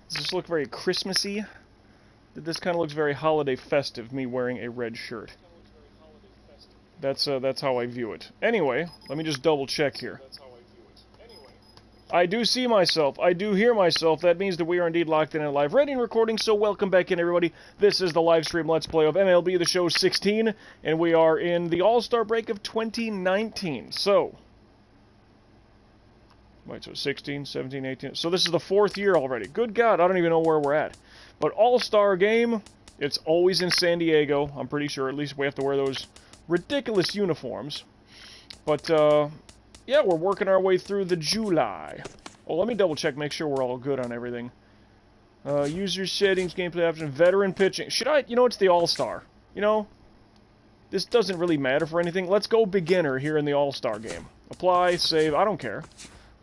Does this look very Christmassy? This kind of looks very holiday festive, me wearing a red shirt. That's how I view it. Anyway, let me just double check here. I do see myself. I do hear myself. That means that we are indeed locked in and live, ready and recording, so welcome back in, everybody. This is the live stream Let's Play of MLB The Show 16, and we are in the All-Star break of 2019. So, wait, so 16, 17, 18... So this is the 4th year already. Good God, I don't even know where we're at. But All-Star game, it's always in San Diego, I'm pretty sure. At least we have to wear those ridiculous uniforms. But, yeah, we're working our way through the July. Oh, let me double check, make sure we're all good on everything. User settings, gameplay options, veteran pitching. Should I? You know, it's the All-Star. You know, this doesn't really matter for anything. Let's go beginner here in the All-Star game. Apply, save, I don't care.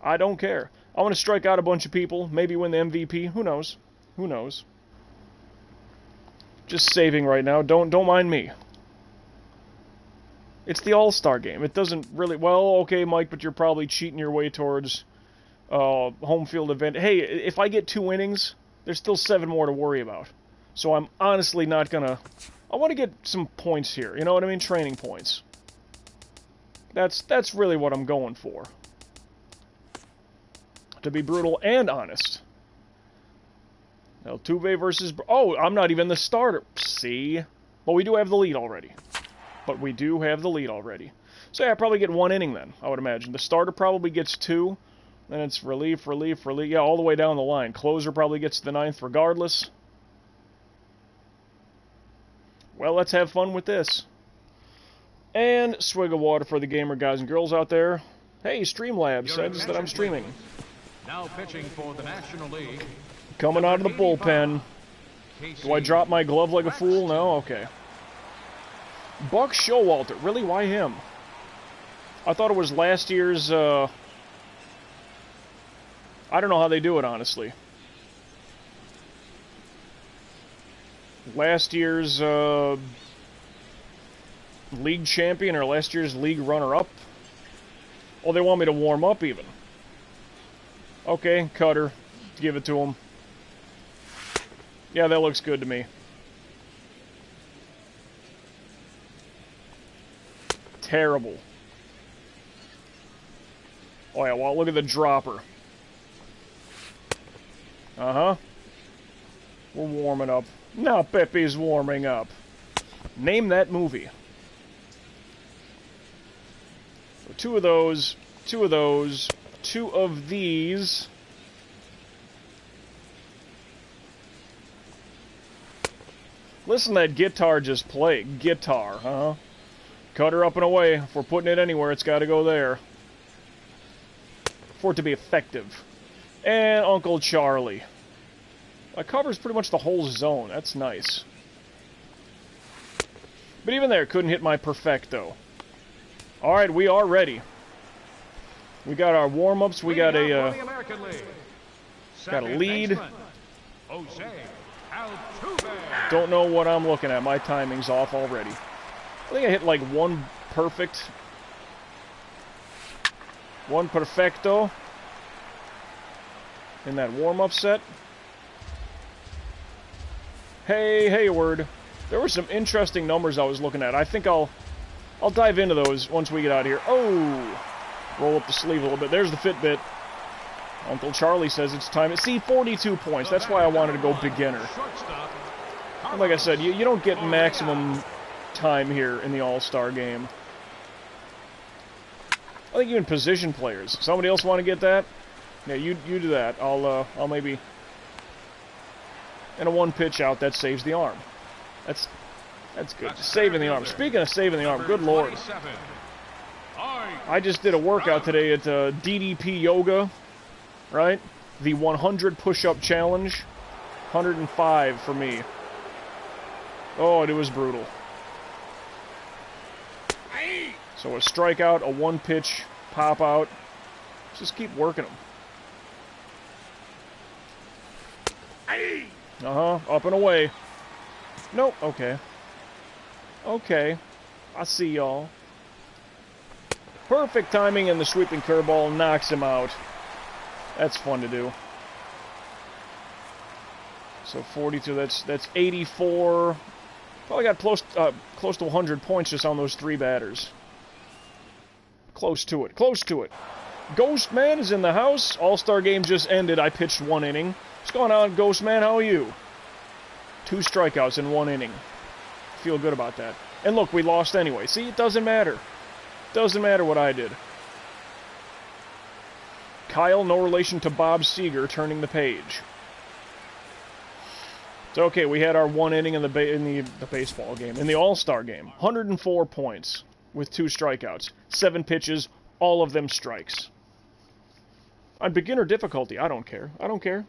I don't care. I want to strike out a bunch of people, maybe win the MVP. Who knows? Who knows? Just saving right now. Don't mind me. It's the All-Star game. It doesn't really... Well, okay, Mike, but you're probably cheating your way towards home field event. Hey, if I get 2 innings, there's still 7 more to worry about. So I'm honestly not gonna... I want to get some points here. You know what I mean? Training points. That's really what I'm going for. To be brutal and honest. Altuve versus... Oh, I'm not even the starter. See? Well, we do have the lead already. But we do have the lead already. So yeah, I'll probably get 1 inning then, I would imagine. The starter probably gets 2. Then it's relief, relief, relief. Yeah, all the way down the line. Closer probably gets to the 9th regardless. Well, let's have fun with this. And swig of water for the gamer guys and girls out there. Hey, Streamlabs says that I'm streaming. Now pitching for the National League. Coming out of the bullpen. Do I drop my glove like a fool? No? Okay. Buck Showalter. Really? Why him? I thought it was last year's, I don't know how they do it, honestly. Last year's, league champion or last year's league runner-up? Oh, they want me to warm up, even. Okay, cutter. Give it to him. Yeah, that looks good to me. Terrible. Oh yeah, well, look at the dropper. Uh-huh. We're warming up. Now Pepe's warming up. Name that movie. So 2 of those, 2 of those, 2 of these. Listen to that guitar just play. Guitar, huh? Cut her up and away. If we're putting it anywhere, it's got to go there. For it to be effective. And Uncle Charlie. That covers pretty much the whole zone. That's nice. But even there, couldn't hit my perfecto. Alright, we are ready. We got our warm-ups. We got a lead. Don't know what I'm looking at. My timing's off already. I think I hit like 1 perfect. 1 perfecto. In that warm-up set. Hey, Hayward. There were some interesting numbers I was looking at. I think I'll dive into those once we get out of here. Oh! Roll up the sleeve a little bit. There's the Fitbit. Uncle Charlie says it's time. See, 42 points. That's why I wanted to go beginner. And like I said, you don't get maximum time here in the All-Star game. I think even position players. Somebody else want to get that? Yeah, you do that. I'll maybe... And a 1 pitch out, that saves the arm. That's good. Saving the arm. Speaking of saving the arm, good lord. I just did a workout today at DDP Yoga, right? The 100 push-up challenge. 105 for me. Oh, it was brutal. So a strikeout, a 1-pitch pop-out. Just keep working them. Uh-huh, up and away. Nope, okay. Okay, I see y'all. Perfect timing, and the sweeping curveball knocks him out. That's fun to do. So 42, that's 84. Probably got close to 100 points just on those 3 batters. Close to it, close to it. Ghostman is in the house. All-Star game just ended. I pitched 1 inning. What's going on, Ghostman? How are you? 2 strikeouts in 1 inning. Feel good about that. And look, we lost anyway. See, it doesn't matter. Doesn't matter what I did. Kyle, no relation to Bob Seger, turning the page. So, okay, we had our 1 inning in the baseball game. In the All-Star game, 104 points with 2 strikeouts. 7 pitches, all of them strikes. On beginner difficulty, I don't care. I don't care.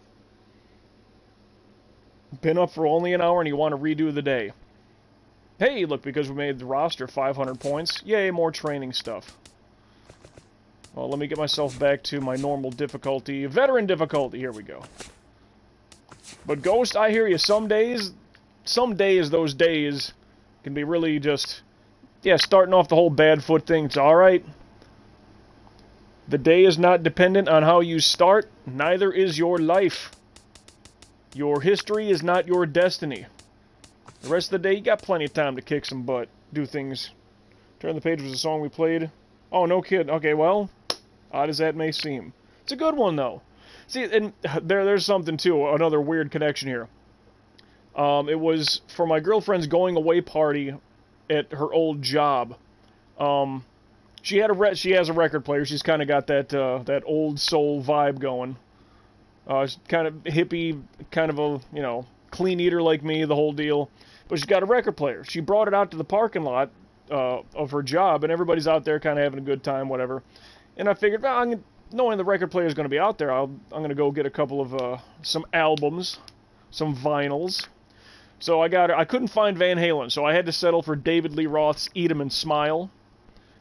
Been up for only an hour and you want to redo the day. Hey, look, because we made the roster 500 points. Yay, more training stuff. Well, let me get myself back to my normal difficulty. Veteran difficulty, here we go. But Ghost, I hear you. Some days, those days can be really just, yeah, starting off the whole bad foot thing. It's alright. The day is not dependent on how you start. Neither is your life. Your history is not your destiny. The rest of the day, you got plenty of time to kick some butt. Do things. Turn the Page was a song we played. Oh, no kid. Okay, well, odd as that may seem. It's a good one, though. See, and there's something, too. Another weird connection here. It was for my girlfriend's going-away party at her old job. She has a record player. She's kind of got that old soul vibe going. She's kind of hippie, kind of a, you know, clean eater like me, the whole deal. But she's got a record player. She brought it out to the parking lot of her job, and everybody's out there kind of having a good time, whatever. And I figured, well, knowing the record player is going to be out there, I'm going to go get a couple of some albums, some vinyls. So I couldn't find Van Halen, so I had to settle for David Lee Roth's Eat 'Em and Smile,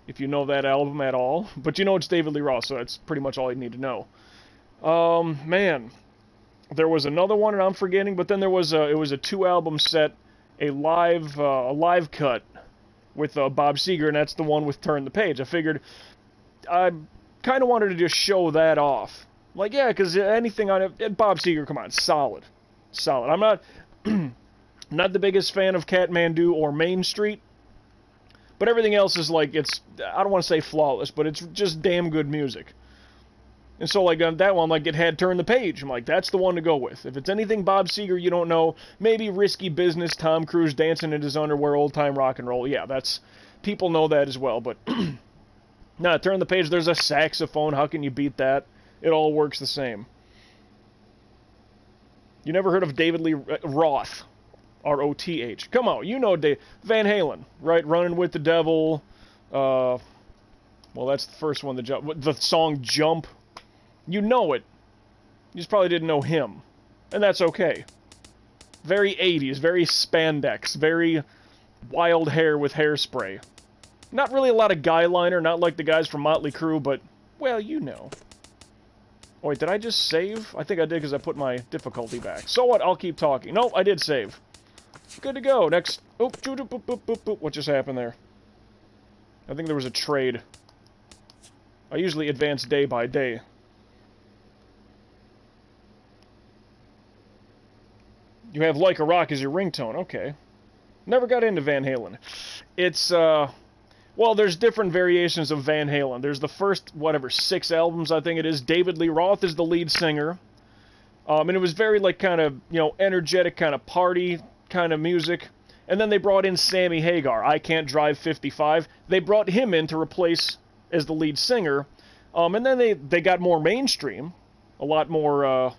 if you know that album at all. But you know it's David Lee Roth, so that's pretty much all you need to know. Man, there was another one, and I'm forgetting, but then it was a 2-album set, a live cut with Bob Seger, and that's the one with Turn the Page. I figured I kind of wanted to just show that off. Like, yeah, because anything on it, Bob Seger, come on, solid. I'm not, not the biggest fan of Kathmandu or Main Street, but everything else is like, I don't want to say flawless, but it's just damn good music. And so, like, on that one, like, it had Turn the Page. I'm like, that's the one to go with. If it's anything Bob Seger you don't know, maybe Risky Business, Tom Cruise dancing in his underwear, old-time rock and roll. Yeah, people know that as well. But, nah, Turn the Page, there's a saxophone. How can you beat that? It all works the same. You never heard of David Lee Roth? R-O-T-H. Come on, you know Van Halen, right? Running with the Devil. Well, that's the first one. The song Jump. You know it. You just probably didn't know him. And that's okay. Very 80s, very spandex, very wild hair with hairspray. Not really a lot of guy liner, not like the guys from Motley Crue, but, well, you know. Oh, wait, did I just save? I think I did because I put my difficulty back. So what? I'll keep talking. Nope, I did save. Good to go. Next. Oh, what just happened there? I think there was a trade. I usually advance day by day. You have Like a Rock as your ringtone. Okay. Never got into Van Halen. It's, well, there's different variations of Van Halen. There's the first, 6 albums, I think it is. David Lee Roth is the lead singer. And it was very, like, kind of, energetic, kind of party kind of music. And then they brought in Sammy Hagar, I Can't Drive 55. They brought him in to replace as the lead singer. And then they got more mainstream. A lot more,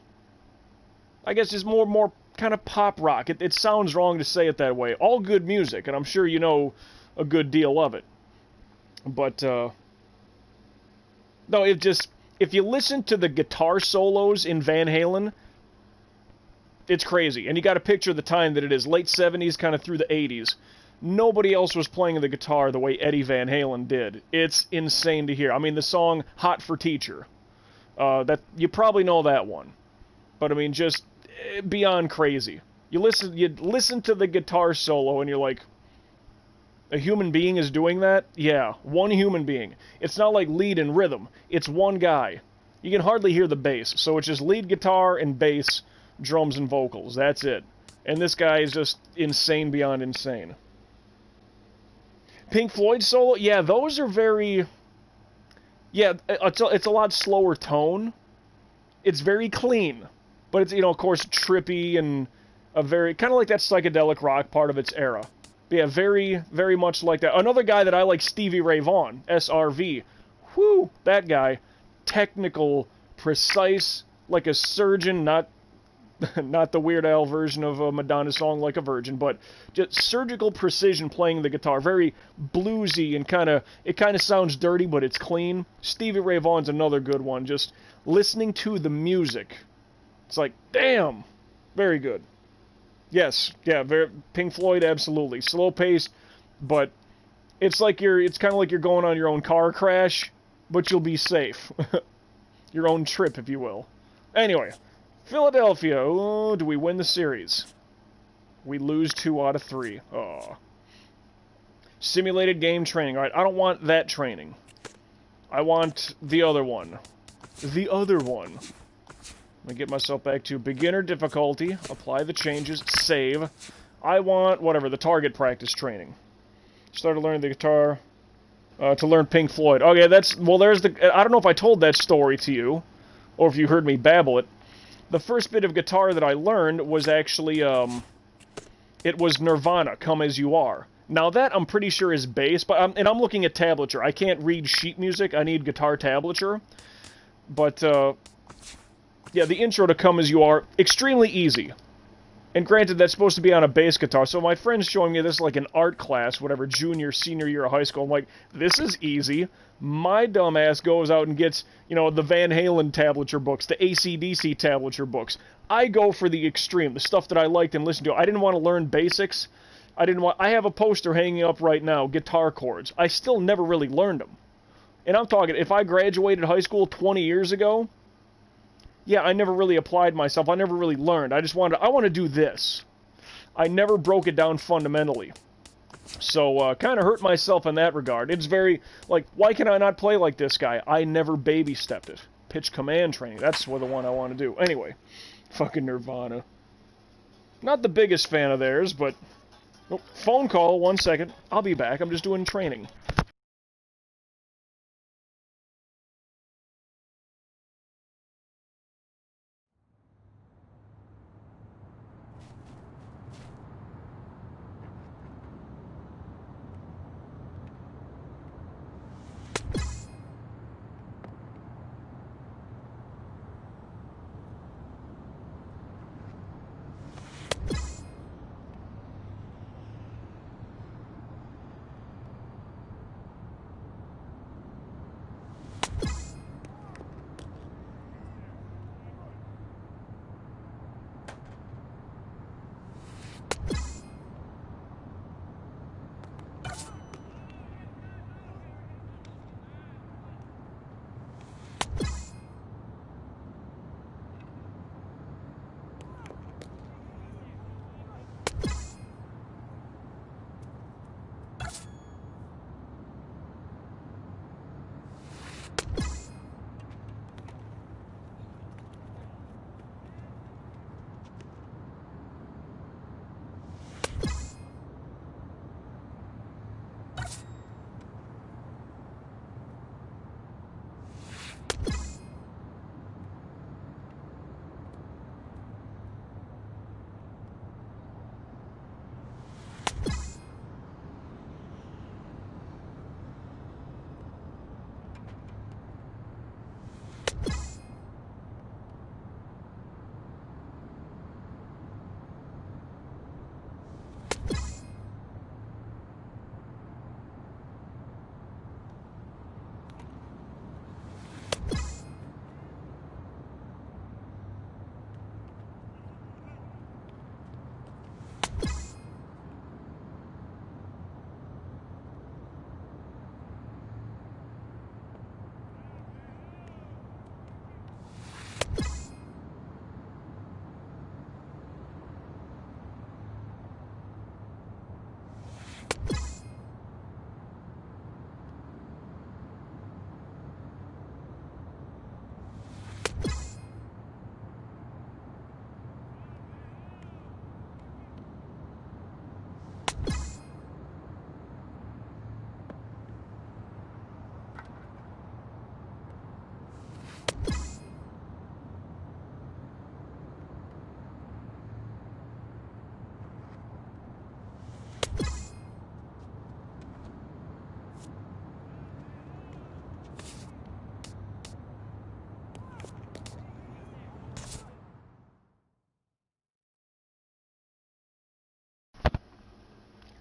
I guess just more kind of pop rock. It sounds wrong to say it that way. All good music, and I'm sure you know a good deal of it. But, no, if you listen to the guitar solos in Van Halen, it's crazy. And you got to picture the time that it is. Late 70s, kind of through the 80s. Nobody else was playing the guitar the way Eddie Van Halen did. It's insane to hear. I mean, the song Hot for Teacher. That you probably know that one. But, I mean, just beyond crazy. You listen to the guitar solo and you're like, a human being is doing that? Yeah, one human being. It's not like lead and rhythm. It's one guy. You can hardly hear the bass, so it's just lead guitar and bass drums and vocals. That's it. And this guy is just insane beyond insane. Pink Floyd solo, yeah, those are very... Yeah, it's a lot slower tone. It's very clean. But it's, of course, trippy and a very... Kind of like that psychedelic rock part of its era. But yeah, very, very much like that. Another guy that I like, Stevie Ray Vaughan, SRV. Whew, that guy. Technical, precise, like a surgeon, not the Weird Al version of a Madonna song Like a Virgin, but just surgical precision playing the guitar. Very bluesy and it kind of sounds dirty, but it's clean. Stevie Ray Vaughan's another good one. Just listening to the music. It's like, damn, very good. Yes, yeah, Pink Floyd, absolutely. Slow paced, but it's kind of like you're going on your own car crash, but you'll be safe. Your own trip, if you will. Anyway, Philadelphia. Oh, do we win the series? We lose 2 out of 3. Oh. Simulated game training. Alright, I don't want that training. I want the other one. The other one. Let me get myself back to beginner difficulty. Apply the changes. Save. I want, whatever, the target practice training. Started learning the guitar to learn Pink Floyd. Okay, there's I don't know if I told that story to you, or if you heard me babble it. The first bit of guitar that I learned was actually, it was Nirvana, Come As You Are. Now that I'm pretty sure is bass, but I'm looking at tablature. I can't read sheet music, I need guitar tablature. But, yeah, the intro to Come As You Are, extremely easy. And granted, that's supposed to be on a bass guitar, so my friend's showing me this like an art class, whatever, junior, senior year of high school. I'm like, this is easy. My dumbass goes out and gets, the Van Halen tablature books, the AC/DC tablature books. I go for the extreme, the stuff that I liked and listened to. I didn't want to learn basics. I have a poster hanging up right now, guitar chords. I still never really learned them. And I'm talking, if I graduated high school 20 years ago, yeah, I never really applied myself. I never really learned. I want to do this. I never broke it down fundamentally. So, kind of hurt myself in that regard. It's very, like, why can I not play like this guy? I never baby-stepped it. Pitch command training. That's the one I want to do. Anyway, fucking Nirvana. Not the biggest fan of theirs, but... Oh, phone call, 1 second. I'll be back. I'm just doing training.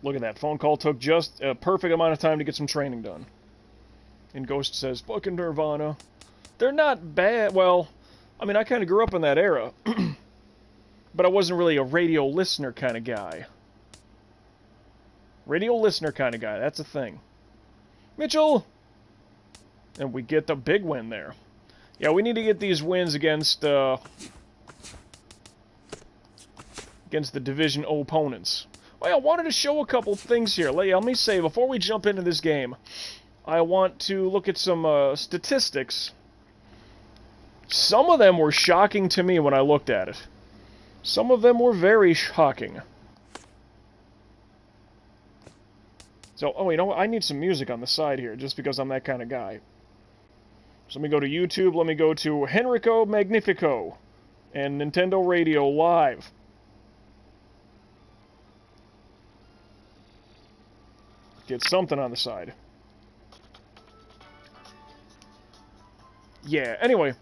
Look at that. Phone call took just a perfect amount of time to get some training done. And Ghost says, fucking Nirvana. They're not bad. Well, I mean, I kind of grew up in that era. But I wasn't really a radio listener kind of guy. Radio listener kind of guy. That's a thing. Mitchell! And we get the big win there. Yeah, we need to get these wins against the Division opponents. Well, I wanted to show a couple things here. Let me say, before we jump into this game, I want to look at some statistics. Some of them were shocking to me when I looked at it. Some of them were very shocking. So, oh, you know what? I need some music on the side here, just because I'm that kind of guy. So let me go to YouTube, let me go to Henrico Magnifico, and Nintendo Radio Live. Get something on the side. Yeah, anyway.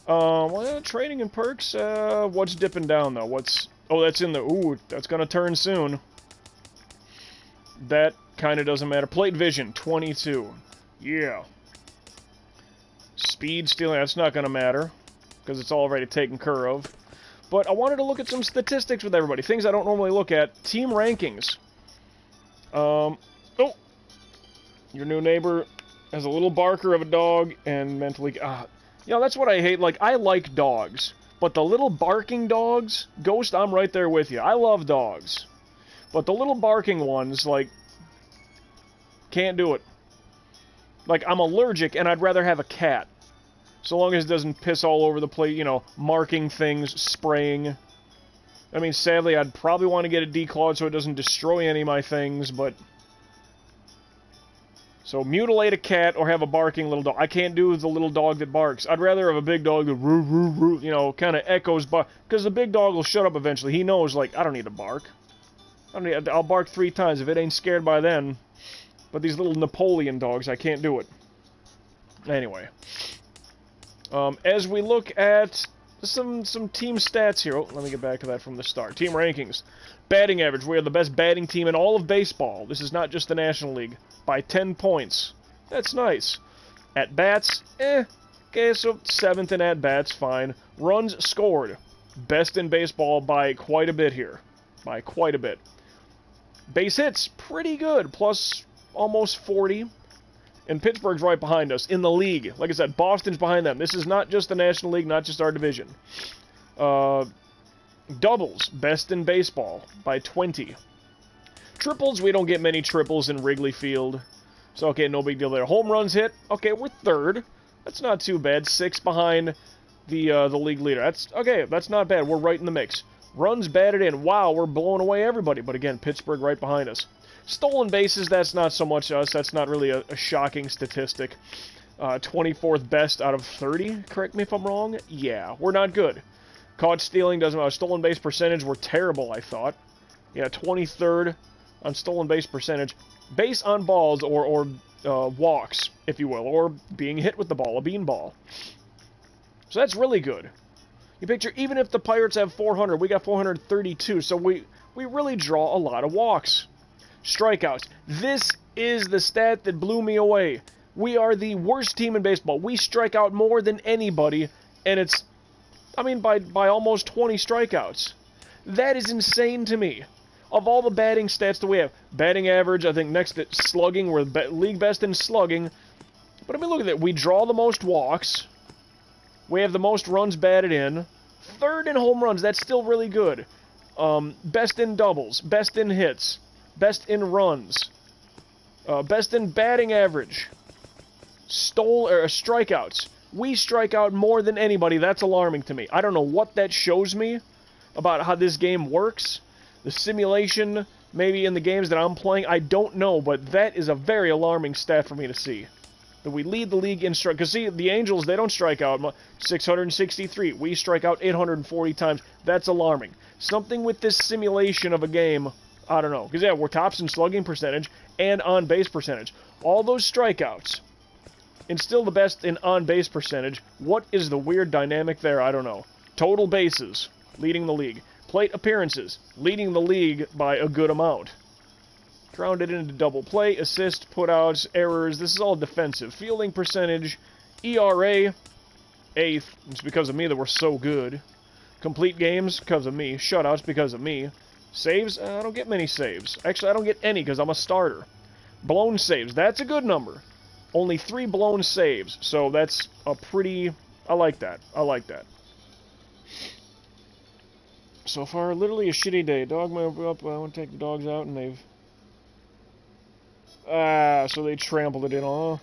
Well, training and perks, what's dipping down, though? Oh, that's in the... Ooh, that's gonna turn soon. That kind of doesn't matter. Plate vision, 22. Yeah. Speed stealing, that's not gonna matter, because it's already taken care of. But I wanted to look at some statistics with everybody. Things I don't normally look at. Team rankings. Oh! Your new neighbor has a little barker of a dog, and mentally... You know, that's what I hate. Like, I like dogs. But the little barking dogs, Ghost, I'm right there with you. I love dogs. But the little barking ones, like, can't do it. Like, I'm allergic, and I'd rather have a cat. So long as it doesn't piss all over the place, you know, marking things, spraying. I mean, sadly, I'd probably want to get it declawed so it doesn't destroy any of my things, but... So, mutilate a cat or have a barking little dog. I can't do the little dog that barks. I'd rather have a big dog that, you know, kind of echoes, because the big dog will shut up eventually. He knows, like, I don't need to bark. I'll bark 3 times if it ain't scared by then. But these little Napoleon dogs, I can't do it. Anyway. As we look at some team stats here. Oh, let me get back to that from the start. Team rankings. Batting average. We are the best batting team in all of baseball. This is not just the National League. By 10 points. That's nice. At-bats, okay, so 7th in at-bats, fine. Runs scored. Best in baseball by quite a bit here. By quite a bit. Base hits, pretty good. Plus almost 40. And Pittsburgh's right behind us in the league. Like I said, Boston's behind them. This is not just the National League, not just our division. Doubles, best in baseball by 20. Triples, we don't get many triples in Wrigley Field. So, okay, no big deal there. Home runs hit, okay, we're 3rd. That's not too bad. 6 behind the league leader. That's not bad. We're right in the mix. Runs batted in. Wow, we're blowing away everybody. But again, Pittsburgh right behind us. Stolen bases, that's not so much us. That's not really a shocking statistic. 24th best out of 30, correct me if I'm wrong. Yeah, we're not good. Caught stealing doesn't matter. Stolen base percentage, we're terrible, I thought. Yeah, 23rd on stolen base percentage. Base on balls or walks, if you will, or being hit with the ball, a beanball. So that's really good. You picture, even if the Pirates have 400, we got 432, so we really draw a lot of walks. Strikeouts. This is the stat that blew me away. We are the worst team in baseball. We strike out more than anybody, and it's, I mean, by almost 20 strikeouts. That is insane to me. Of all the batting stats that we have, batting average, I think next to slugging, we're league best in slugging. But I mean, look at that. We draw the most walks. We have the most runs batted in. 3rd in home runs. That's still really good. Best in doubles. Best in hits. Best in runs. Best in batting average. Strikeouts. We strike out more than anybody. That's alarming to me. I don't know what that shows me about how this game works. The simulation, maybe in the games that I'm playing, I don't know, but that is a very alarming stat for me to see. That we lead the league in strike. Because, see, the Angels, they don't strike out 663. We strike out 840 times. That's alarming. Something with this simulation of a game, I don't know. Because, yeah, we're tops in slugging percentage and on-base percentage. All those strikeouts, and still the best in on-base percentage. What is the weird dynamic there? I don't know. Total bases, leading the league. Plate appearances, leading the league by a good amount. Grounded into double play, assist, putouts, errors. This is all defensive. Fielding percentage, ERA, 8th. It's because of me that we're so good. Complete games, because of me. Shutouts, because of me. Saves, I don't get many saves. Actually, I don't get any because I'm a starter. Blown saves, that's a good number. Only 3 blown saves, so that's a pretty... I like that. I like that. So far, literally a shitty day. Dog moved up, I want to take the dogs out, and they've... so they trampled it in, huh?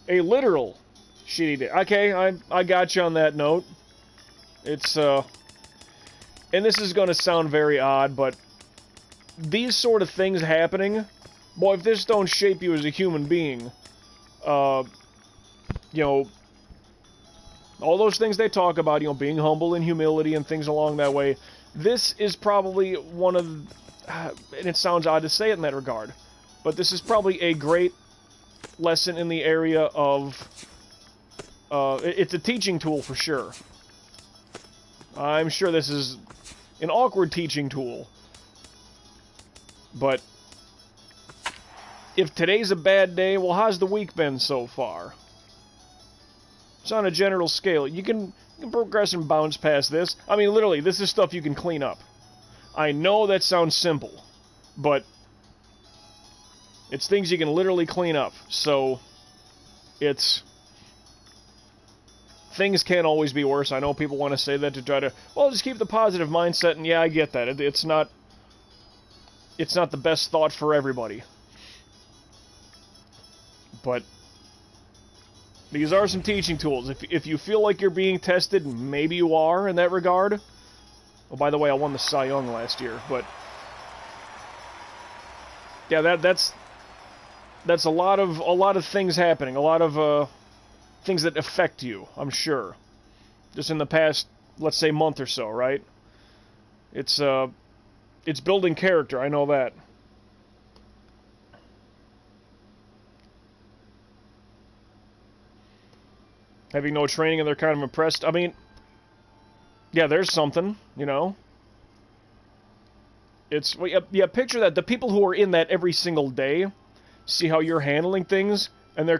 A literal shitty day. Okay, I got you on that note. It's, and this is going to sound very odd, but these sort of things happening, boy, if this don't shape you as a human being, you know, all those things they talk about, you know, being humble and humility and things along that way, this is probably one of, and it sounds odd to say it in that regard, but this is probably a great lesson in the area of, it's a teaching tool for sure. I'm sure this is an awkward teaching tool, but if today's a bad day, well, how's the week been so far? It's on a general scale. You can progress and bounce past this. I mean, literally, this is stuff you can clean up. I know that sounds simple, but it's things you can literally clean up. So, it's... Things can't always be worse. I know people want to say that to try to, well, just keep the positive mindset, and yeah, I get that. It's not the best thought for everybody. But these are some teaching tools. If you feel like you're being tested, maybe you are in that regard. Oh, by the way, I won the Cy Young last year, but yeah, that's a lot of things happening, a lot of things that affect you, I'm sure. Just in the past, let's say, month or so, right? It's building character, I know that. Having no training and they're kind of impressed. I mean, yeah, there's something, you know. It's, well, yeah, picture that. The people who are in that every single day see how you're handling things, and they're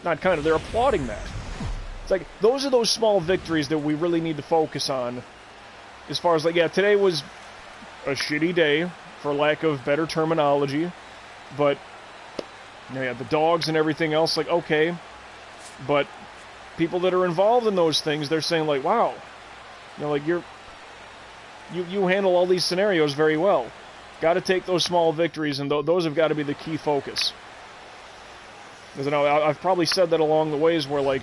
applauding that. It's like, those are those small victories that we really need to focus on. As far as, like, yeah, today was a shitty day, for lack of better terminology. But, you know, yeah, the dogs and everything else, like, okay. But people that are involved in those things, they're saying, like, wow. You know, like, you handle all these scenarios very well. Got to take those small victories, and those have got to be the key focus. Because, you know, I've probably said that along the ways where, like,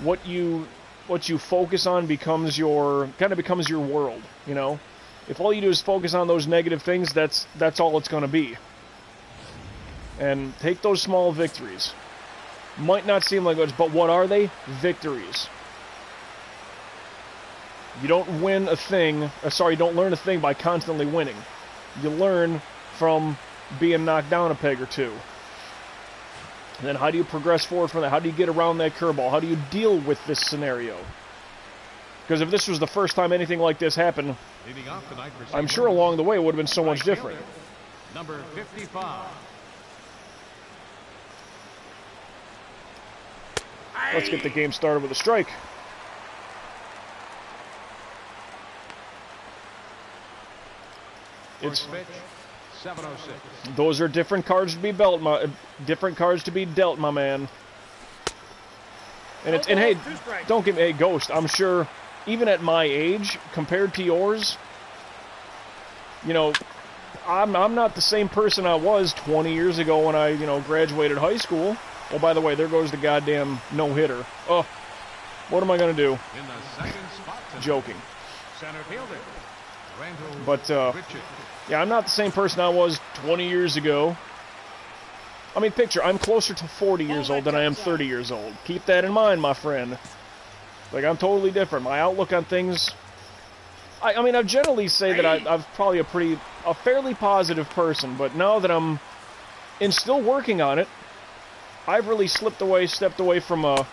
what you focus on becomes your world, you know? If all you do is focus on those negative things, that's all it's going to be. And take those small victories. Might not seem like much, but what are they? Victories. You don't win a thing, don't learn a thing by constantly winning. You learn from being knocked down a peg or two. And then how do you progress forward from that? How do you get around that curveball? How do you deal with this scenario? Because if this was the first time anything like this happened, I'm sure along the way it would have been so much different. Number 55. Let's get the game started with a strike. It's 706. Those are different cards to be dealt, my man. And hey, don't give me a Ghost. I'm sure, even at my age, compared to yours, you know, I'm not the same person I was 20 years ago when I, you know, graduated high school. Oh, by the way, there goes the goddamn no-hitter. Oh, what am I gonna do? In the second spot tonight, joking. Center fielder, Randall But yeah, I'm not the same person I was 20 years ago. I mean, picture, I'm closer to 40 years old than I am 30 years old. Keep that in mind, my friend. Like, I'm totally different. My outlook on things... I mean, I generally say that I'm probably a fairly positive person, but now that I'm still working on it, I've really stepped away from a...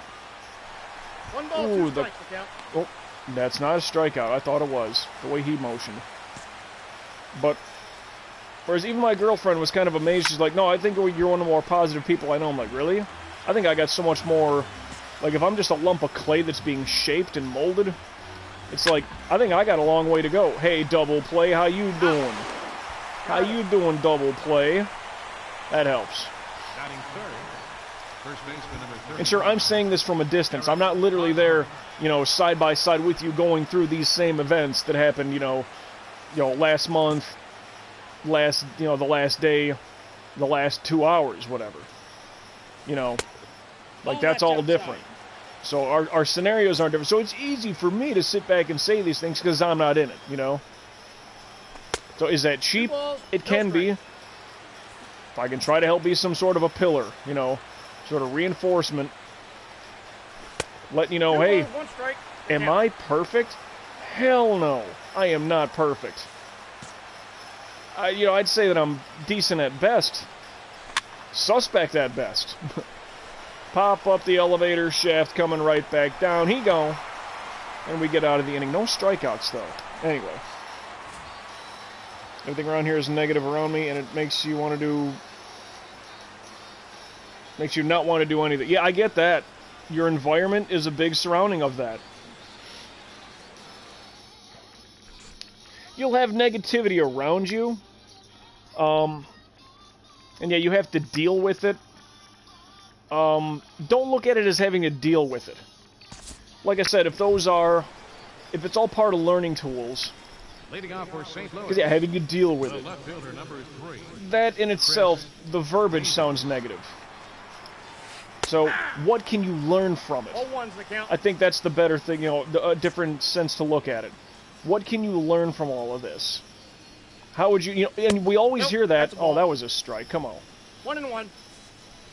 One ball, two strikes, oh, that's not a strikeout. I thought it was, the way he motioned. But, whereas even my girlfriend was kind of amazed. She's like, no, I think you're one of the more positive people I know. I'm like, really? I think I got so much more, like, if I'm just a lump of clay that's being shaped and molded, it's like, I think I got a long way to go. Hey, double play, how you doing? How you doing, double play? That helps. Batting third, first baseman number 30. And sure, I'm saying this from a distance. I'm not literally there, you know, side by side with you going through these same events that happened, you know, last month, the last day, the last 2 hours, whatever. You know, like that's all different. So our scenarios aren't different. So it's easy for me to sit back and say these things because I'm not in it, you know. So is that cheap? It can be. If I can try to help be some sort of a pillar, you know, sort of reinforcement, letting you know, hey, am I perfect? Hell no, I am not perfect. I'd say that I'm decent at best, suspect at best. Pop up the elevator shaft, coming right back down. He go, and we get out of the inning. No strikeouts though. Anyway. Everything around here is negative around me, and it makes you want to do... Makes you not want to do anything. Yeah, I get that. Your environment is a big surrounding of that. You'll have negativity around you. And yeah, you have to deal with it. Don't look at it as having to deal with it. Like I said, if it's all part of learning tools... Leading off for St. Louis. Because, yeah, having to deal with it. Left fielder, number 3. That in itself, the verbiage sounds negative. So, what can you learn from it? I think that's the better thing, you know, a different sense to look at it. What can you learn from all of this? How would you know, and we always hear that, oh, that was a strike, come on. 1-1.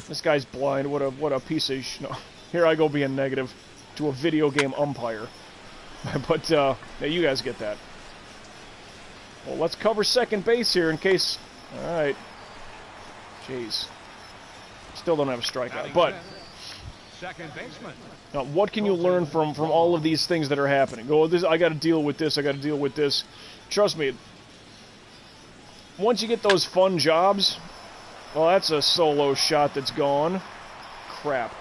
This guy's blind, what a piece of no. Here I go being negative to a video game umpire. But, yeah, you guys get that. Well, let's cover second base here in case... Alright. Jeez. Still don't have a strikeout. But... Second baseman. Now, what can you learn from all of these things that are happening? Go, I got to deal with this, I got to deal with this. Trust me, once you get those fun jobs... Well, that's a solo shot that's gone. Crap.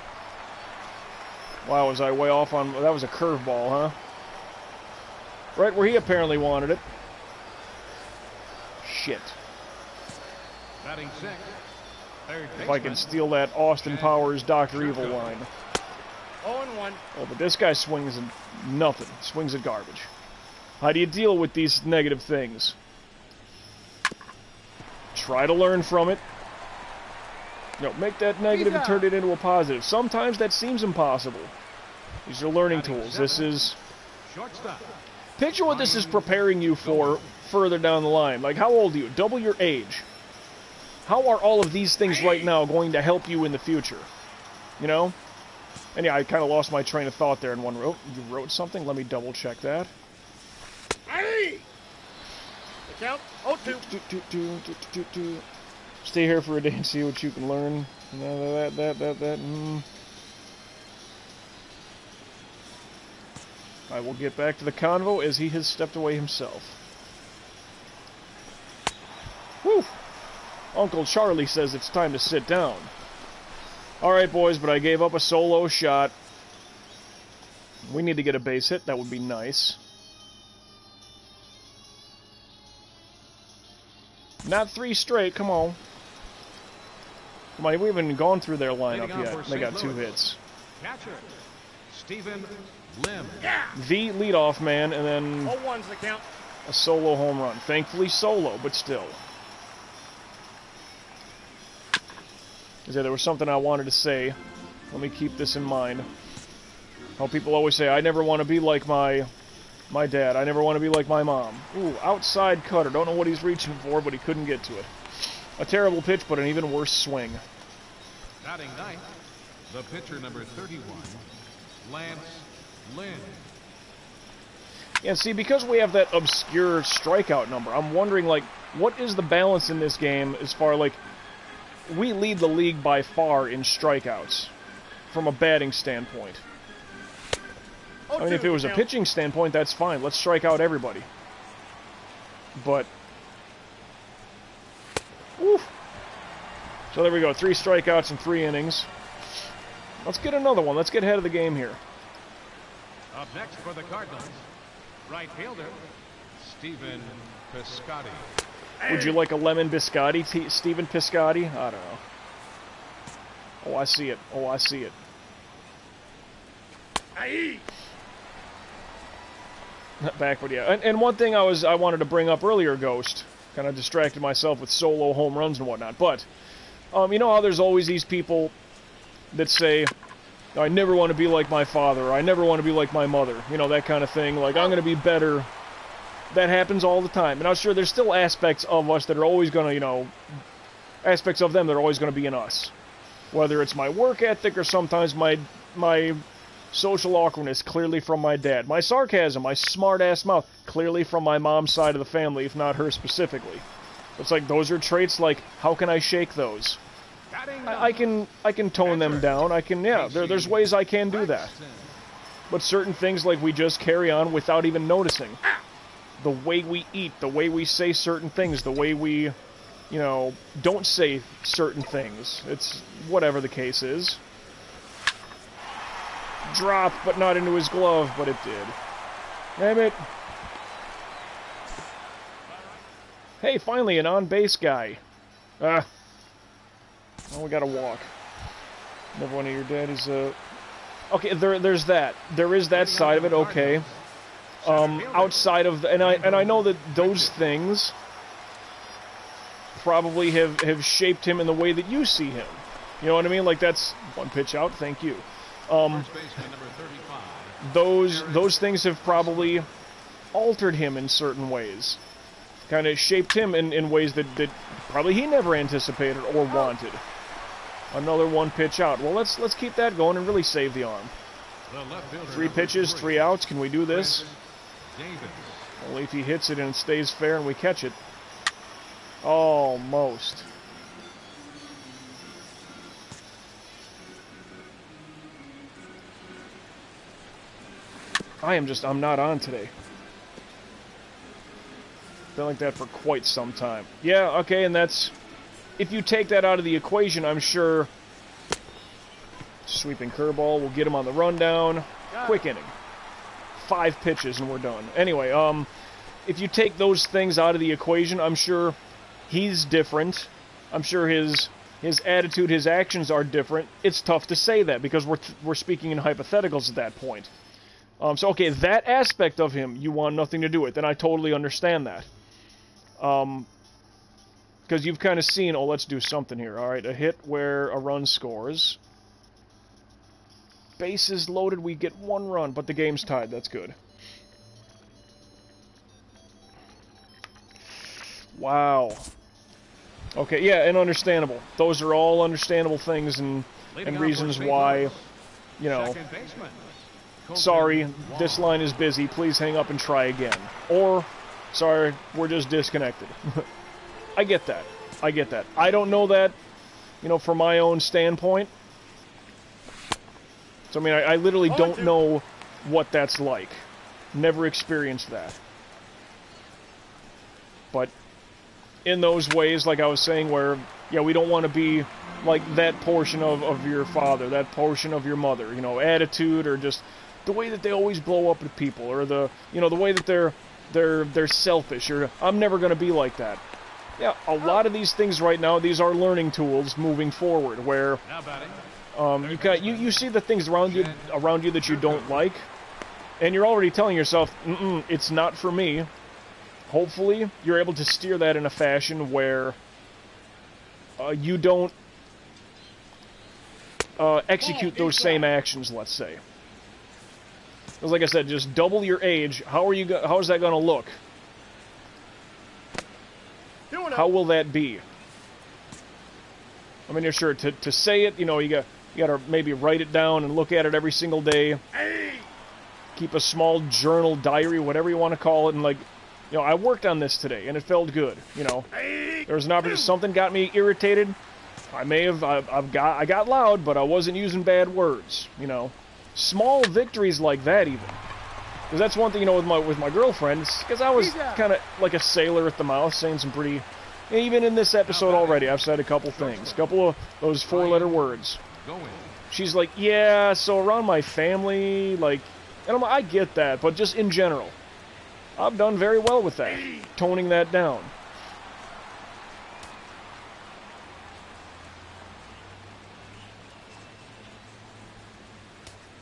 Wow, was I way off on... That was a curveball, huh? Right where he apparently wanted it. Shit. Batting sixth. If I can steal that Austin Powers Dr. Evil line. 0-1. Oh, but this guy swings at nothing. Swings at garbage. How do you deal with these negative things? Try to learn from it. No, make that negative and turn it into a positive. Sometimes that seems impossible. These are learning tools. This is... Picture what this is preparing you for further down the line. Like, how old are you? Double your age. How are all of these things right now going to help you in the future? You know? And yeah, I kind of lost my train of thought there in one row. You wrote something? Let me double check that. Hey! The count, 0-2. Stay here for a day and see what you can learn. I will get back to the convo as he has stepped away himself. Whew! Uncle Charlie says it's time to sit down. Alright, boys, but I gave up a solo shot. We need to get a base hit. That would be nice. Not 3 straight. Come on. Come on, we haven't even gone through their lineup yet. They got 2 hits. Catcher, Stephen Lim. The leadoff man, and then 0-1's the count. a solo home run. Thankfully solo, but still. Yeah, there was something I wanted to say. Let me keep this in mind. How people always say, I never want to be like my dad. I never want to be like my mom. Ooh, outside cutter. Don't know what he's reaching for, but he couldn't get to it. A terrible pitch, but an even worse swing. Batting ninth, the pitcher number 31, Lance Lynn. And see, because we have that obscure strikeout number, I'm wondering, like, what is the balance in this game as far, like, we lead the league by far in strikeouts from a batting standpoint. I mean, if it was a pitching standpoint, that's fine. Let's strike out everybody. But So there we go, 3 strikeouts in 3 innings. Let's get another one. Let's get ahead of the game here. Up next for the Cardinals, right fielder, Stephen Piscotty. Would you like a lemon biscotti, Stephen Piscotty? I don't know. Oh, I see it. Oh, I see it. Aye. Backward, yeah. And one thing I wanted to bring up earlier, Ghost, kind of distracted myself with solo home runs and whatnot, but you know how there's always these people that say, I never want to be like my father, or I never want to be like my mother, you know, that kind of thing, like, I'm going to be better. That happens all the time, and I'm sure there's still aspects of us that are always going to, you know, aspects of them that are always going to be in us. Whether it's my work ethic or sometimes my social awkwardness, clearly from my dad. My sarcasm, my smart-ass mouth, clearly from my mom's side of the family, if not her specifically. It's like, those are traits, like, how can I shake those? I can tone them down. I can, yeah, there's ways I can do that. But certain things, like, we just carry on without even noticing. The way we eat, the way we say certain things, the way we, you know, don't say certain things. It's whatever the case is. Dropped, but not into his glove, but it did. Damn it. Hey, finally, an on-base guy. Well, we gotta walk. Never one of your daddy's, Okay, there's that. There is that side of it, okay. Outside of... And I know that those things probably have shaped him in the way that you see him. You know what I mean? Like, that's one pitch out, thank you. Those things have probably altered him in certain ways. Kind of shaped him in ways that probably he never anticipated or wanted. Another one pitch out. Well, let's keep that going and really save the arm. 3 pitches, 3 outs. Can we do this? Only if he hits it and it stays fair and we catch it. Almost. I'm not on today. Been like that for quite some time. Yeah, okay, and that's... If you take that out of the equation, I'm sure... Sweeping curveball, we'll get him on the rundown. Quick inning. 5 pitches and we're done. Anyway, if you take those things out of the equation, I'm sure he's different. I'm sure his attitude, his actions are different. It's tough to say that because we're speaking in hypotheticals at that point. So, okay, that aspect of him you want nothing to do with, and I totally understand that. Because you've kind of seen, oh, let's do something here. All right, a hit where a run scores. Bases loaded, we get 1 run, but the game's tied. That's good. Wow. Okay, yeah, and understandable. Those are all understandable things and reasons why, you know... Sorry, this line is busy. Please hang up and try again. Or, sorry, we're just disconnected. I get that. I get that. I don't know that, you know, from my own standpoint. So, I mean, I literally don't know what that's like. Never experienced that. But in those ways, like I was saying, where, yeah, we don't want to be like that portion of your father, that portion of your mother, you know, attitude or just... the way that they always blow up at people, or the way that they're selfish, or I'm never going to be like that. Yeah, a lot of these things right now, these are learning tools moving forward, where you see the things around you that you don't like, and you're already telling yourself, it's not for me. Hopefully, you're able to steer that in a fashion where you don't execute those same actions, let's say. Because, like I said, just double your age. How is that going to look? How will that be? I mean, you're sure to say it. You know, you got to maybe write it down and look at it every single day. Keep a small journal, diary, whatever you want to call it, and like, you know, I worked on this today and it felt good. You know, there was an opportunity. Something got me irritated. I got loud, but I wasn't using bad words. You know. Small victories like that, even. Because that's one thing, you know, with my girlfriend, because I was kind of like a sailor at the mouth, saying some pretty, you Even in this episode already, I've said a couple things. A couple of those 4-letter words. She's like, yeah, so around my family, like... And I'm like, I get that, but just in general. I've done very well with that. Toning that down.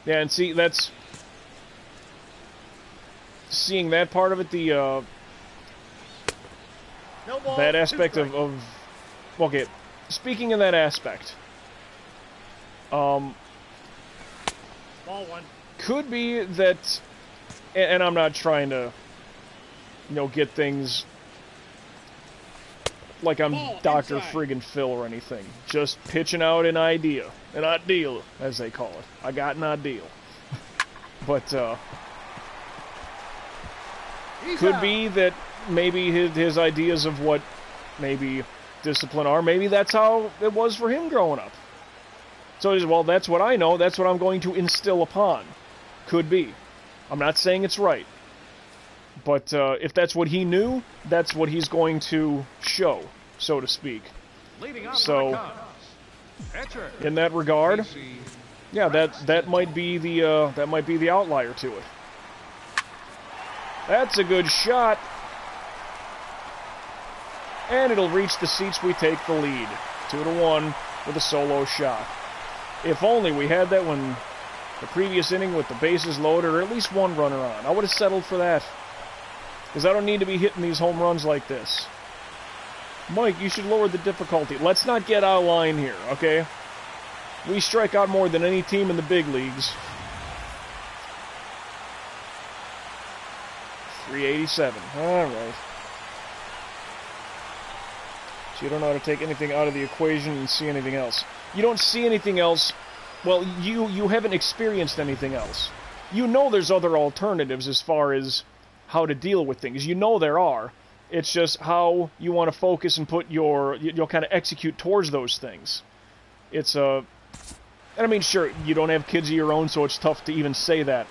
Yeah, and see, that's... Seeing that part of it, the, that aspect of... Okay, speaking in that aspect... Ball one. Could be that... And I'm not trying to, you know, get things... Like I'm Dr. Friggin' Phil or anything. Just pitching out an idea. An ideal, as they call it. I got an ideal. But, could be that maybe his ideas of what maybe discipline are, maybe that's how it was for him growing up. So he's, well, that's what I know, that's what I'm going to instill upon. Could be. I'm not saying it's right. But if that's what he knew, that's what he's going to show, so to speak. So, in that regard, yeah, that might be the outlier to it. That's a good shot. And it'll reach the seats. We take the lead. 2-1 with a solo shot. If only we had that when the previous inning with the bases loaded, or at least one runner on. I would have settled for that. Because I don't need to be hitting these home runs like this. Mike, you should lower the difficulty. Let's not get out of line here, okay? We strike out more than any team in the big leagues. 387. Alright. So you don't know how to take anything out of the equation and see anything else. You don't see anything else. Well, you haven't experienced anything else. You know there's other alternatives as far as how to deal with things. You know there are. It's just how you want to focus and put you'll kind of execute towards those things. It's and I mean, sure, you don't have kids of your own, so it's tough to even say that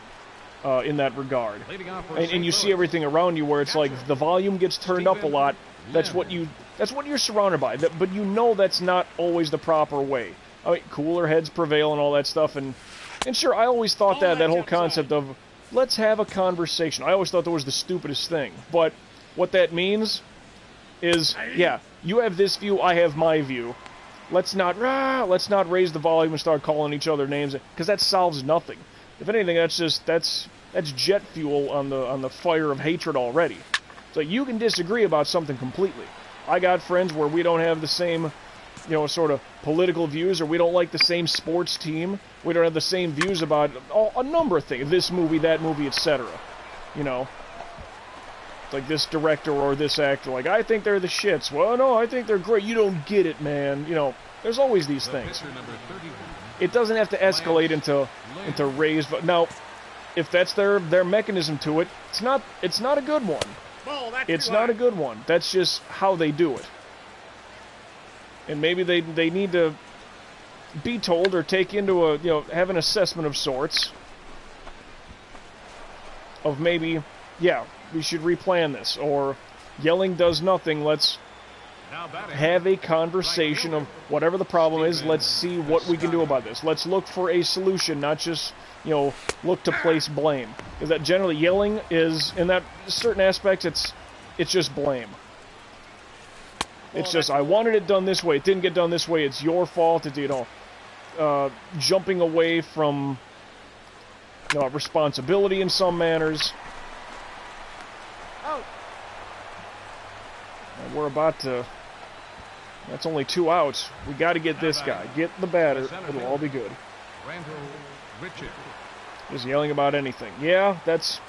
in that regard. And you see everything around you where it's like the volume gets turned up a lot. That's what you're surrounded by. But you know that's not always the proper way. I mean, cooler heads prevail and all that stuff. And sure, I always thought that whole concept of let's have a conversation. I always thought that was the stupidest thing. But what that means is, yeah, you have this view, I have my view. Let's not raise the volume and start calling each other names, because that solves nothing. If anything, that's jet fuel on the fire of hatred already. So you can disagree about something completely. I got friends where we don't have the same, sort of political views, or we don't like the same sports team. We don't have the same views about a number of things. This movie, that movie, etc. Like this director or this actor. Like, I think they're the shits. Well, no, I think they're great. You don't get it, man. There's always these things. It doesn't have to escalate into raised. Now, if that's their mechanism to it, it's not a good one. It's not a good one. That's just how they do it. And maybe they need to be told or take into have an assessment of sorts of maybe, yeah, we should replan this, or yelling does nothing, let's have a conversation of whatever the problem is, let's see what we can do about this. Let's look for a solution, not just, look to place blame. Because that generally yelling is, in that certain aspects, it's just blame. It's just, I wanted it done this way, it didn't get done this way, it's your fault, it's, jumping away from, responsibility in some manners. And we're about to... That's only 2 outs. We got to get this guy. Get the batter. It'll all be good. Just yelling about anything. Yeah, that's...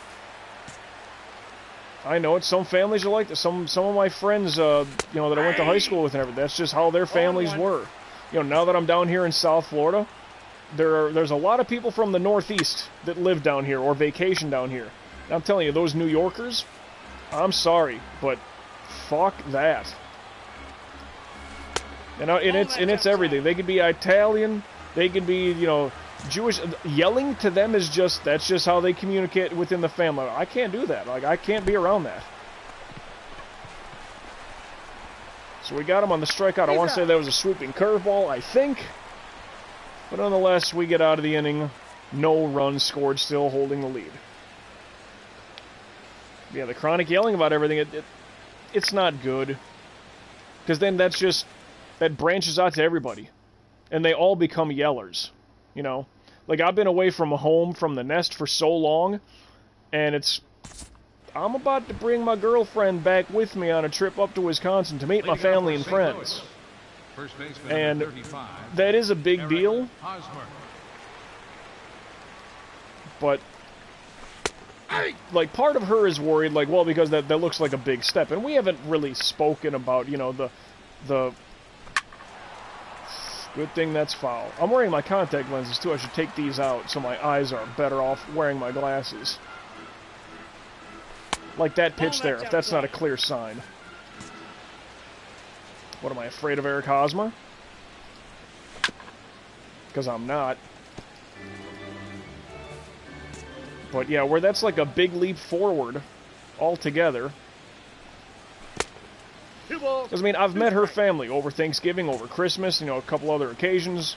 I know it. Some families are like that. Some of my friends, that I went to high school with and everything, that's just how their families were. Now that I'm down here in South Florida, there's a lot of people from the Northeast that live down here or vacation down here. And I'm telling you, those New Yorkers, I'm sorry, but fuck that. And it's everything. They could be Italian, they could be, Jewish. Yelling to them is that's just how they communicate within the family. I can't do that. Like, I can't be around that. So we got him on the strikeout. I want to say that was a swooping curveball, I think. But nonetheless, we get out of the inning. No runs scored, still holding the lead. Yeah, the chronic yelling about everything, it's not good. Because then that branches out to everybody. And they all become yellers, you know? Like, I've been away from home, from the nest for so long, and I'm about to bring my girlfriend back with me on a trip up to Wisconsin to meet my family and friends. And that is a big deal. But, like, part of her is worried, like, well, because that looks like a big step. And we haven't really spoken about, you know, the good thing that's foul. I'm wearing my contact lenses, too. I should take these out so my eyes are better off wearing my glasses. Like that pitch there, if that's not a clear sign. What, am I afraid of Eric Hosmer? Because I'm not. But yeah, where that's like a big leap forward altogether. Because, I mean, I've met her family over Thanksgiving, over Christmas, you know, a couple other occasions.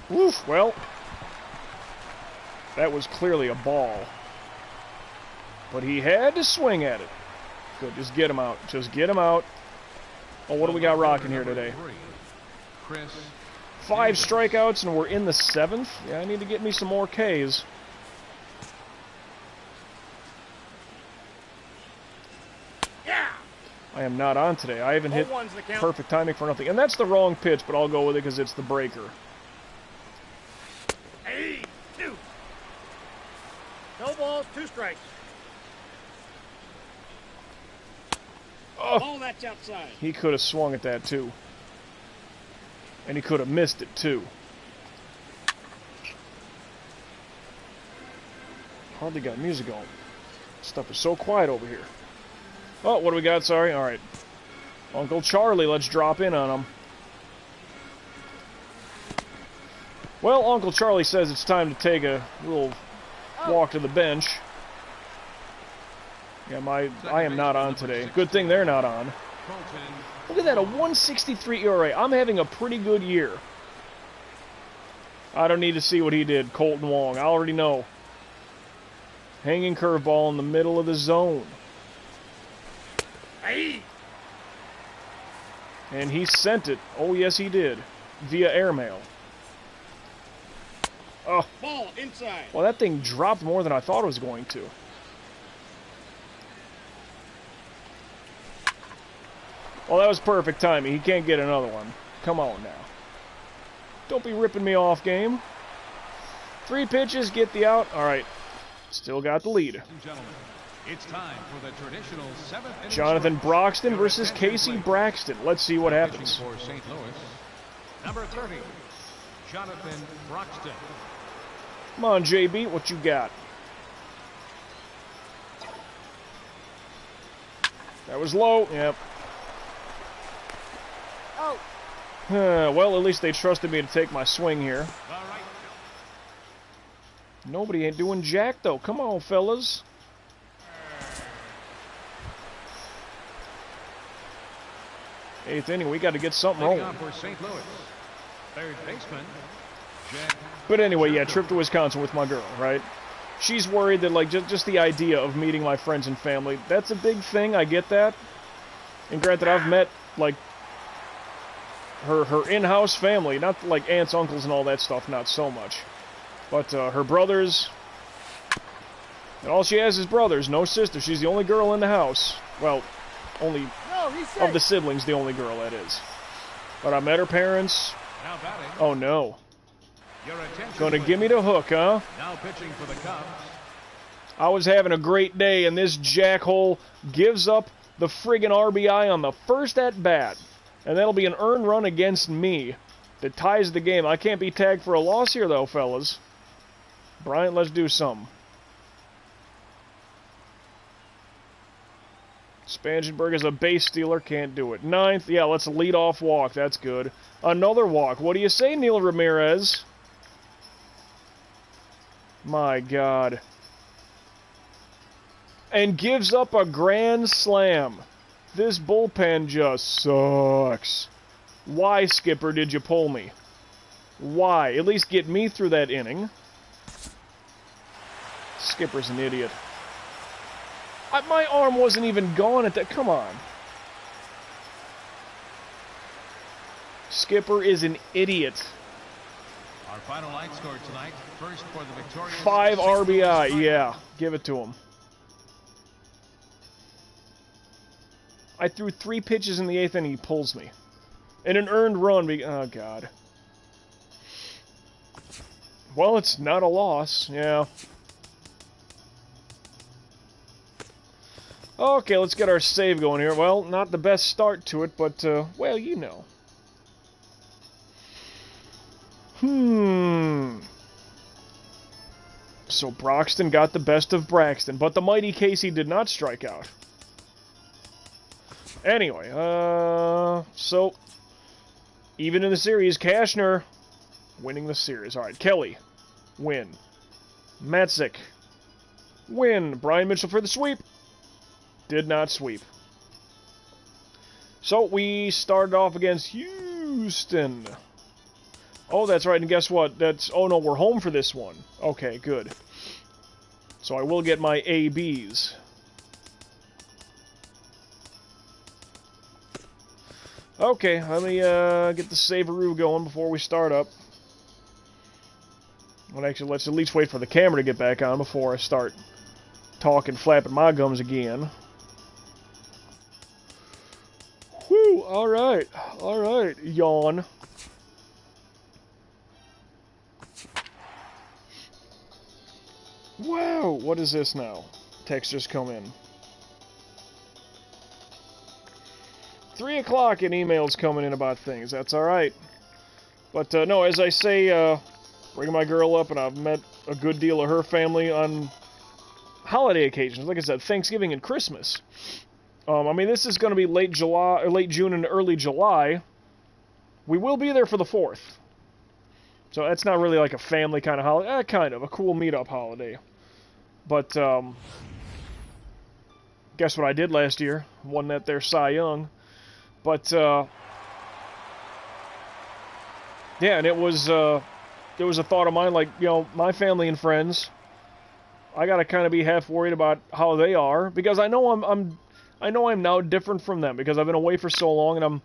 Woof, well, that was clearly a ball. But he had to swing at it. Good, just get him out. Just get him out. Oh, what do we got rocking here today? 5 strikeouts, and we're in the 7th. Yeah, I need to get me some more Ks. Yeah. I am not on today. I haven't hit perfect timing for nothing. And that's the wrong pitch, but I'll go with it because it's the breaker. Hey, 2. No balls, 2 strikes. Oh, That's outside. he could have swung at that, too. And he could have missed it, too. Hardly got music on. Stuff is so quiet over here. Oh, what do we got? Sorry. All right. Uncle Charlie, let's drop in on him. Well, Uncle Charlie says it's time to take a little walk to the bench. Yeah, I am not on today. Good thing they're not on. Look at that, a 1.63 ERA. I'm having a pretty good year. I don't need to see what he did, Colton Wong. I already know. Hanging curveball in the middle of the zone. Hey. And he sent it. Oh, yes, he did. Via airmail. Oh. Ball inside. Well, that thing dropped more than I thought it was going to. Well, that was perfect timing. He can't get another one. Come on now. Don't be ripping me off, game. 3 pitches, get the out. All right. Still got the lead. It's time for the traditional 7th inning. Jonathan Broxton versus Casey Braxton. Let's see what happens. For St. Louis, number 30, Jonathan Broxton. Come on, JB, what you got? That was low. Yep. Oh. Well, at least they trusted me to take my swing here. Nobody ain't doing jack, though. Come on, fellas. Eighth inning, we got to get something rolling. For St. Louis, third baseman, Jack. But anyway, yeah, trip to Wisconsin with my girl, right? She's worried that, like, just the idea of meeting my friends and family, that's a big thing. I get that. And granted, I've met, like, her in-house family, not like aunts, uncles, and all that stuff, not so much. But her brothers, and all she has is brothers, no sister. She's the only girl in the house. Well, only of the siblings, the only girl, that is. But I met her parents. Now batting. Oh, no. Your attention, Gonna please. give me the hook, huh? Now pitching for the Cubs. I was having a great day, and this jackhole gives up the friggin' RBI on the first at-bat. And that'll be an earned run against me that ties the game. I can't be tagged for a loss here, though, fellas. Bryant, let's do something. Spangenberg is a base stealer, can't do it. 9th, yeah, let's lead off walk, that's good. Another walk, what do you say, Neil Ramirez? My God. And gives up a grand slam. This bullpen just sucks. Why, Skipper, did you pull me? Why? At least get me through that inning. Skipper's an idiot. My arm wasn't even gone at that. Come on. Skipper is an idiot. Our final line score tonight, first for the victorious 5 RBI, yeah. Give it to him. I threw 3 pitches in the 8th inning, he pulls me. And an earned run, oh God. Well, it's not a loss, yeah. Okay, let's get our save going here. Well, not the best start to it, but, well, you know. So Broxton got the best of Braxton, but the mighty Casey did not strike out. Anyway, so even in the series, Cashner winning the series. All right, Kelly, win. Matzik, win. Brian Mitchell for the sweep. Did not sweep. So we started off against Houston. Oh, that's right, and guess what? Oh no, we're home for this one. Okay, good. So I will get my ABs. Okay, let me get the Saveroo going before we start up. Well, actually, let's at least wait for the camera to get back on before I start talking, flapping my gums again. Whew, alright, yawn. Wow, what is this now? Text just come in. 3 o'clock and emails coming in about things. That's alright. But, no, as I say, bring my girl up, and I've met a good deal of her family on holiday occasions. Like I said, Thanksgiving and Christmas. I mean, this is going to be late June and early July. We will be there for the 4th. So that's not really like a family kind of holiday. Kind of. A cool meet-up holiday. But, guess what I did last year? Won that there Cy Young. But, yeah, and it was a thought of mine, like, you know, my family and friends, I gotta kind of be half worried about how they are, because I know I'm now different from them, because I've been away for so long, and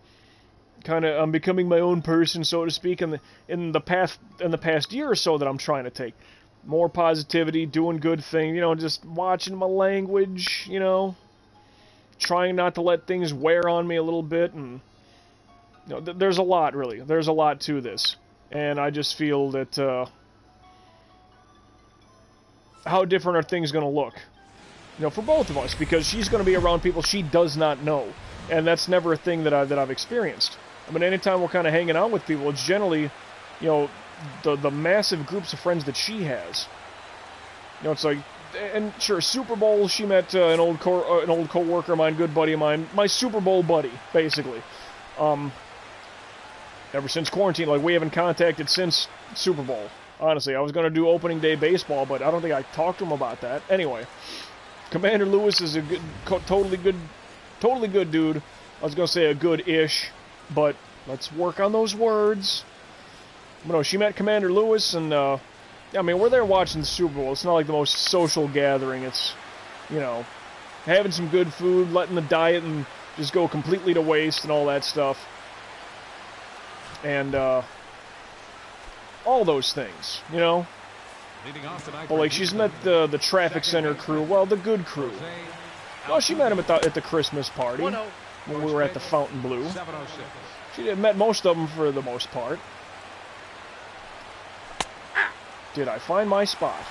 I'm becoming my own person, so to speak, in the past year or so that I'm trying to take more positivity, doing good things, you know, just watching my language, you know, trying not to let things wear on me a little bit, and you know, there's a lot, really. There's a lot to this, and I just feel that how different are things going to look, you know, for both of us, because she's going to be around people she does not know, and that's never a thing that I've experienced. I mean, anytime we're kind of hanging out with people, it's generally, you know, the massive groups of friends that she has. You know, it's like, and sure, Super Bowl, she met an old co-worker of mine, good buddy of mine, my Super Bowl buddy, basically. Ever since quarantine, like, we haven't contacted since Super Bowl. Honestly, I was going to do opening day baseball, but I don't think I talked to him about that. Anyway, Commander Lewis is a good, totally good dude. I was going to say a good-ish, but let's work on those words. But no, she met Commander Lewis, and, I mean, we're there watching the Super Bowl. It's not like the most social gathering. It's, you know, having some good food, letting the diet and just go completely to waste and all that stuff. And, all those things, you know? But, like, she's met the traffic center crew, well, the good crew. Well, she met him at the Christmas party when we were at the Fontainebleau. She met most of them for the most part. Did I find my spot?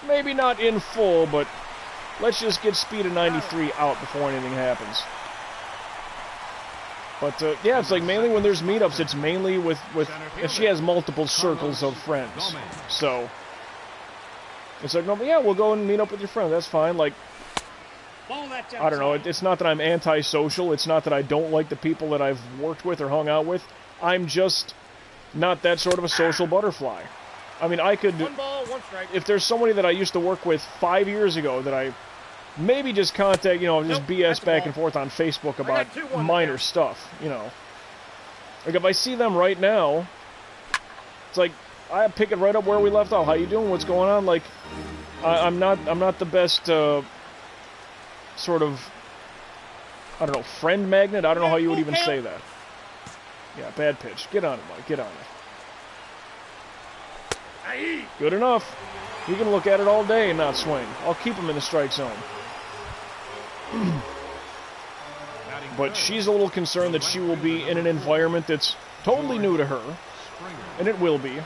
Maybe not in full, but let's just get speed of 93 out before anything happens. But, yeah, it's like mainly when there's meetups, it's mainly with and she has multiple circles of friends. So, it's like, no, yeah, we'll go and meet up with your friend, that's fine. Like, I don't know, it's not that I'm antisocial, it's not that I don't like the people that I've worked with or hung out with. I'm just not that sort of a social butterfly. I mean, I could... 1 ball, 1 strike. If there's somebody that I used to work with 5 years ago that I maybe just contact, you know, just Nope, BS that's a back ball. and forth on Facebook about got 2-1 minor now. stuff, you know. Like, if I see them right now, it's like, I pick it right up where we left off. How you doing? What's going on? Like, I'm not the best, sort of, I don't know, friend magnet? I don't know how you would even say that. Yeah, bad pitch. Get on it, Mike. Get on it. Good enough. You can look at it all day and not swing. I'll keep him in the strike zone. But she's a little concerned that she will be in an environment that's totally new to her, and it will be,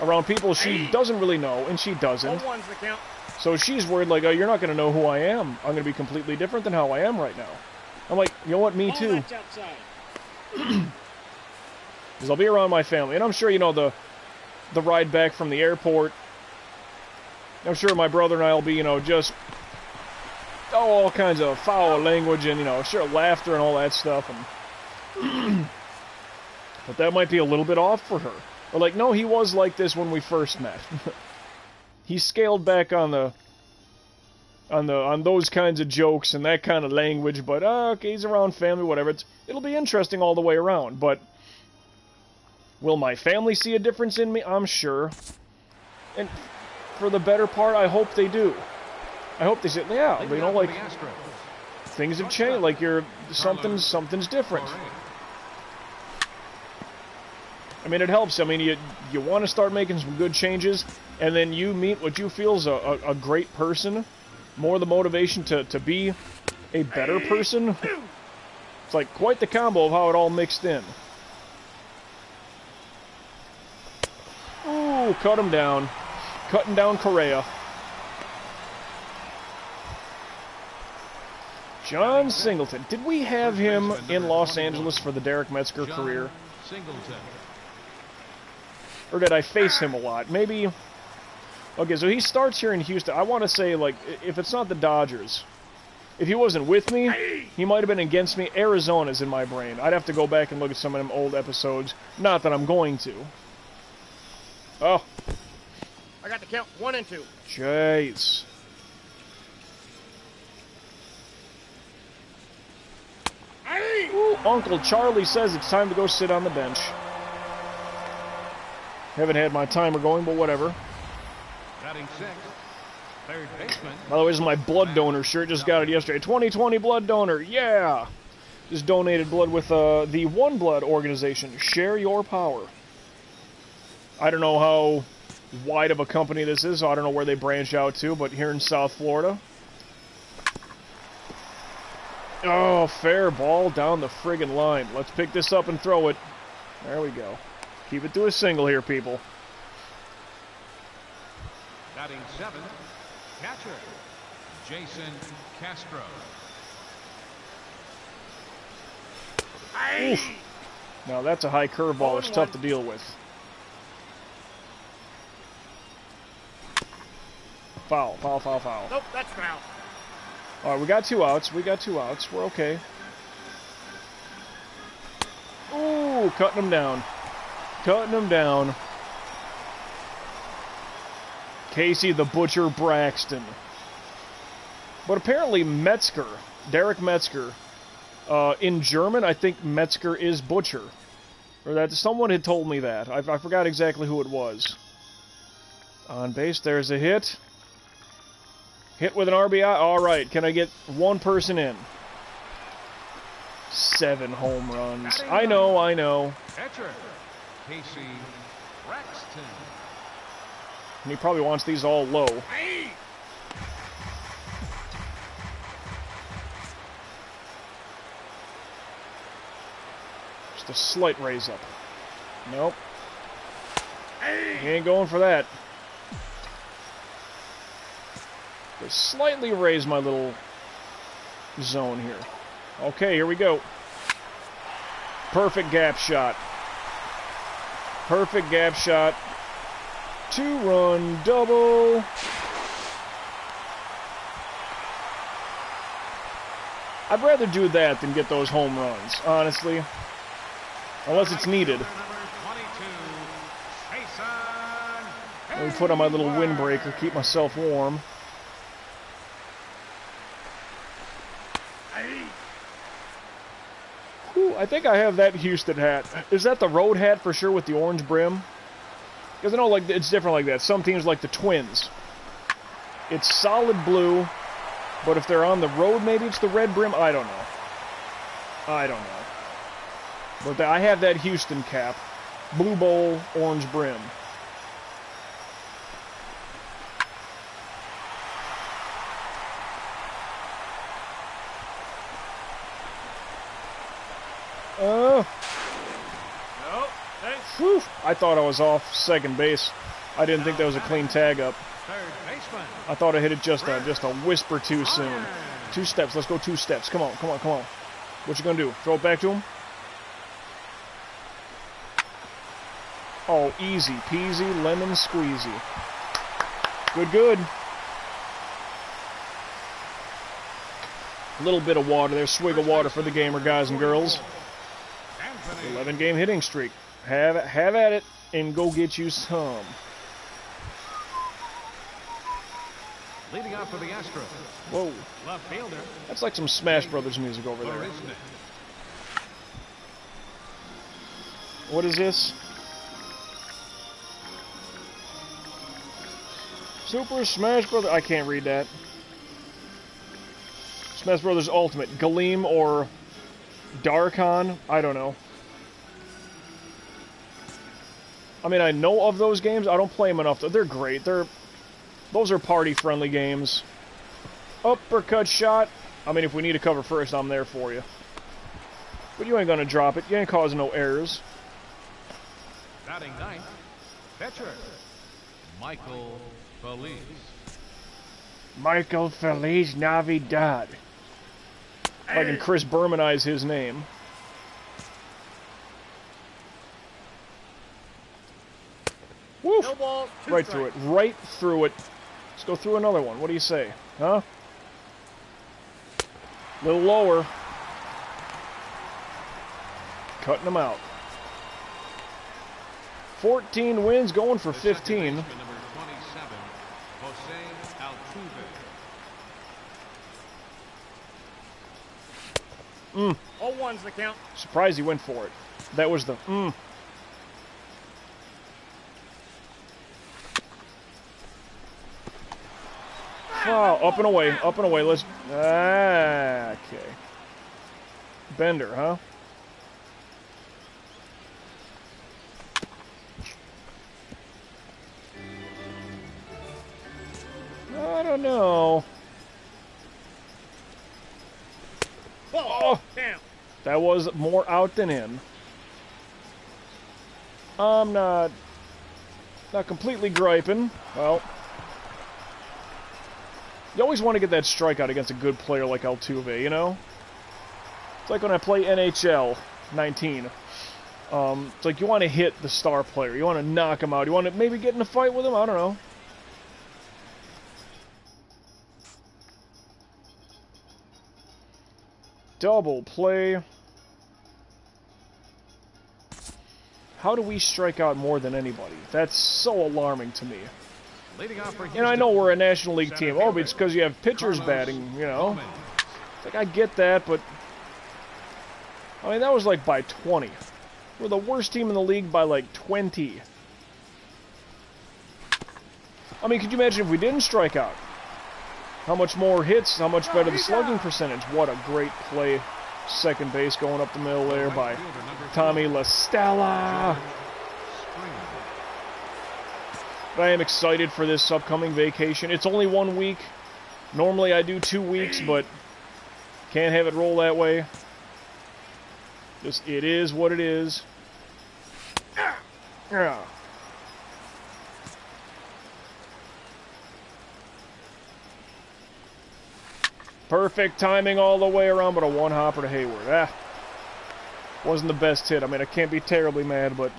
around people she doesn't really know, and she doesn't. 0-1's the count. So she's worried, like, oh, you're not going to know who I am. I'm going to be completely different than how I am right now. I'm like, you know what, me too. That's outside. Because I'll be around my family. And I'm sure, you know, the ride back from the airport, I'm sure my brother and I will be, you know, just, all kinds of foul language and, you know, sure, laughter and all that stuff. And but that might be a little bit off for her. Or like, no, he was like this when we first met. He scaled back on those kinds of jokes and that kind of language, but okay, he's around family, whatever. It'll be interesting all the way around, but will my family see a difference in me? I'm sure. And for the better part, I hope they do. I hope they say, yeah, but, you know, like, things have changed, like, something's different. I mean, it helps. I mean, you want to start making some good changes, and then you meet what you feel is a great person, more the motivation to be a better person. It's like quite the combo of how it all mixed in. Ooh, cut him down. Cutting down Correa. John Singleton. Did we have him in Los Angeles for the Derek Metzger career? Or did I face him a lot? Maybe... Okay, so he starts here in Houston. I want to say, like, if it's not the Dodgers, if he wasn't with me, he might have been against me. Arizona's in my brain. I'd have to go back and look at some of them old episodes. Not that I'm going to. Oh. I got the count 1 and 2. Jeez. Ooh, Uncle Charlie says it's time to go sit on the bench. Haven't had my timer going, but whatever. Batting sixth, third baseman. By the way, this is my blood donor shirt. Just got it yesterday. 2020 blood donor. Yeah. Just donated blood with the One Blood organization. Share your power. I don't know how wide of a company this is. So I don't know where they branch out to, but here in South Florida. Oh, fair ball down the friggin' line. Let's pick this up and throw it. There we go. Keep it to a single here, people. Batting seventh, catcher, Jason Castro. Oof. Now that's a high curveball. It's tough to deal with. Foul, foul, foul, foul. Nope, that's foul. All right, we got 2 outs. We got 2 outs. We're okay. Ooh, cutting him down. Cutting him down. Casey the Butcher Braxton. But apparently Metzger, Derek Metzger, in German, I think Metzger is Butcher. Or that someone had told me that. I forgot exactly who it was. On base, there's a hit. Hit with an RBI. All right, can I get one person in? 7 home runs. I know. Catcher, Casey Braxton. And he probably wants these all low. Just a slight raise up. Nope. He ain't going for that. Just slightly raise my little zone here. Okay, here we go. Perfect gap shot. Perfect gap shot. 2-run double. I'd rather do that than get those home runs, honestly. Unless it's needed. Let me put on my little windbreaker, keep myself warm. Whew, I think I have that Houston hat. Is that the road hat for sure with the orange brim? Because I know like it's different like that. Some teams like the Twins. It's solid blue, but if they're on the road, maybe it's the red brim. I don't know. I don't know. But I have that Houston cap. Blue bowl, orange brim. No, thanks. Whew, I thought I was off second base. I didn't think that was a clean tag up. Third baseman. I thought I hit it just a whisper too soon. 2 steps. Let's go 2 steps. Come on, come on, come on. What you gonna do? Throw it back to him? Oh, easy peasy, lemon squeezy. Good, good. A little bit of water there. Swig of water for the gamer, guys and girls. 11-game hitting streak. Have at it and go get you some. Leading off for the Astros. Whoa. Left fielder. That's like some Smash Brothers music over there. What is this? Super Smash Brothers. I can't read that. Smash Brothers Ultimate. Galeem or Darkon? I don't know. I mean, I know of those games. I don't play them enough. They're great. Those are party-friendly games. Uppercut shot. I mean, if we need to cover first, I'm there for you. But you ain't gonna drop it. You ain't causing no errors. Batting ninth, pitcher, Michael Feliz. Michael Feliz Navidad. If I can Chris Bermanize his name. Woof! No ball, Right through it. Right through it. Let's go through another one. What do you say? Huh? A little lower. Cutting them out. 14 wins, going for 15. Number 27, Jose Altuve. All one's the count. Surprised he went for it. That was the Foul. Up and away. Up and away. Let's... okay. Bender, huh? I don't know. Ball. Damn. That was more out than in. I'm not completely griping. Well, you always want to get that strikeout against a good player like Altuve, you know? It's like when I play NHL 19. It's like you want to hit the star player. You want to knock him out. You want to maybe get in a fight with him. I don't know. Double play. How do we strike out more than anybody? That's so alarming to me. Leading off for And I know we're a National League team. Oh, but it's because you have pitchers batting, you know. It's like, I get that, but... I mean, that was like by 20. We're the worst team in the league by like 20. I mean, could you imagine if we didn't strike out? How much more hits, how much better the slugging percentage. What a great play. Second base going up the middle there by Tommy La Stella. But I am excited for this upcoming vacation. It's only 1 week. Normally I do 2 weeks, but can't have it roll that way. Just, it is what it is. Yeah. Perfect timing all the way around, but a one-hopper to Hayward. Wasn't the best hit. I mean, I can't be terribly mad, but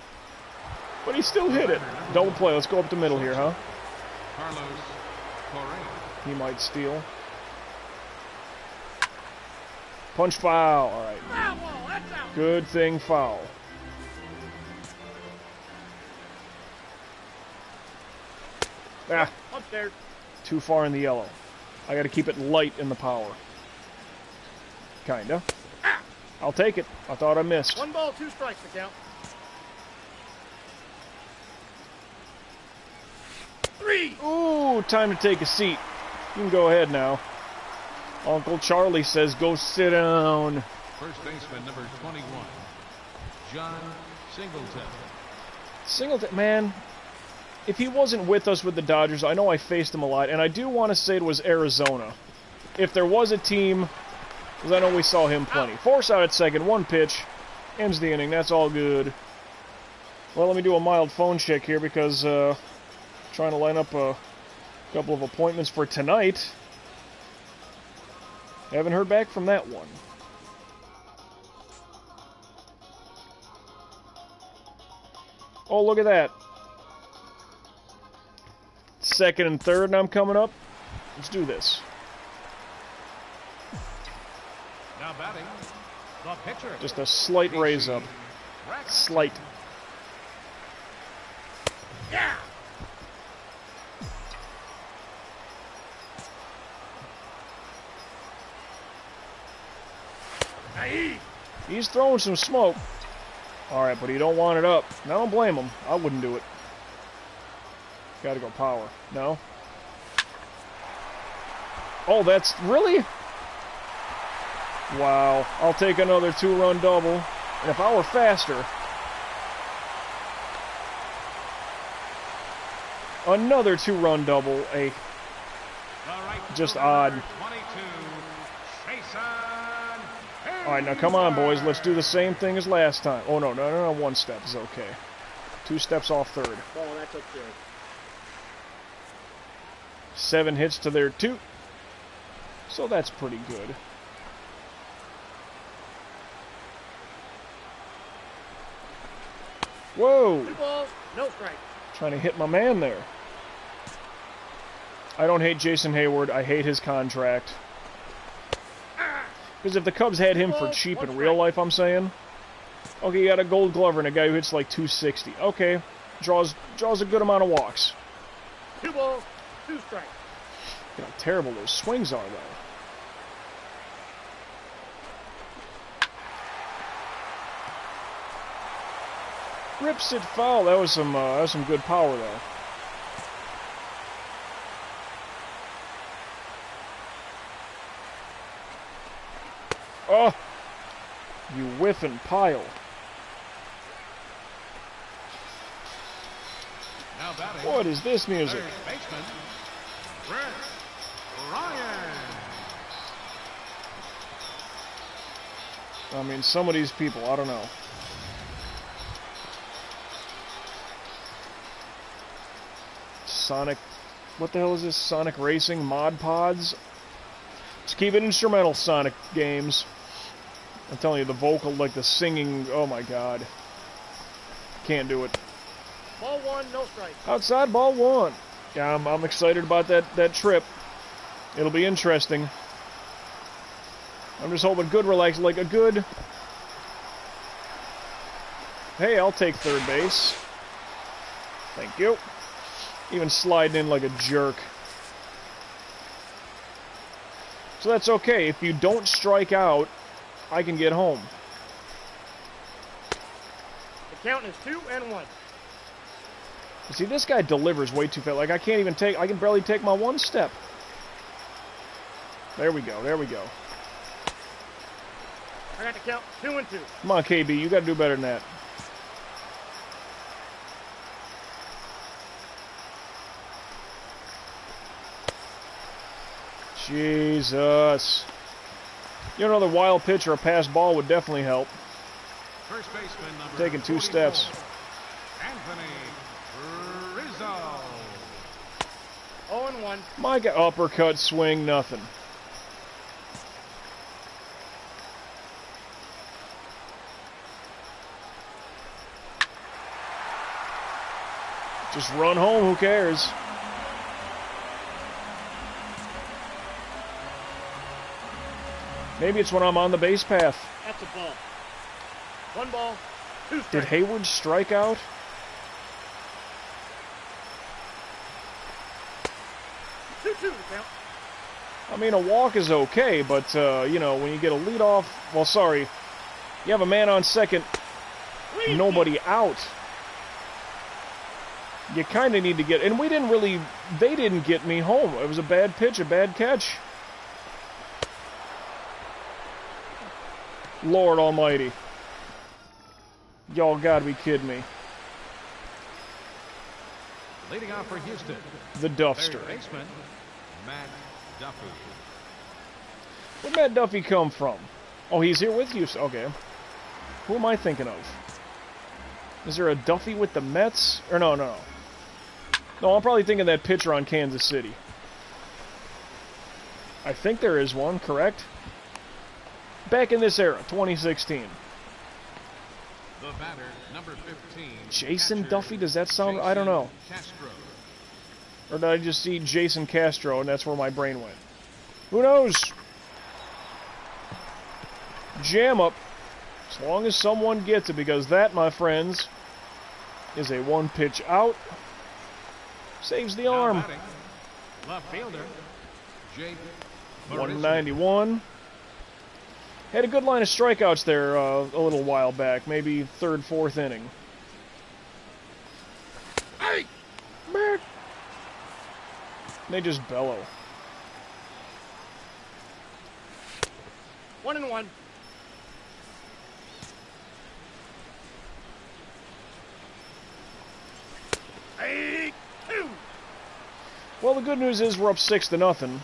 he still hit it. Double play. Let's go up the middle here, huh? Carlos Correa. He might steal. Punch foul. All right. Good thing foul. Ah, Upstairs. too far in the yellow. I got to keep it light in the power. Kinda. I'll take it. I thought I missed. 1 ball, 2 strikes to count. 3. Ooh, time to take a seat. You can go ahead now. Uncle Charlie says go sit down. First baseman number 21, John Singleton. Singleton, man, if he wasn't with us with the Dodgers, I know I faced him a lot, and I do want to say it was Arizona. If there was a team, because I know we saw him plenty. Force out at second, 1 pitch, ends the inning, that's all good. Well, let me do a mild phone check here because trying to line up a couple of appointments for tonight. Haven't heard back from that one. Oh, look at that. Second and third, and I'm coming up. Let's do this. Now batting, the pitcher. Just a slight raise up. Slight. Yeah. He's throwing some smoke. Alright, but he don't want it up. I don't blame him. I wouldn't do it. Gotta go power. No? Oh, that's... Really? Wow. I'll take another 2-run double. And if I were faster... Another 2-run double. Just odd. Alright, now come on, boys. Let's do the same thing as last time. Oh, no. 1 step is okay. 2 steps off third. Oh, that's okay. 7 hits to their 2. So that's pretty good. Whoa! 2 balls, no strike. Trying to hit my man there. I don't hate Jason Hayward. I hate his contract. Because if the Cubs had him for cheap in real life, I'm saying. Okay, you got a Gold Glover and a guy who hits like 260. Okay, draws a good amount of walks. 2 balls, 2 strikes. Look how terrible those swings are, though. Rips it foul. That was some good power, though. Oh, you whiffing pile. Now batting, What is this music? third baseman, Brett Ryan. I mean, some of these people, I don't know. Sonic, what the hell is this? Sonic Racing Mod Pods? Just keep it instrumental, Sonic games. I'm telling you, the vocal, like the singing, oh my god. Can't do it. Ball 1, no strike. Outside ball 1. Yeah, I'm excited about that trip. It'll be interesting. I'm just hoping good relax, like a good... Hey, I'll take third base. Thank you. Even sliding in like a jerk. So that's okay. If you don't strike out, I can get home. The count is 2-1. See, this guy delivers way too fast. Like, I can barely take my 1 step. There we go. I got the count 2-2. Come on, KB, you gotta do better than that. Jesus. You know, another wild pitch or a pass ball would definitely help. First baseman number Taking 2 44, steps. Anthony Rizzo. 0-1. My God, uppercut, swing, nothing. Just run home, who cares? Maybe it's when I'm on the base path. That's a ball. 1 ball, 2 strikes. Did Hayward strike out? 2-2 the count. I mean, a walk is okay, but, you know, when you get a leadoff... Well, sorry. You have a man on second, nobody out. You kind of need to get... And we didn't really... They didn't get me home. It was a bad pitch, a bad catch. Lord almighty. Y'all gotta be kidding me. Leading off for Houston, The Duffster. third baseman, Matt Duffy. Where'd Matt Duffy come from? Oh, he's here with Houston. Okay. Who am I thinking of? Is there a Duffy with the Mets? Or no. No, I'm probably thinking that pitcher on Kansas City. I think there is one, correct? Back in this era, 2016. The batter, number 15. Jason catcher, Duffy? Does that sound... I don't know. Castro. Or did I just see Jason Castro and that's where my brain went? Who knows? Jam up. As long as someone gets it, because that, my friends, is a one-pitch out. Saves the Now arm. batting, left fielder, Jake 191. Had a good line of strikeouts there a little while back, maybe third, fourth inning. Hey! They just bellow. 1-1. Hey! 2. Well, the good news is we're up 6-0.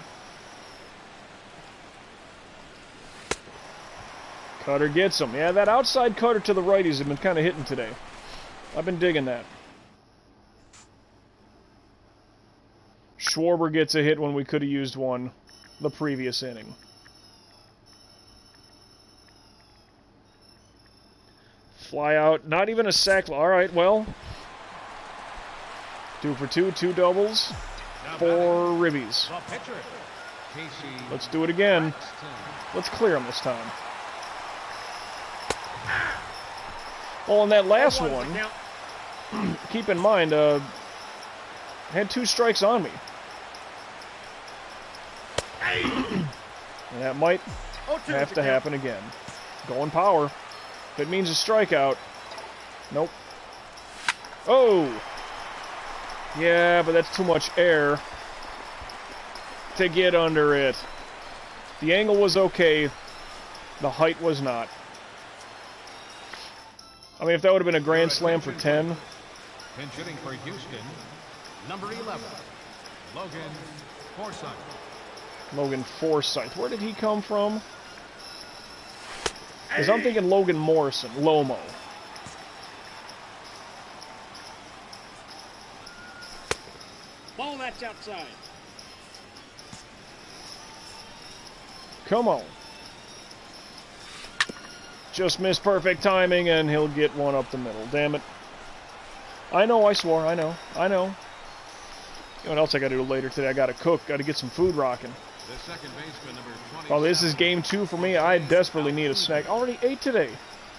Cutter gets him. Yeah, that outside cutter to the righties have been kind of hitting today. I've been digging that. Schwarber gets a hit when we could have used one the previous inning. Fly out. Not even a sack. All right, well. 2 for 2, 2 doubles, Now 4 batting, ribbies. the pitcher, Casey Let's do it again. Braxton. Let's clear him this time. Well, in that last 1-1 one, the count. keep in mind, had 2 strikes on me. And that might 0-2 have the to count. happen again. Going power. If it means a strikeout. Nope. Oh! Yeah, but that's too much air to get under it. The angle was okay. The height was not. I mean, if that would have been a grand slam for 10, Pinch hitting for Houston, number 11, Logan Forsythe. Logan Forsythe. Where did he come from? Because I'm thinking Logan Morrison, Lomo. Ball that's outside. Come on. Just missed perfect timing, and he'll get one up the middle. Damn it. I know, I swore. I know. You know what else I got to do later today? I got to cook. Got to get some food rocking. The second baseman, number 20. Oh, this is game 2 for me. I desperately need a snack. Already ate today,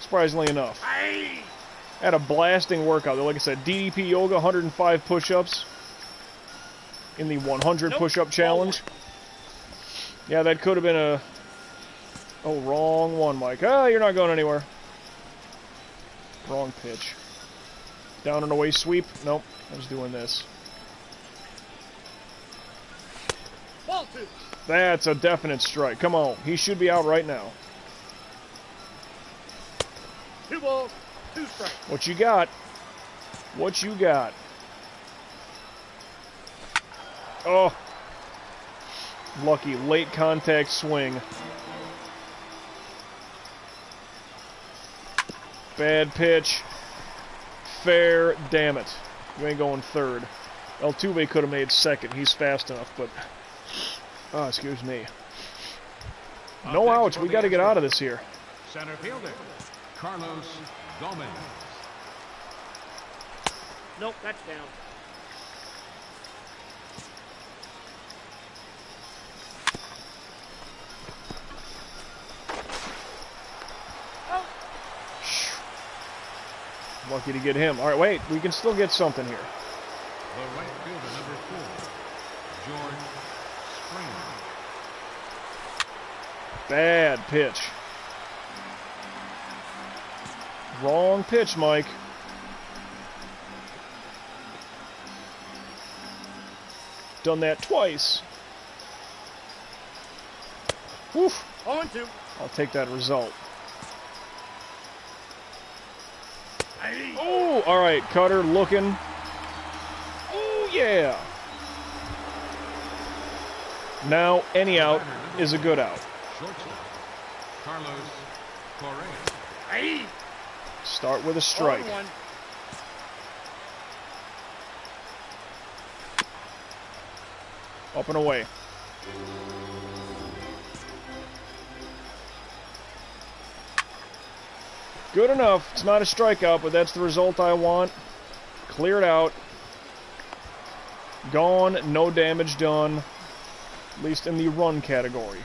surprisingly enough. Hey! Had a blasting workout. Like I said, DDP yoga, 105 push-ups in the 100 Nope. push-up challenge. Yeah, that could have been a... Oh, wrong one, Mike. Ah, you're not going anywhere. Wrong pitch. Down and away sweep. Nope, I was doing this. Ball 2. That's a definite strike. Come on, he should be out right now. 2 balls, 2 strikes. What you got? What you got? Oh. Lucky late contact swing. Bad pitch. Fair, damn it. You ain't going third. Altuve could have made second. He's fast enough, but... Oh, excuse me. No outs. We got to get out of this here. Center fielder, Carlos Gomez. Nope, that's down. Oh, Lucky to get him. All right, wait. We can still get something here. The right fielder, number 4, George Bad pitch. Wrong pitch, Mike. Done that twice. Woof. 0-2. I'll take that result. Oh, all right, Cutter looking. Oh, yeah. Now, any out is a good out. Carlos Correa. Start with a strike. 0-1. Up and away. Good enough. It's not a strikeout, but that's the result I want. Cleared out. Gone. No damage done. At least in the run category.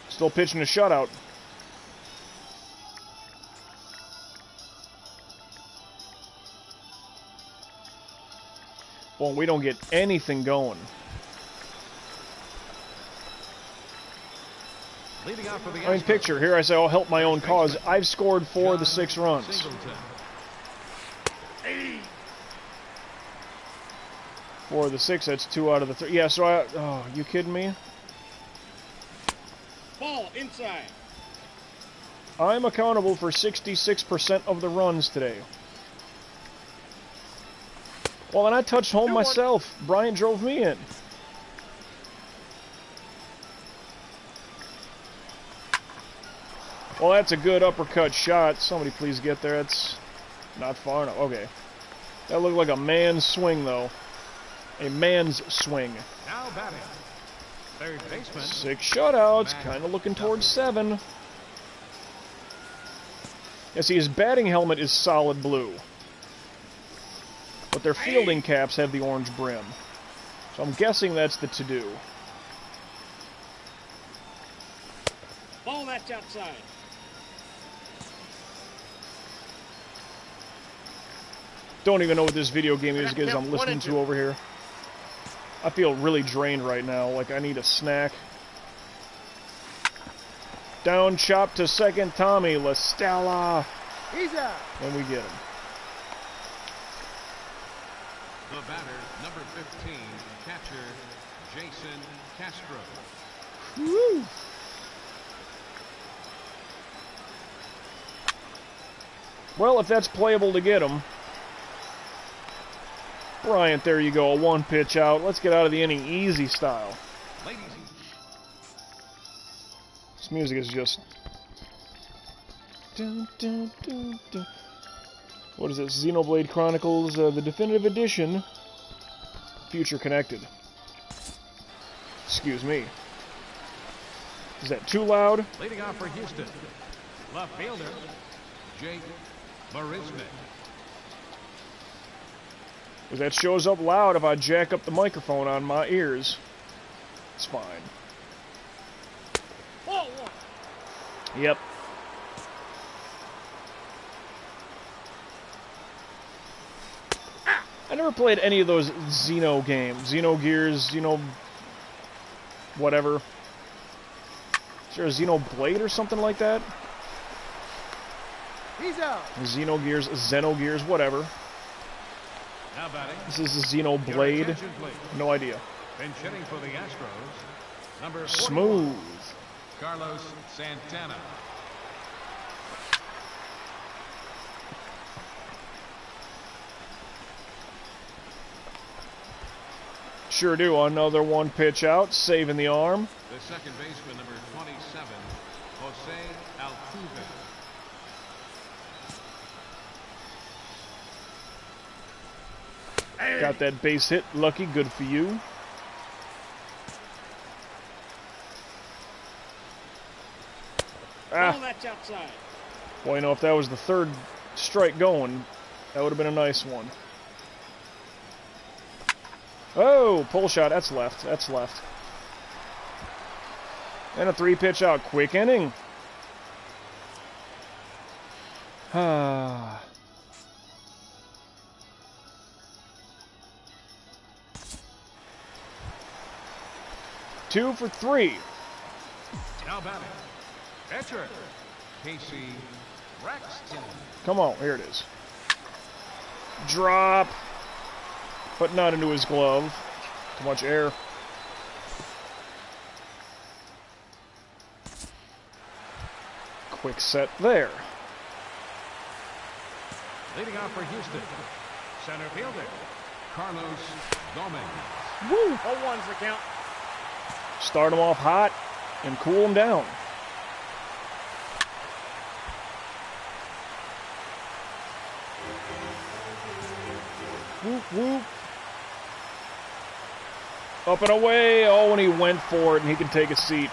Still pitching a shutout. Well, we don't get anything going. I mean, picture, here I say, I'll help my own cause. I've scored 4 of the 6 runs. 4 of the 6, that's 2 out of the 3. Yeah, so oh, you kidding me? Ball inside. I'm accountable for 66% of the runs today. Well, and I touched home myself. Bryant drove me in. Well, that's a good uppercut shot. Somebody please get there. That's not far enough. Okay. That looked like a man's swing, though. A man's swing. Now batting. Third baseman. 6 shutouts. Kind of looking towards 7. Yeah, see, his batting helmet is solid blue. But their fielding caps have the orange brim. So I'm guessing that's the to-do. Ball that's outside. Don't even know what this video game music is I'm listening to over here. I feel really drained right now, like I need a snack. Down, chop to second, Tommy La Stella. He's out. And we get him. The batter, number 15, catcher Jason Castro. Woo. Well, if that's playable to get him. Bryant, there you go, a 1-pitch out. Let's get out of the inning easy style. This music is just... Dun, dun, dun, dun. What is this? Xenoblade Chronicles, the definitive edition. Future Connected. Excuse me. Is that too loud? Leading off for Houston, left fielder Jake Marisnik. Because that shows up loud if I jack up the microphone on my ears. It's fine. Ball 1. Yep. I never played any of those Xeno games. Xenogears, Xeno... whatever. Is there a Xenoblade or something like that? He's out. Xenogears, Xenogears, whatever. Now batting. This is a Xenoblade. No idea. Bench hitting for the Astros, number 41, Smooth. Carlos Santana. Sure do. Another 1-pitch out, saving the arm. The second baseman, number 27, Jose Altuve. Got that base hit. Lucky. Good for you. Ball that's outside. Well, you know, if that was the 3rd strike going, that would have been a nice one. Oh, pull shot. That's left. That's left. And a 3-pitch out. Quick inning. Ah. 2 for 3. Now batting, pitcher, Casey Braxton. Come on, here it is. Drop. But not into his glove. Too much air. Quick set there. Leading off for Houston, center fielder, Carlos Gomez. Woo! 0-1's the count. Start him off hot and cool him down. Whoop, whoop. Up and away. Oh, and he went for it, and he can take a seat.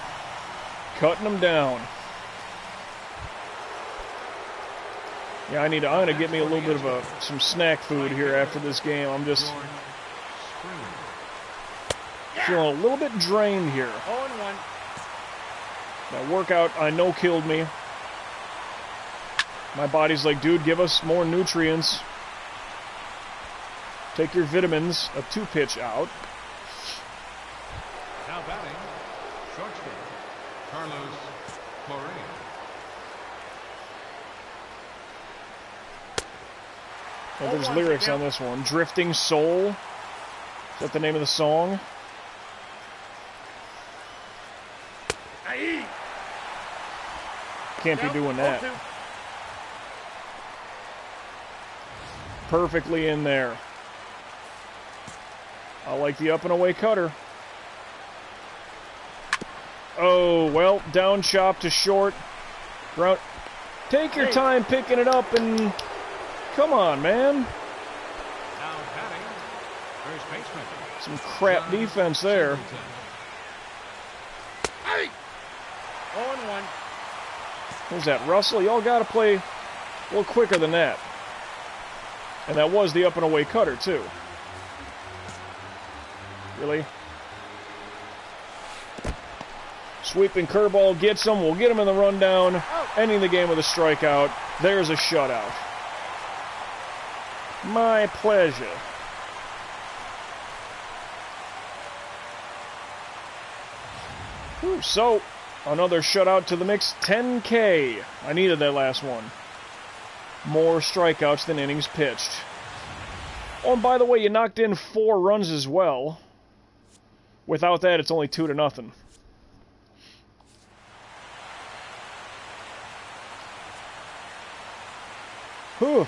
Cutting him down. Yeah, I'm gonna get me a little bit of some snack food here after this game. I'm just feeling a little bit drained here. 0-1. That workout, I know, killed me. My body's like, dude, give us more nutrients. Take your vitamins. A 2-pitch out. Now batting, shortstop, Carlos Correa. Well, there's lyrics on this one. Drifting Soul. Is that the name of the song? Can't be doing that. 0-2. Perfectly in there. I like the up and away cutter. Oh, well, down chop to short. Ground. Take your time picking it up and come on, man. Now batting, first baseman. Some crap defense there. 0-1. Who's that, Russell? Y'all got to play a little quicker than that. And that was the up and away cutter, too. Really? Sweeping curveball gets him. We'll get him in the rundown. Ending the game with a strikeout. There's a shutout. My pleasure. Whew, so, another shutout to the mix. 10K. I needed that last one. More strikeouts than innings pitched. Oh, and by the way, you knocked in 4 runs as well. Without that, it's only 2-0. Whew.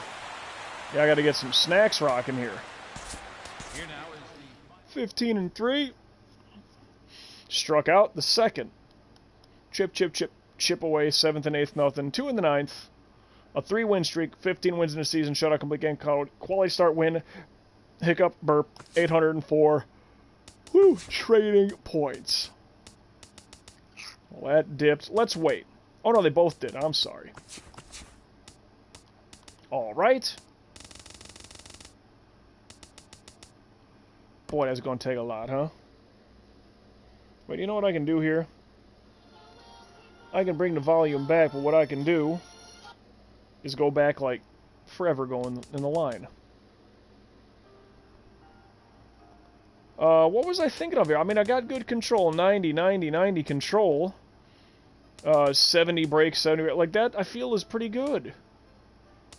Yeah, I got to get some snacks rocking here. Here now is the 15-3. Struck out the second. Chip away, 7th and 8th, nothing. 2 in the 9th. A 3-win streak, 15 wins in a season, shutout, complete game, quality start win, hiccup, burp, 804. Whew, trading points. Well, that dipped. Let's wait. Oh, no, they both did. I'm sorry. All right. Boy, that's going to take a lot, huh? Wait, you know what I can do here? I can bring the volume back, but what I can do is go back, like, forever going in the line. What was I thinking of here? I mean, I got good control. 90, 90, 90 control. 70 breaks, 70... Like, that, I feel, is pretty good.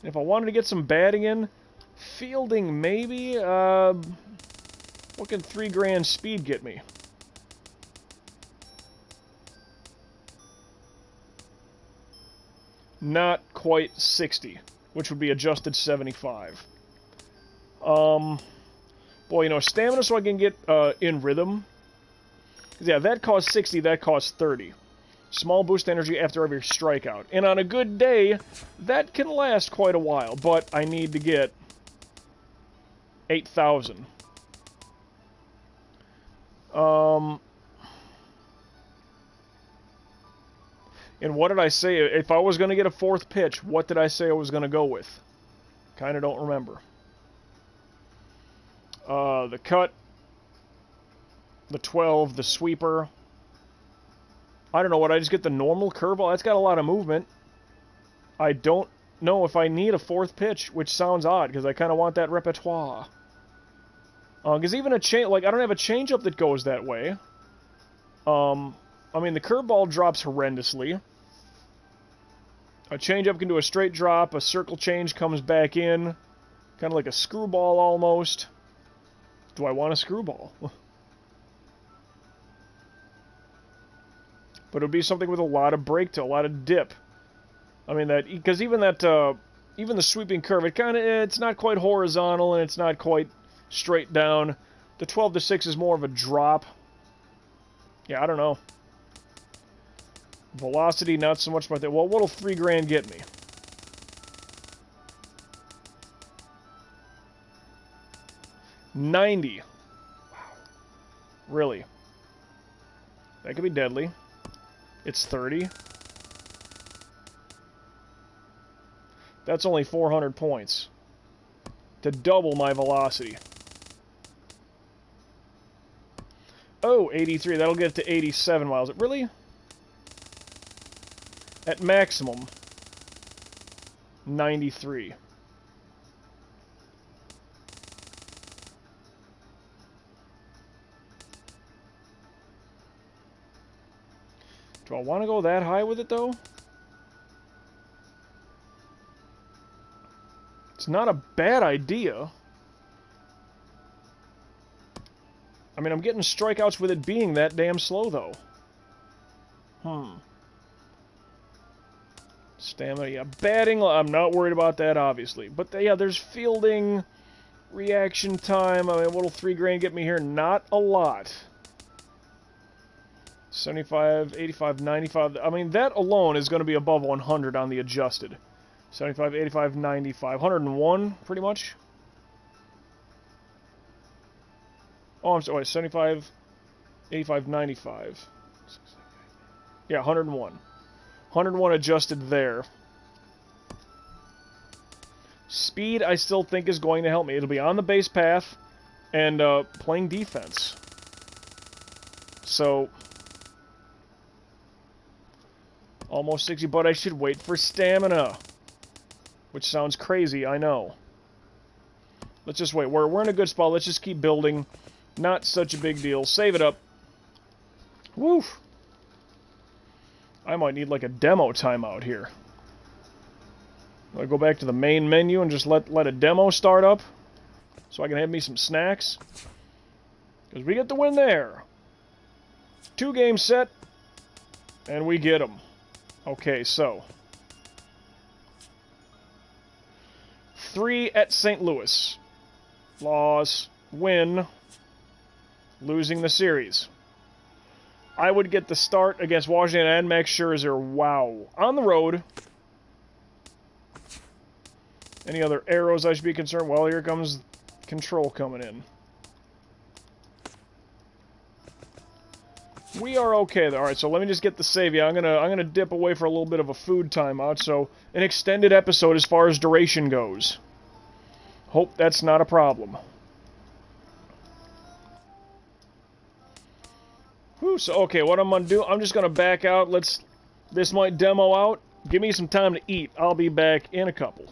If I wanted to get some batting in, fielding, maybe, what can 3 grand speed get me? Not quite 60, which would be adjusted 75. Boy, you know, stamina so I can get in rhythm. Yeah, that costs 60, that costs 30. Small boost energy after every strikeout. And on a good day, that can last quite a while, but I need to get 8,000. And what did I say? If I was going to get a 4th pitch, what did I say I was going to go with? Kind of don't remember. The cut, the 12, the sweeper. I don't know what, I just get the normal curveball? That's got a lot of movement. I don't know if I need a 4th pitch, which sounds odd, because I kind of want that repertoire. Because even a change, like, I don't have a changeup that goes that way. I mean, the curveball drops horrendously. A changeup can do a straight drop. A circle change comes back in. Kind of like a screwball almost. Do I want a screwball? But it would be something with a lot of break to, a lot of dip. I mean, that, because even that, even the sweeping curve, it's not quite horizontal and it's not quite straight down. The 12-6 is more of a drop. Yeah, I don't know. Velocity, not so much about that. Well, what'll $3,000 get me? $90. Wow. Really? That could be deadly. It's 30. That's only 400 points. To double my velocity. Oh, 83. That'll get to 87 miles. Really? At maximum, 93. Do I want to go that high with it, though? It's not a bad idea. I mean, I'm getting strikeouts with it being that damn slow, though. Stamina, yeah. Batting, I'm not worried about that, obviously. But, yeah, there's fielding, reaction time. I mean, what'll $3,000 get me here? Not a lot. 75, 85, 95. I mean, that alone is going to be above 100 on the adjusted. 75, 85, 95. 101, pretty much. Oh, I'm sorry. 75, 85, 95. Yeah, 101. 101 adjusted there. Speed, I still think, is going to help me. It'll be on the base path and playing defense. So, almost 60, but I should wait for stamina. Which sounds crazy, I know. Let's just wait. We're in a good spot. Let's just keep building. Not such a big deal. Save it up. Woof. I might need like a demo timeout here. I'll go back to the main menu and just let a demo start up. So I can have me some snacks. Because we get the win there. 2-game set. And we get them. Okay, so 3 at St. Louis. Loss. Win. Losing the series. I would get the start against Washington and Max Scherzer. Wow. On the road. Any other arrows I should be concerned? Well, here comes control coming in. We are okay there. All right, so let me just get the save. Yeah, I'm gonna dip away for a little bit of a food timeout. So an extended episode as far as duration goes. Hope that's not a problem. Whew, so okay, what I'm gonna do? I'm just gonna back out. This might demo out. Give me some time to eat. I'll be back in a couple.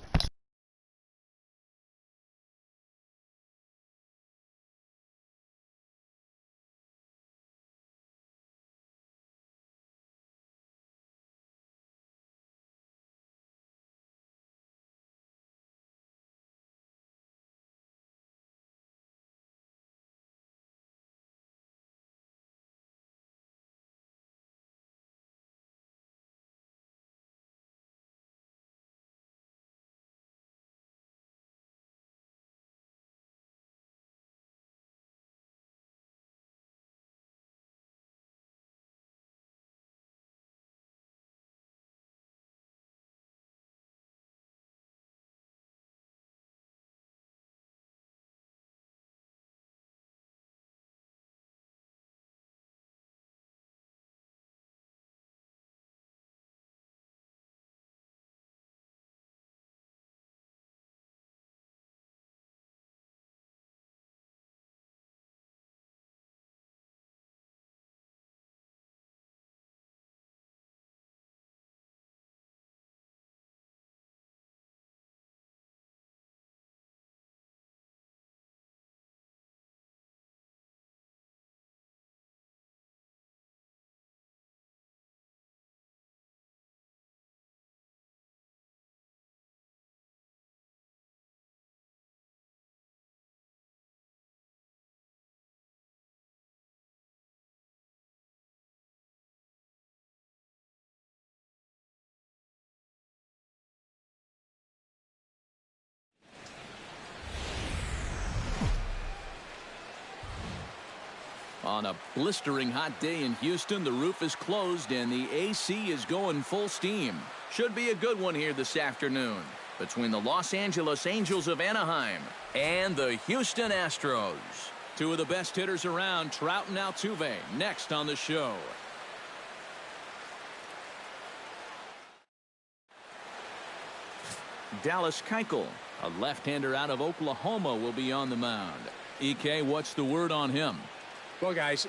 On a blistering hot day in Houston, the roof is closed and the AC is going full steam. Should be a good one here this afternoon between the Los Angeles Angels of Anaheim and the Houston Astros. Two of the best hitters around, Trout and Altuve, next on the show. Dallas Keuchel, a left-hander out of Oklahoma, will be on the mound. EK, what's the word on him? Well, guys,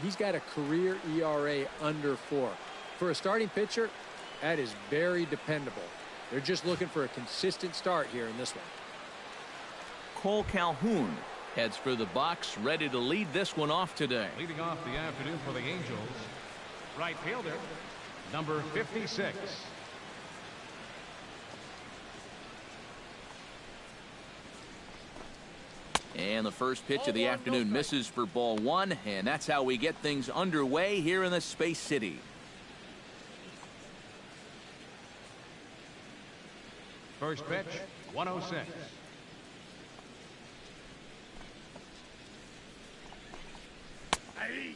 he's got a career ERA under 4. For a starting pitcher, that is very dependable. They're just looking for a consistent start here in this one. Cole Calhoun heads for the box, ready to lead this one off today. Leading off the afternoon for the Angels, right fielder, number 56. And the first pitch of the afternoon misses for ball 1, and that's how we get things underway here in the Space City. First pitch, 106.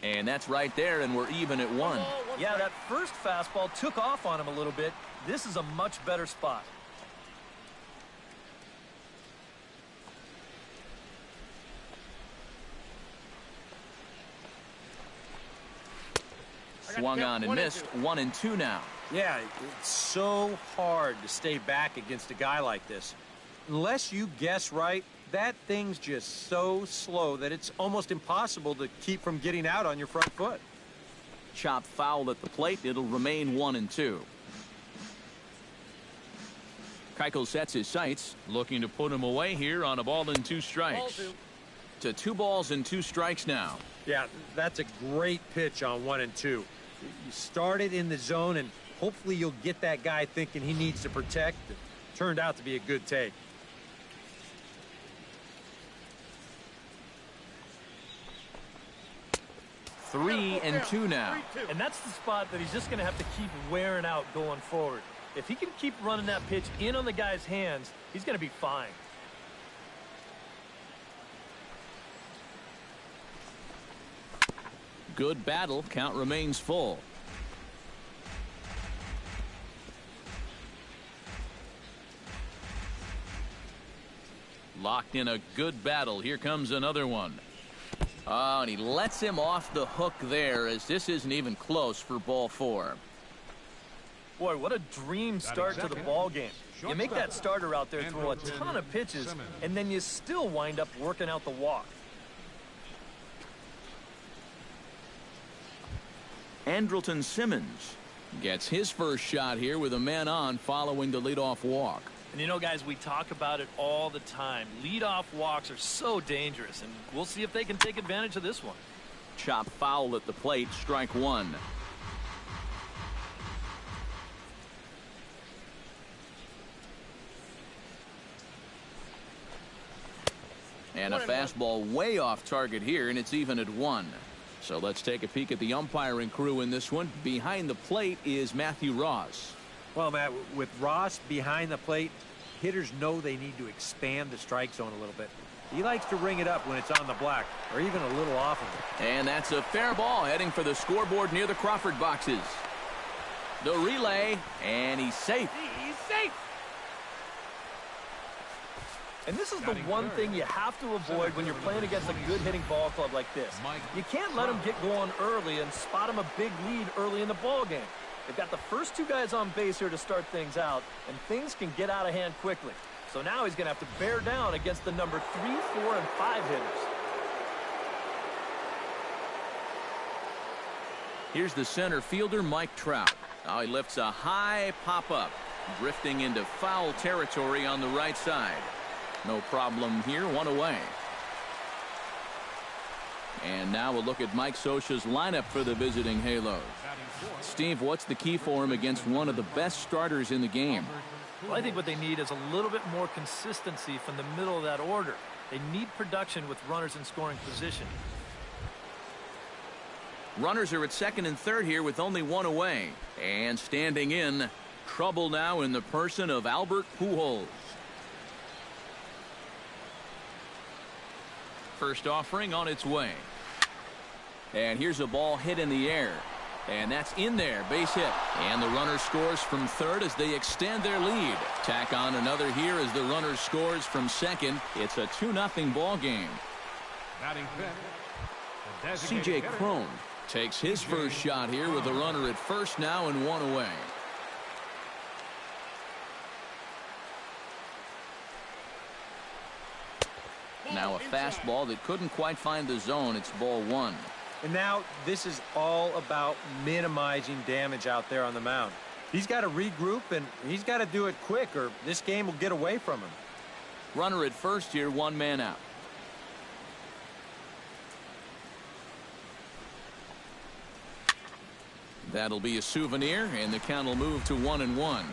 And that's right there, and we're even at 1. Yeah, that first fastball took off on him a little bit. This is a much better spot. Swung on and missed. 1-2 now. Yeah, it's so hard to stay back against a guy like this. Unless you guess right, that thing's just so slow that it's almost impossible to keep from getting out on your front foot. Chop foul at the plate. It'll remain 1-2. Keuchel sets his sights, looking to put him away here on a ball and 2 strikes. To 2 balls and 2 strikes now. Yeah, that's a great pitch on 1-2. You start it in the zone, and hopefully you'll get that guy thinking he needs to protect. It turned out to be a good take. Three and two now. And that's the spot that he's just going to have to keep wearing out going forward. If he can keep running that pitch in on the guy's hands, he's going to be fine. Good battle. Count remains full. Locked in a good battle. Here comes another one. Oh, and he lets him off the hook there, as this isn't even close for ball 4. Boy, what a dream start to the ball game. You make that starter out there throw a ton of pitches, and then you still wind up working out the walk. Andrelton Simmons gets his first shot here with a man on following the leadoff walk. And you know, guys, we talk about it all the time. Leadoff walks are so dangerous, and we'll see if they can take advantage of this one. Chop foul at the plate, strike 1. And a fastball way off target here, and it's even at 1. So let's take a peek at the umpiring crew in this one. Behind the plate is Matthew Ross. Well, Matt, with Ross behind the plate, hitters know they need to expand the strike zone a little bit. He likes to ring it up when it's on the black, or even a little off of it. And that's a fair ball heading for the scoreboard near the Crawford boxes. The relay, and he's safe. He's safe. And this is the one thing you have to avoid when you're playing against a good hitting ball club like this. You can't let them get going early and spot them a big lead early in the ball game. They've got the first 2 guys on base here to start things out, and things can get out of hand quickly. So now he's going to have to bear down against the number 3, 4, and 5 hitters. Here's the center fielder, Mike Trout. Now he lifts a high pop-up, drifting into foul territory on the right side. No problem here, 1 away. And now we'll look at Mike Scioscia's lineup for the visiting Halos. Steve, what's the key for him against one of the best starters in the game? Well, I think what they need is a little bit more consistency from the middle of that order. They need production with runners in scoring position. Runners are at second and third here with only 1 away. And standing in, trouble now in the person of Albert Pujols. First offering on its way. And here's a ball hit in the air. And that's in there, base hit. And the runner scores from third as they extend their lead. Tack on another here as the runner scores from second. It's a 2-0 ball game. Batting fifth, C.J. Cron takes his first shot here with a runner at first now and one away. Now a fastball that couldn't quite find the zone. It's ball one. And now this is all about minimizing damage out there on the mound. He's got to regroup, and he's got to do it quick, or this game will get away from him. Runner at first here, one man out. That'll be a souvenir, and the count will move to 1-1.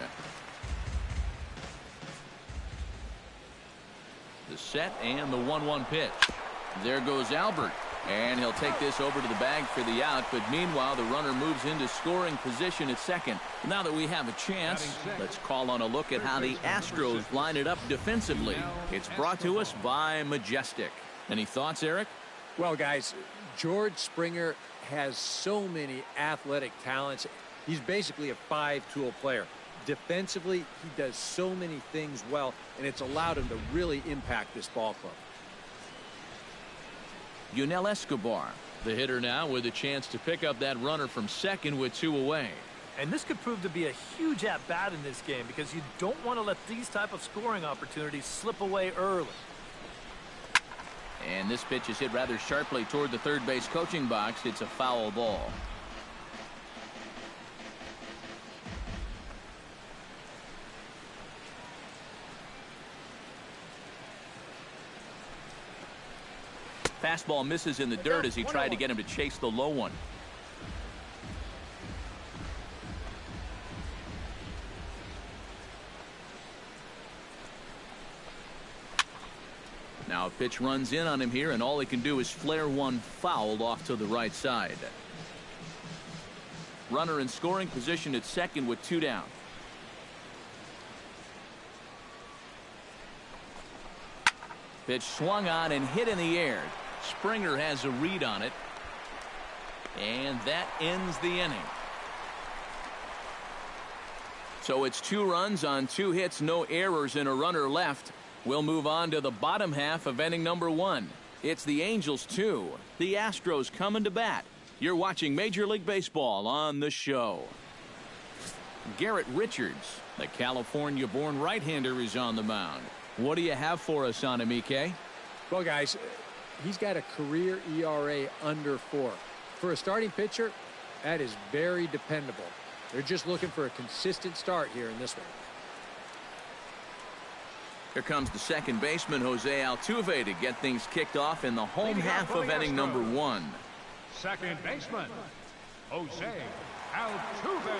The set and the 1-1 pitch. There goes Albert. And he'll take this over to the bag for the out, but meanwhile the runner moves into scoring position at second. Now that we have a chance, let's call on a look at how the Astros line it up defensively. It's brought to us by Majestic. Any thoughts, Eric? Well, guys, George Springer has so many athletic talents. He's basically a five-tool player. Defensively, he does so many things well, and it's allowed him to really impact this ball club. Yunel Escobar, the hitter now with a chance to pick up that runner from second with two away. And this could prove to be a huge at-bat in this game because you don't want to let these type of scoring opportunities slip away early. And this pitch is hit rather sharply toward the third base coaching box. It's a foul ball. Fastball misses in the dirt as he tried to get him to chase the low one. Now a pitch runs in on him here, and all he can do is flare one foul off to the right side. Runner in scoring position at second with two down. Pitch swung on and hit in the air. Springer has a read on it. And that ends the inning. So it's 2 runs on 2 hits, no errors, and a runner left. We'll move on to the bottom half of inning number 1. It's the Angels 2, the Astros coming to bat. You're watching Major League Baseball on the show. Garrett Richards, the California-born right-hander, is on the mound. What do you have for us on him, EK? Well, guys, he's got a career ERA under 4. For a starting pitcher, that is very dependable. They're just looking for a consistent start here in this one. Here comes the second baseman, Jose Altuve, to get things kicked off in the home half of inning number 1. Second baseman, Jose Altuve.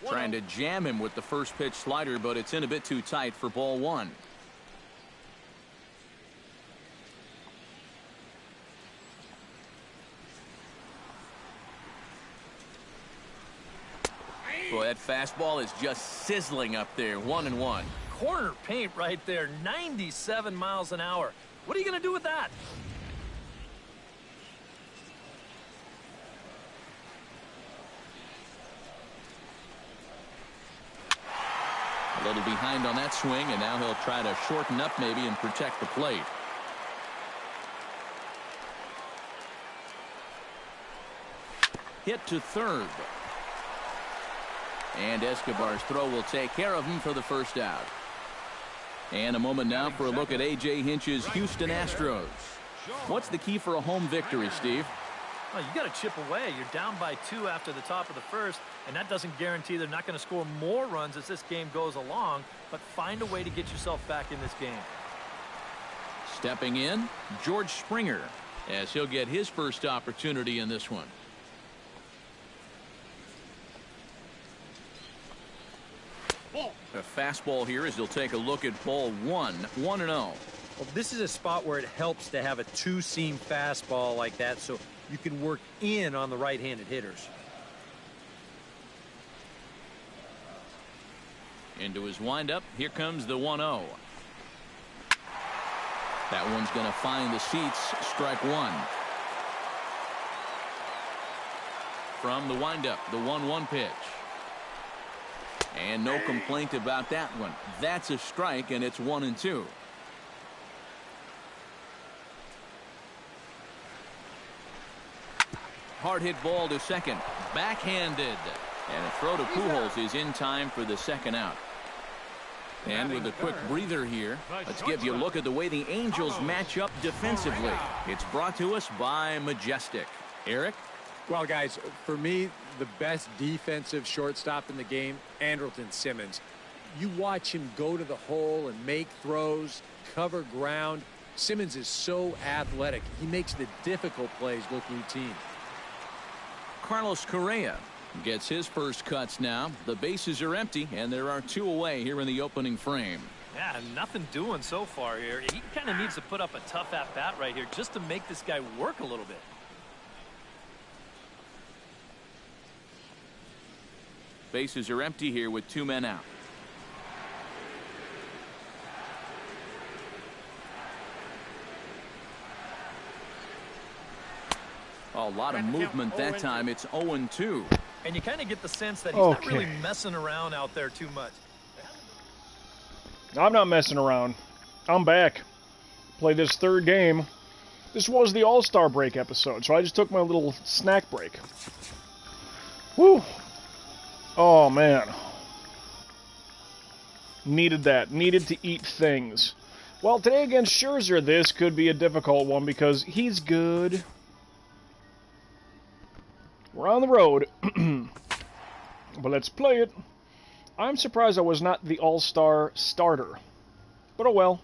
Trying to jam him with the first pitch slider, but it's in a bit too tight for ball 1. Boy, that fastball is just sizzling up there. 1-1. Corner paint right there, 97 miles an hour. What are you going to do with that? A little behind on that swing, and now he'll try to shorten up maybe and protect the plate. Hit to third. And Escobar's throw will take care of him for the first out. And a moment now for a look at A.J. Hinch's Houston Astros. What's the key for a home victory, Steve? Well, you got to chip away. You're down by 2 after the top of the first, and that doesn't guarantee they're not going to score more runs as this game goes along, but find a way to get yourself back in this game. Stepping in, George Springer, as he'll get his first opportunity in this one. A fastball here as he'll take a look at ball 1, 1-0. Well, this is a spot where it helps to have a two-seam fastball like that so you can work in on the right-handed hitters. Into his windup, here comes the 1-0. That one's going to find the seats, strike one. From the windup, the 1-1 pitch. And no complaint about that one. That's a strike, and it's 1-2. Hard hit ball to second. Backhanded. And a throw to Pujols is in time for the second out. And with a quick breather here, let's give you a look at the way the Angels match up defensively. It's brought to us by Majestic. Eric? Well, guys, for me, the best defensive shortstop in the game, Andrelton Simmons. You watch him go to the hole and make throws, cover ground. Simmons is so athletic. He makes the difficult plays look routine. Carlos Correa gets his first cuts now. The bases are empty, and there are two away here in the opening frame. Yeah, nothing doing so far here. He kind of needs to put up a tough at-bat right here just to make this guy work a little bit. Bases are empty here with two men out. A lot of movement that time. It's 0-2. And you kind of get the sense that he's not really messing around out there too much. I'm not messing around. I'm back. Play this third game. This was the All-Star break episode, so I just took my little snack break. Woo! Oh, man. Needed that. Needed to eat things. Well, today against Scherzer, this could be a difficult one because he's good. We're on the road. But let's play it. I'm surprised I was not the All-Star starter. But oh well.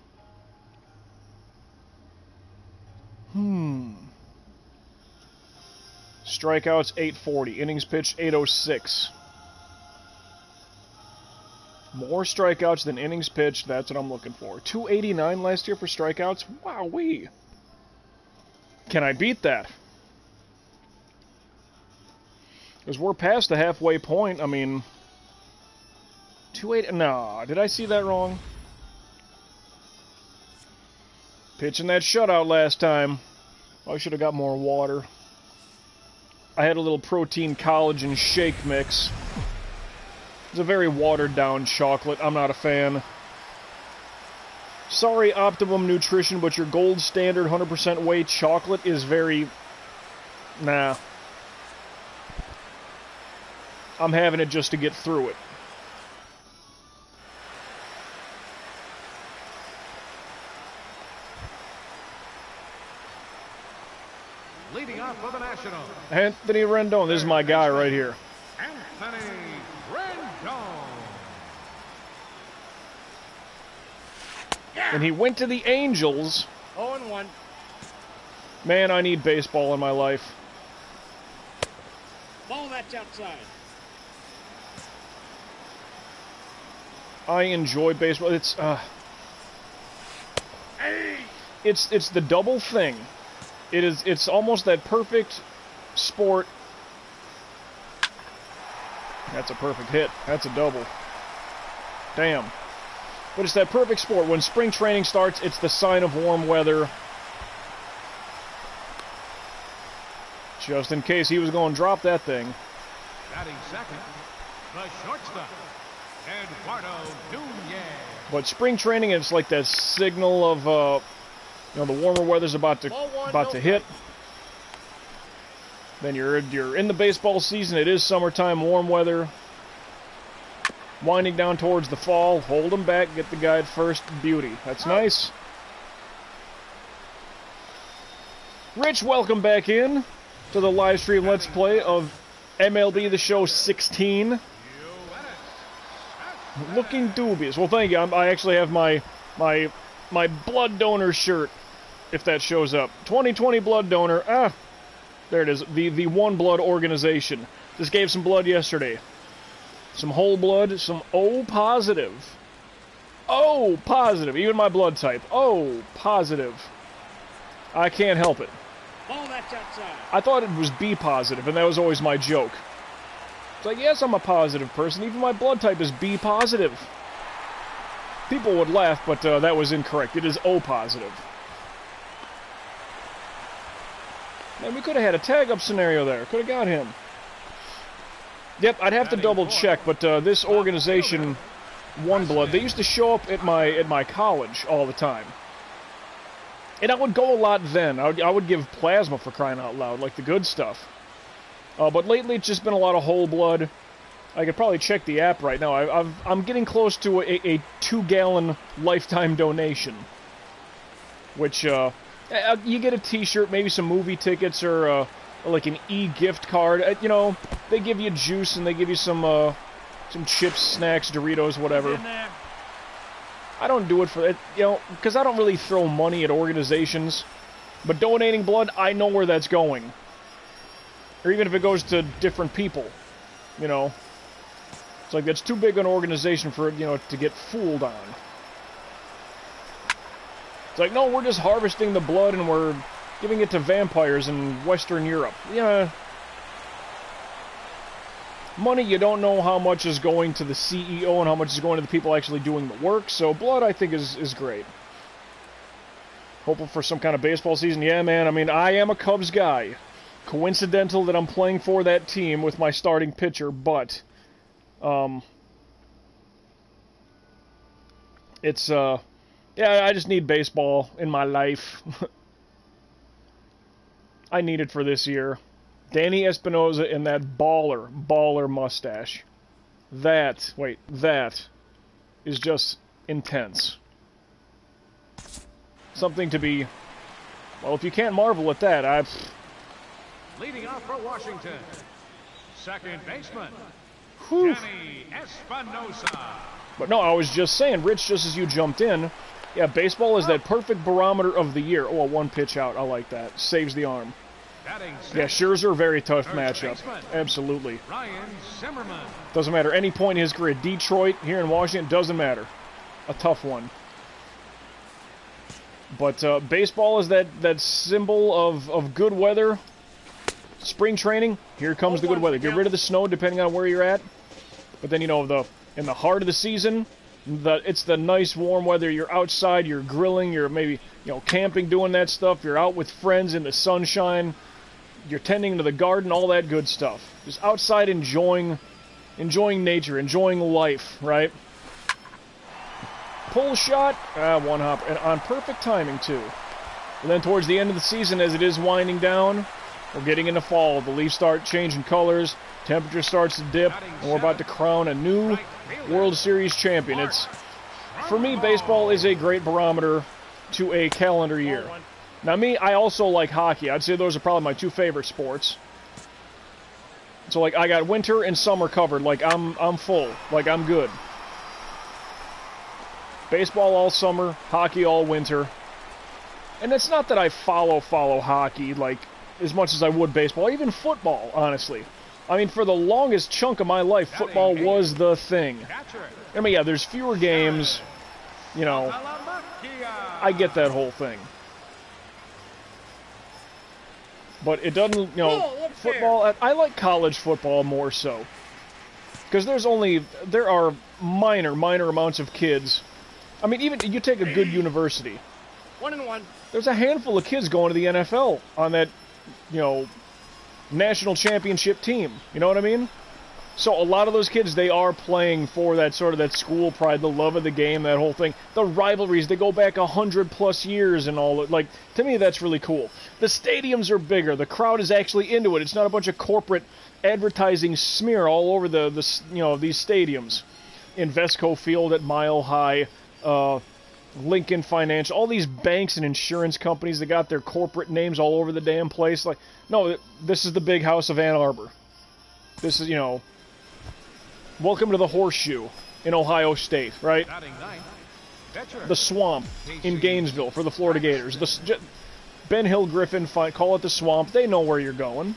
Strikeouts 840. Innings pitched 806. More strikeouts than innings pitched. That's what I'm looking for. 289 last year for strikeouts. Wowee. Can I beat that? Because we're past the halfway point. I mean, 280. No, did I see that wrong? Pitching that shutout last time. I should have got more water. I had a little protein collagen shake mix. It's a very watered down chocolate. I'm not a fan. Sorry, Optimum Nutrition, but your gold standard 100% whey chocolate is very... Nah. I'm having it just to get through it. Leading off for the Nationals, Anthony Rendon. This is my guy right here. Anthony Rendon. And he went to the Angels. 0-1. Man, I need baseball in my life. Ball that's outside. I enjoy baseball. It's the double thing. It's almost that perfect sport. That's a perfect hit. That's a double. Damn. But it's that perfect sport. When spring training starts, it's the sign of warm weather. Just in case he was going to drop that thing. Batting second, the shortstop, Eduardo Nunez. But spring training, it's like that signal of, the warmer weather's about to hit. Then you're in the baseball season. It is summertime, warm weather. Winding down towards the fall. Hold them back. Get the guy at first. Beauty. That's nice. Rich, welcome back in to the live stream Let's Play of MLB The Show 16. Looking dubious. Well, thank you. I actually have my blood donor shirt, if that shows up. 2020 blood donor. Ah, there it is. The One Blood organization. Just gave some blood yesterday. Some whole blood, some O positive. O positive. Even my blood type. O positive. I can't help it. Ball that's outside. I thought it was B positive, and that was always my joke. It's like, yes, I'm a positive person. Even my blood type is B positive. People would laugh, but that was incorrect. It is O positive. Man, we could have had a tag-up scenario there. Could have got him. Yep, I'd have to double-check, but this organization, One Blood, they used to show up at my college all the time. And I would go a lot then. I would give plasma, for crying out loud, like the good stuff. But lately, it's just been a lot of whole blood. I could probably check the app right now. I'm getting close to a 2-gallon lifetime donation. Which, you get a t-shirt, maybe some movie tickets, or like an e-gift card. You know, they give you juice, and they give you some chips, snacks, Doritos, whatever. I don't do it for it, you know, because I don't really throw money at organizations. But donating blood, I know where that's going. Or even if it goes to different people, you know. It's like, that's too big an organization for, you know, to get fooled on. It's like, no, we're just harvesting the blood and we're giving it to vampires in Western Europe. Yeah. Money, you don't know how much is going to the CEO and how much is going to the people actually doing the work, so blood, I think, is great. Hoping for some kind of baseball season. Yeah, man, I mean, I am a Cubs guy. Coincidental that I'm playing for that team with my starting pitcher, but it's yeah, I just need baseball in my life. I need it for this year. Danny Espinosa and that baller mustache. That is just intense. Something to be, well, if you can't marvel at that, Leading off for Washington, second baseman, whew. Danny Espinosa. But no, I was just saying, Rich, just as you jumped in, yeah, baseball is that perfect barometer of the year. Oh, a one pitch out, I like that. Saves the arm. Yeah, Scherzer, very tough matchup. Absolutely. Ryan Zimmerman. Doesn't matter. Any point in his career. Detroit, here in Washington, doesn't matter. A tough one. But baseball is that symbol of good weather. Spring training, here comes the good weather. Get rid of the snow, depending on where you're at. But then, you know, in the heart of the season, it's the nice warm weather. You're outside, you're grilling, you're maybe, you know, camping, doing that stuff. You're out with friends in the sunshine. You're tending to the garden, all that good stuff. Just outside enjoying nature, enjoying life, right? Pull shot, one hopper, and on perfect timing, too. And then towards the end of the season, as it is winding down, we're getting into fall. The leaves start changing colors, temperature starts to dip, and we're about to crown a new World Series champion. It's, for me, baseball is a great barometer to a calendar year. Now, me, I also like hockey. I'd say those are probably my two favorite sports. So, like, I got winter and summer covered. Like, I'm full. Like, I'm good. Baseball all summer, hockey all winter. And it's not that I follow hockey, like, as much as I would baseball, even football, honestly. I mean, for the longest chunk of my life, football was the thing. I mean, yeah, there's fewer games, you know, I get that whole thing. But it doesn't, you know, football, I like college football more so. Because there are minor amounts of kids. I mean, even, you take a good university. 1-1. There's a handful of kids going to the NFL on that, you know, national championship team. You know what I mean? So a lot of those kids, they are playing for that sort of that school pride, the love of the game, that whole thing. The rivalries, they go back 100+ years and all. Like, to me, that's really cool. The stadiums are bigger. The crowd is actually into it. It's not a bunch of corporate advertising smear all over the you know, these stadiums. Invesco Field at Mile High, Lincoln Financial, all these banks and insurance companies that got their corporate names all over the damn place. Like, no, this is the big house of Ann Arbor. This is, you know, welcome to the Horseshoe in Ohio State, right? The Swamp in Gainesville for the Florida Gators. Ben Hill Griffin, call it the Swamp. They know where you're going.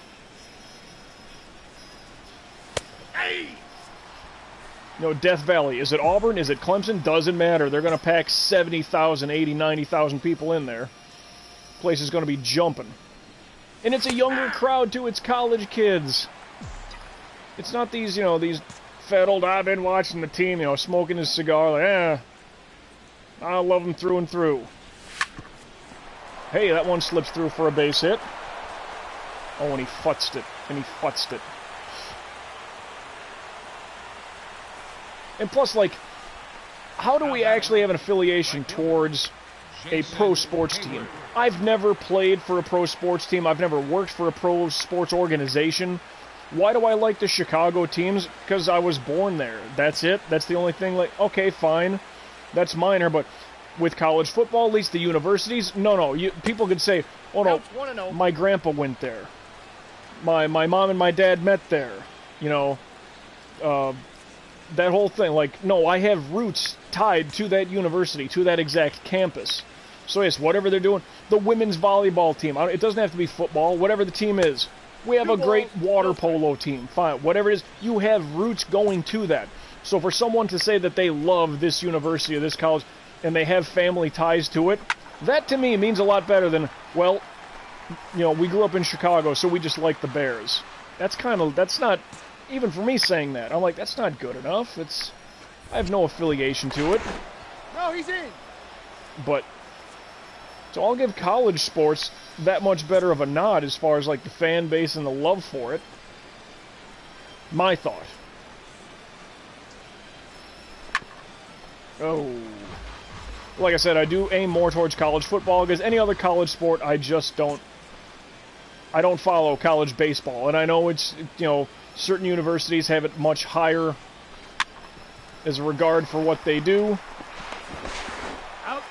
You know, Death Valley. Is it Auburn? Is it Clemson? Doesn't matter. They're going to pack 70,000, 80, 90,000 people in there. Place is going to be jumping. And it's a younger crowd, too. It's college kids. It's not these, you know, these fat old, I've been watching the team, you know, smoking his cigar, like, I love them through and through. Hey, that one slips through for a base hit. Oh, and he futzed it. And he futzed it. And plus, like, how do we actually have an affiliation towards a pro sports team? I've never played for a pro sports team. I've never worked for a pro sports organization. Why do I like the Chicago teams? Because I was born there. That's it. That's the only thing. Like, okay, fine. That's minor, but with college football, at least the universities, no. People could say, oh no, my grandpa went there. My mom and my dad met there. You know, that whole thing. Like, no, I have roots tied to that university, to that exact campus. So yes, whatever they're doing, the women's volleyball team, it doesn't have to be football, whatever the team is. We have a great water polo team, fine, whatever it is, you have roots going to that. So for someone to say that they love this university or this college, and they have family ties to it, that to me means a lot better than, well, you know, we grew up in Chicago, so we just like the Bears. That's not, even for me saying that, I'm like, that's not good enough. I have no affiliation to it. No, he's in. But, so I'll give college sports that much better of a nod as far as, like, the fan base and the love for it. My thought. Oh. Like I said, I do aim more towards college football, because any other college sport, I don't follow college baseball. And I know it's, you know, certain universities have it much higher as a regard for what they do. Out.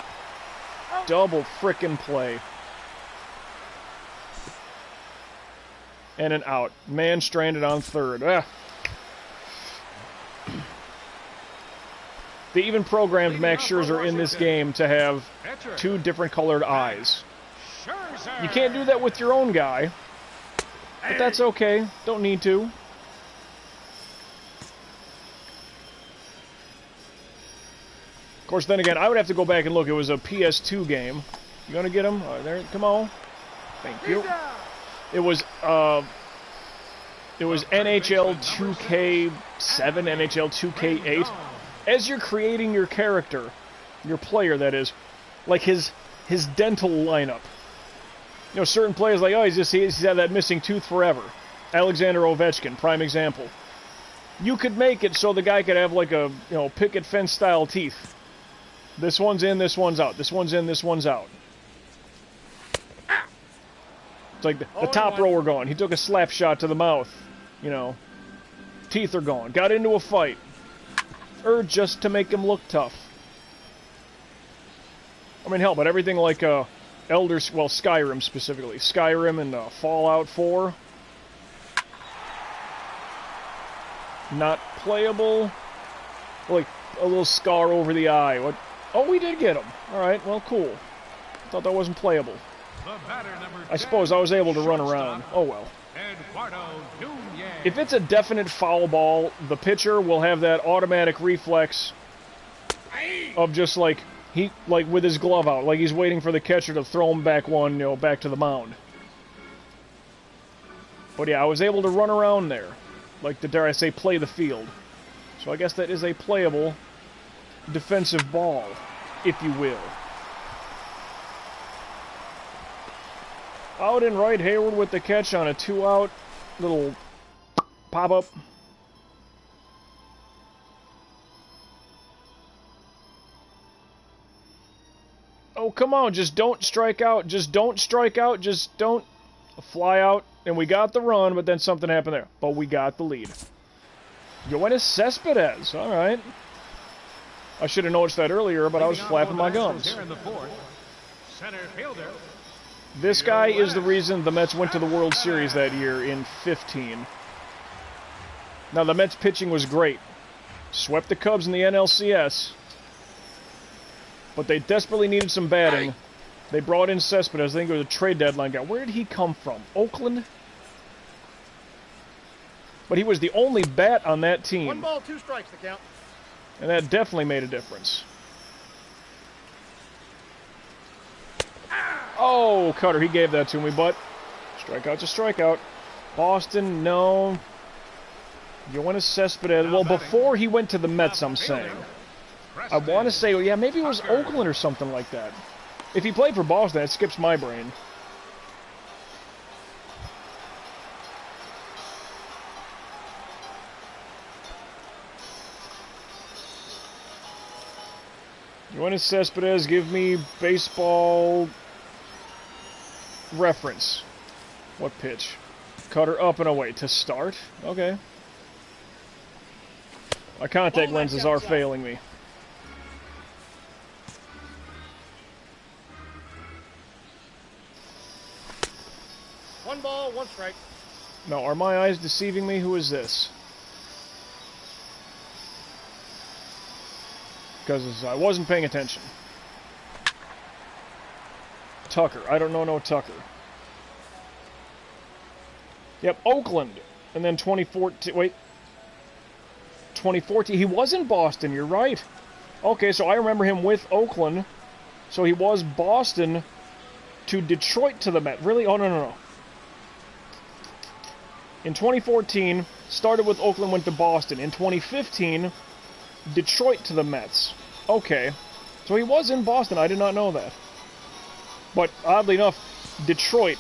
Double frickin' play. And an out. Man stranded on third. They even programmed Max Scherzer in this game to have two different colored eyes. You can't do that with your own guy, but that's okay. Don't need to. Of course, then again, I would have to go back and look. It was a PS2 game. You gonna get him? There, come on. Thank you. It was NHL 2K7, NHL 2K8. As you're creating your character, your player, that is, like his dental lineup. You know, certain players like, oh, he's had that missing tooth forever. Alexander Ovechkin, prime example. You could make it so the guy could have like a, you know, picket fence style teeth. This one's in, this one's out. This one's in, this one's out. It's like the top rower gone. He took a slap shot to the mouth. You know, teeth are gone. Got into a fight. Or just to make him look tough. I mean, hell, but everything like Skyrim specifically. Skyrim and Fallout 4. Not playable. Like, a little scar over the eye. What? Oh, we did get him. Alright, well, cool. Thought that wasn't playable. I suppose I was able to run around. Oh, well. If it's a definite foul ball, the pitcher will have that automatic reflex of just like with his glove out, like he's waiting for the catcher to throw him back one, you know, back to the mound. But yeah, I was able to run around there, like dare I say, play the field. So I guess that is a playable defensive ball, if you will. Out and right, Hayward with the catch on a 2-out little pop-up. Oh, come on, just don't strike out. Just don't strike out. Just don't fly out. And we got the run, but then something happened there. But we got the lead. Yoenis Cespedes. All right. I should have noticed that earlier, but I was flapping my gums. This guy is the reason the Mets went to the World Series that year in 15. Now, the Mets pitching was great. Swept the Cubs in the NLCS. But they desperately needed some batting. They brought in Cespedes. I think it was a trade deadline guy. Where did he come from? Oakland? But he was the only bat on that team. 1 ball, 2 strikes, the count. And that definitely made a difference. Oh, Cutter, he gave that to me, but strikeout's a strikeout. Boston, no. Yoenis Cespedes, well, before he went to the Mets, I'm saying. I want to say, yeah, maybe it was Oakland or something like that. If he played for Boston, that skips my brain. Yoenis Cespedes, give me baseball reference. What pitch? Cutter up and away to start. Okay. My contact lenses are failing me. One ball, one strike. No, are my eyes deceiving me? Who is this? Because I wasn't paying attention. Tucker. I don't know no Tucker. Yep, Oakland. And then 2014... Wait. 2014. He was in Boston, you're right. Okay, so I remember him with Oakland. So he was Boston to Detroit to the Mets. Really? Oh, no. In 2014, started with Oakland, went to Boston. In 2015, Detroit to the Mets. Okay. So he was in Boston. I did not know that. But oddly enough, Detroit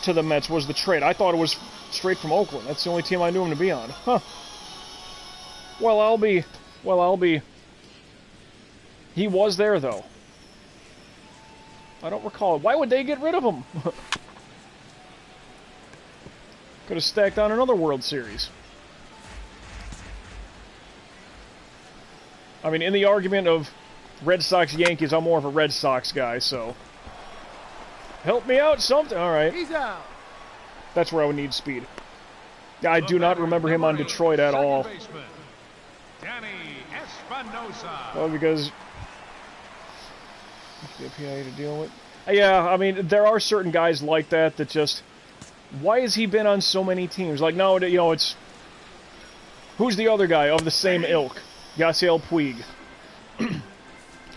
to the Mets was the trade. I thought it was straight from Oakland. That's the only team I knew him to be on. Huh. Well, I'll be... He was there, though. I don't recall it. Why would they get rid of him? Could have stacked on another World Series. I mean, in the argument of Red Sox-Yankees, I'm more of a Red Sox guy, so... Help me out, something. All right. He's out. That's where I would need speed. I do not remember him on Detroit at all. Well, because... the API to deal with. Yeah, I mean, there are certain guys like that that just... Why has he been on so many teams? Like, no, you know, it's... Who's the other guy of the same ilk? Yasiel Puig.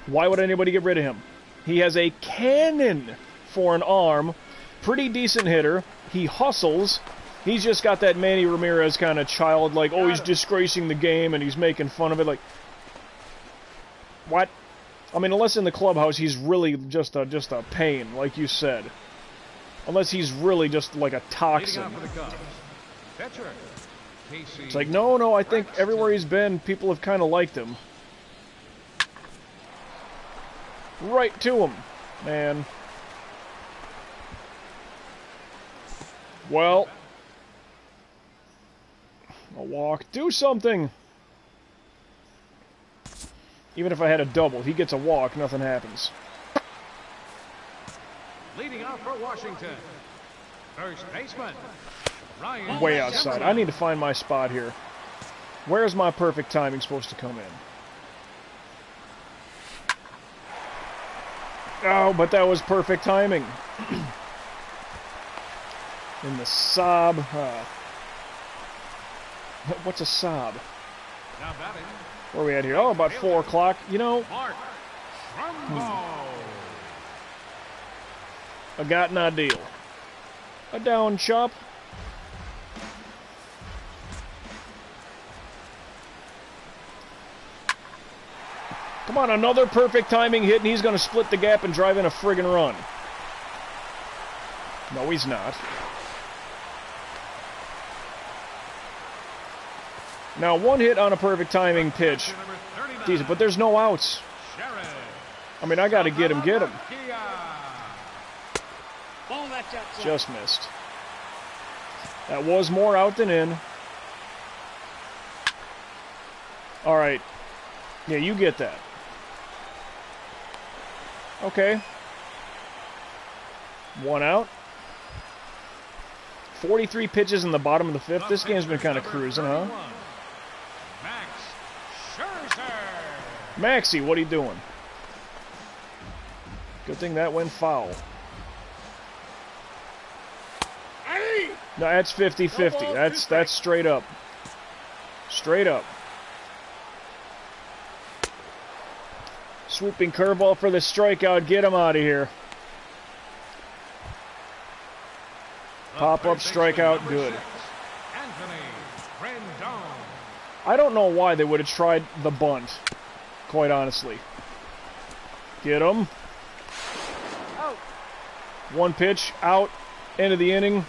Why would anybody get rid of him? He has a cannon for an arm. Pretty decent hitter. He hustles. He's just got that Manny Ramirez kind of childlike, oh, he's disgracing the game and he's making fun of it. Like, what? I mean, unless in the clubhouse he's really just a pain, like you said. Unless he's really just like a toxin. It's like, no, I think everywhere he's been, people have kind of liked him. Right to him, man. Well, a walk. Do something! Even if I had a double, he gets a walk, nothing happens. Leading off for Washington, first baseman, Ryan. Way outside. I need to find my spot here. Where's my perfect timing supposed to come in? Oh, but that was perfect timing. In the sob. What's a sob? Now batting. Where are we at here? Oh, about 4 o'clock. You know, I got an idea. A down chop. Come on, another perfect timing hit, and he's going to split the gap and drive in a friggin' run. No, he's not. Now, one hit on a perfect timing pitch. Decent, but there's no outs. I mean, I got to get him. Just missed. That was more out than in. All right. Yeah, you get that. Okay. 1 out. 43 pitches in the bottom of the 5th. This game's been kind of cruising, huh? Maxie, what are you doing? Good thing that went foul. No, that's 50-50. That's straight up. Straight up. Swooping curveball for the strikeout. Get him out of here. Pop-up strikeout. Good. I don't know why they would have tried the bunt, quite honestly. Get him. One pitch, out, end of the inning.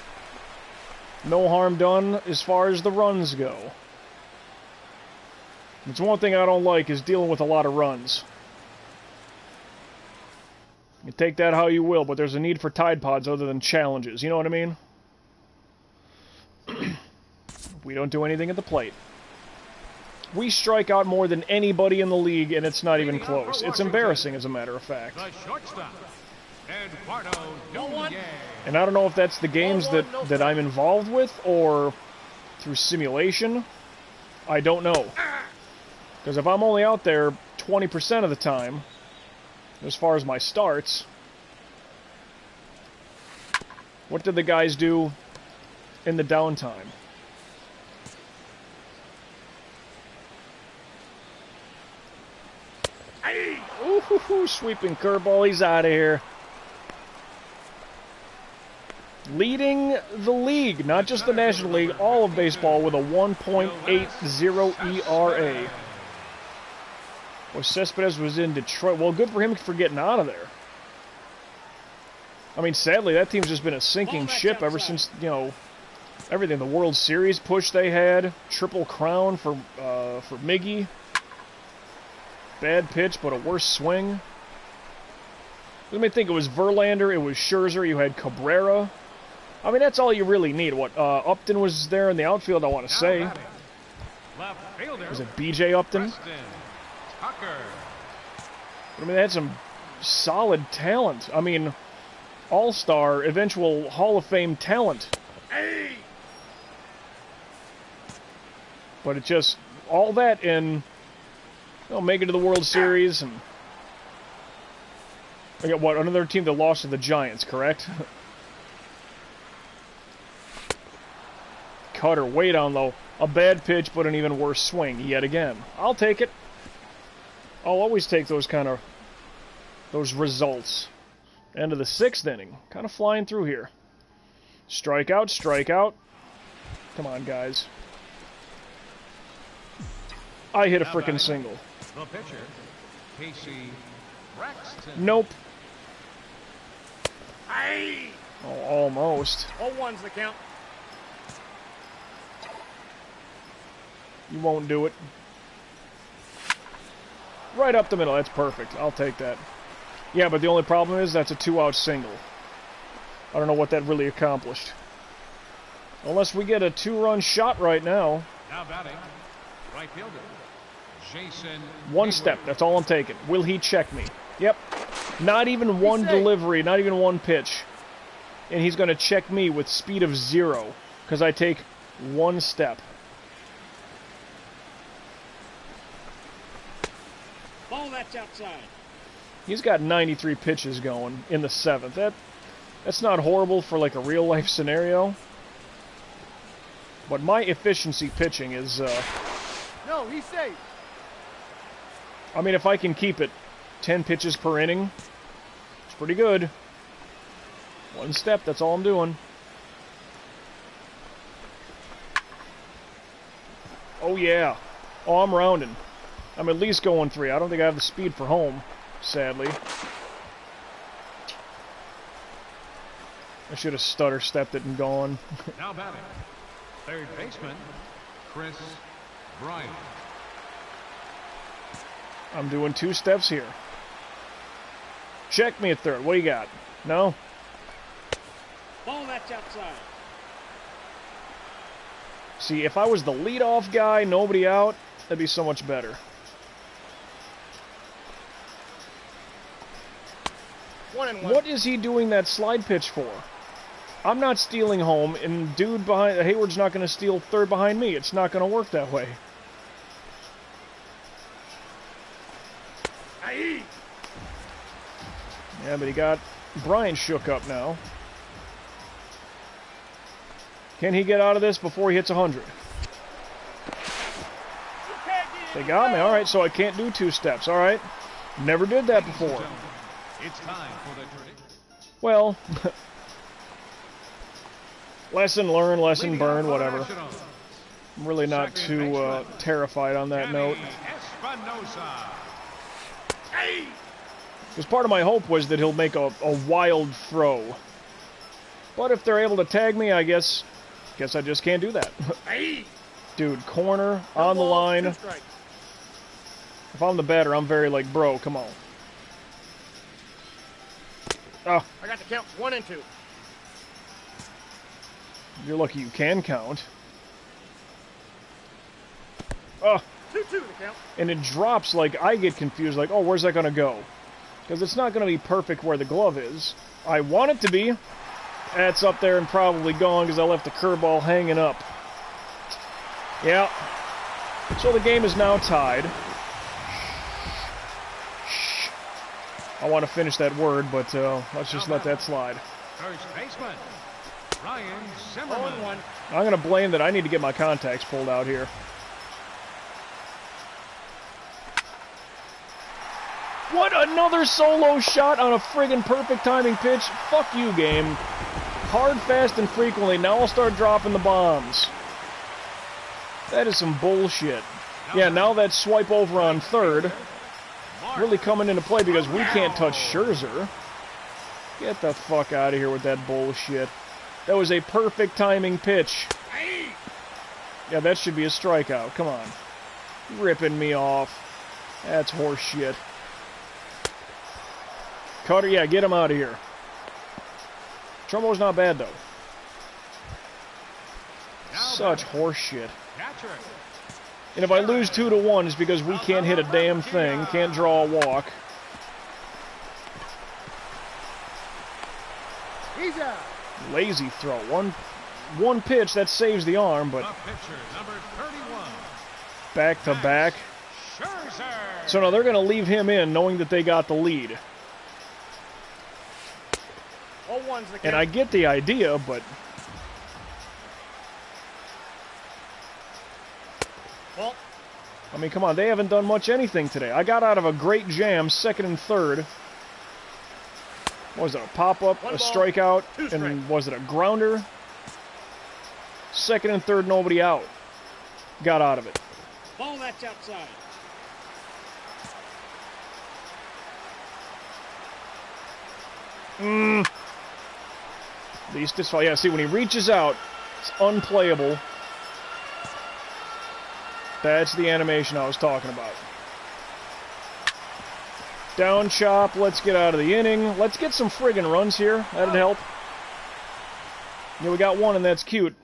No harm done as far as the runs go. It's one thing I don't like is dealing with a lot of runs. You take that how you will, but there's a need for Tide Pods other than challenges. You know what I mean? We don't do anything at the plate. We strike out more than anybody in the league, and it's not even close. It's embarrassing, as a matter of fact. And I don't know if that's the games that I'm involved with, or through simulation. I don't know. Because if I'm only out there 20% of the time, as far as my starts, what did the guys do in the downtime? Ooh, sweeping curveball, he's out of here. Leading the league, not just the National League, all of baseball with a 1.80 ERA. Well, Cespedes was in Detroit. Well, good for him for getting out of there. I mean, sadly, that team's just been a sinking ship ever since, you know, everything. The World Series push they had, Triple Crown for Miggy. Bad pitch, but a worse swing. Let me think, it was Verlander, it was Scherzer, you had Cabrera. I mean, that's all you really need. What, Upton was there in the outfield, I want to say. Was it B.J. Upton? I mean, they had some solid talent. I mean, all-star, eventual Hall of Fame talent. But it just, all that and, you know, make it to the World Series. And I got, what, another team that lost to the Giants, correct? Cutter way down low. A bad pitch, but an even worse swing yet again. I'll take it. I'll always take those those results. End of the 6th inning. Kind of flying through here. Strikeout, strikeout. Come on, guys. I hit a frickin' single. The pitcher, Casey Braxton. Nope. Aye. Oh, almost. 0-1's the count. You won't do it. Right up the middle. That's perfect. I'll take that. Yeah, but the only problem is that's a 2-out single. I don't know what that really accomplished. Unless we get a 2-run shot right now. Now batting, right fielder, Jason. One step. That's all I'm taking. Will he check me? Yep. Not even one delivery. Not even one pitch. And he's going to check me with speed of 0. Because I take one step. Ball, that's outside. He's got 93 pitches going in the 7th. That's not horrible for like a real-life scenario. But my efficiency pitching is... No, he's safe. I mean, if I can keep it 10 pitches per inning, it's pretty good. One step, that's all I'm doing. Oh, yeah. Oh, I'm rounding. I'm at least going 3. I don't think I have the speed for home, sadly. I should have stutter-stepped it and gone. Now batting, third baseman, Chris Bryant. I'm doing 2 steps here. Check me at third. What do you got? No? Ball, that's outside. See, if I was the leadoff guy, nobody out, that'd be so much better. 1-1. What is he doing that slide pitch for? I'm not stealing home, and dude behind Hayward's not going to steal third behind me. It's not going to work that way. Aye. Yeah, but he got Brian shook up now. Can he get out of this before he hits 100? They got me. All right, so I can't do 2 steps. All right. Never did that before. It's time for the tradition. Well, lesson learned, lesson burned, whatever. I'm really not too terrified on that note. Because part of my hope was that he'll make a wild throw. But if they're able to tag me, I guess I just can't do that. Dude, corner, on the line. If I'm the batter, I'm very like, bro, come on. Oh. I got the count 1 and 2. You're lucky you can count. Oh. 2-2 the count. And it drops like I get confused, like, oh, where's that going to go? Because it's not going to be perfect where the glove is. I want it to be. That's up there and probably gone because I left the curveball hanging up. Yeah. So the game is now tied. I want to finish that word, but let's just let that slide. First baseman, Ryan Zimmerman. I'm going to blame that I need to get my contacts pulled out here. What? Another solo shot on a friggin' perfect timing pitch? Fuck you, game. Hard, fast, and frequently. Now I'll start dropping the bombs. That is some bullshit. Yeah, now that swipe over on third really coming into play because we can't touch Scherzer. Get the fuck out of here with that bullshit. That was a perfect timing pitch. Yeah, that should be a strikeout. Come on. Ripping me off. That's horse shit. Cutter, yeah, get him out of here. Trumbo's not bad, though. Such horse shit. And if I lose 2-1, it's because we can't hit a damn thing, can't draw a walk. He's out. Lazy throw. One pitch, that saves the arm, but back to back. So now they're going to leave him in knowing that they got the lead. And I get the idea, but... Well, I mean, come on, they haven't done much anything today. I got out of a great jam, second and third. What was it, a pop-up, a strikeout, and was it a grounder? Second and third, nobody out. Got out of it. Ball that's outside. At least it's fine. Yeah, see, when he reaches out, it's unplayable. That's the animation I was talking about. Down chop, let's get out of the inning. Let's get some friggin' runs here. That'd help. Yeah, we got one, and that's cute.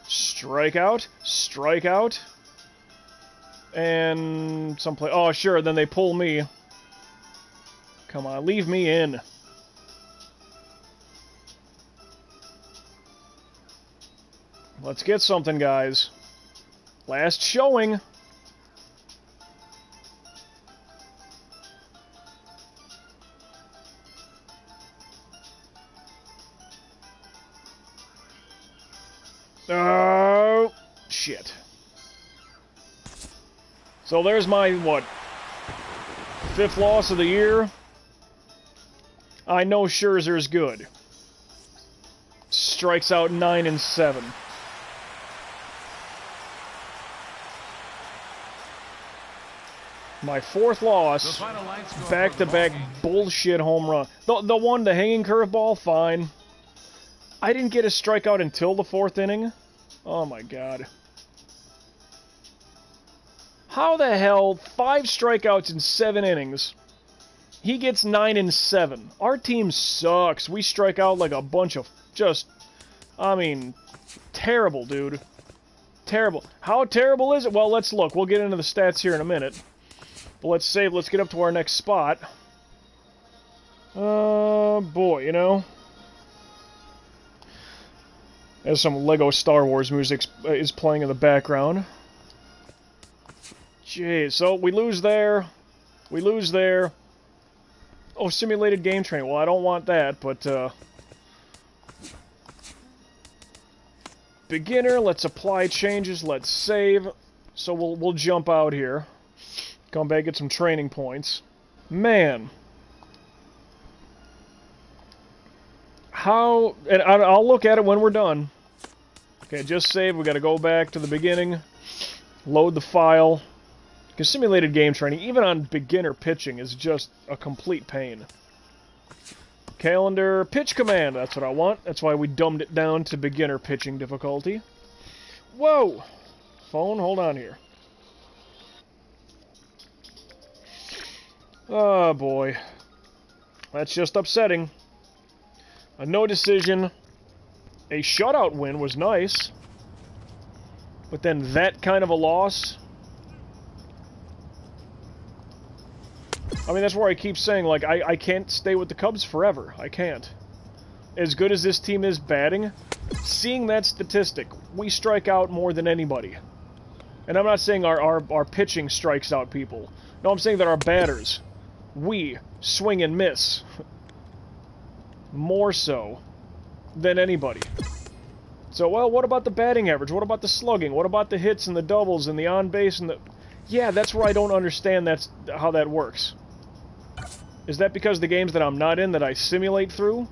Strikeout, strikeout. And some play. Oh, sure, then they pull me. Come on, leave me in. Let's get something, guys. Last showing. Oh, shit. So there's my, what, 5th loss of the year. I know Scherzer's good. Strikes out 9 and 7. My 4th loss, back-to-back bullshit home run. The one, the hanging curveball, fine. I didn't get a strikeout until the 4th inning. Oh my god. How the hell, 5 strikeouts in 7 innings, he gets 9 and 7. Our team sucks. We strike out like a bunch of just, I mean, terrible, dude. Terrible. How terrible is it? Well, let's look. We'll get into the stats here in a minute. But let's save, let's get up to our next spot. Boy, you know. As some Lego Star Wars music is playing in the background. Jeez, so we lose there. We lose there. Oh, simulated game training. Well, I don't want that, but, beginner. Let's apply changes. Let's save. So we'll jump out here. Come back, get some training points. Man. How... And I'll look at it when we're done. Okay, just save. We got to go back to the beginning. Load the file. Because simulated game training, even on beginner pitching, is just a complete pain. Calendar, pitch command. That's what I want. That's why we dumbed it down to beginner pitching difficulty. Whoa! Phone, hold on here. Oh, boy. That's just upsetting. A no decision. A shutout win was nice. But then that kind of a loss... I mean, that's where I keep saying, like, I can't stay with the Cubs forever. I can't. As good as this team is batting, seeing that statistic, we strike out more than anybody. And I'm not saying our pitching strikes out people. No, I'm saying that our batters, we swing and miss. More so than anybody. So, well, what about the batting average? What about the slugging? What about the hits and the doubles and the on-base and the... Yeah, that's where I don't understand how that works. Is that because the games that I'm not in that I simulate through?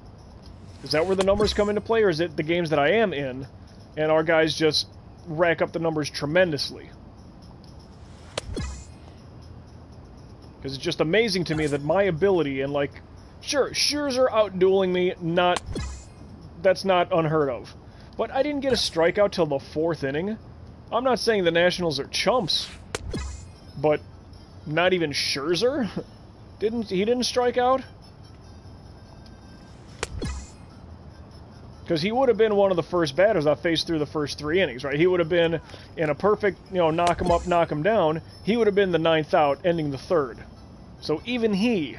Is that where the numbers come into play, or is it the games that I am in, and our guys just rack up the numbers tremendously? Because it's just amazing to me that my ability, and like, sure, Scherzer out-dueling me, that's not unheard of. But I didn't get a strikeout till the 4th inning. I'm not saying the Nationals are chumps, but not even Scherzer? He didn't strike out? Because he would have been one of the first batters I faced through the first 3 innings, right? He would have been in a perfect, knock him up, knock him down. He would have been the 9th out, ending the 3rd. So even he...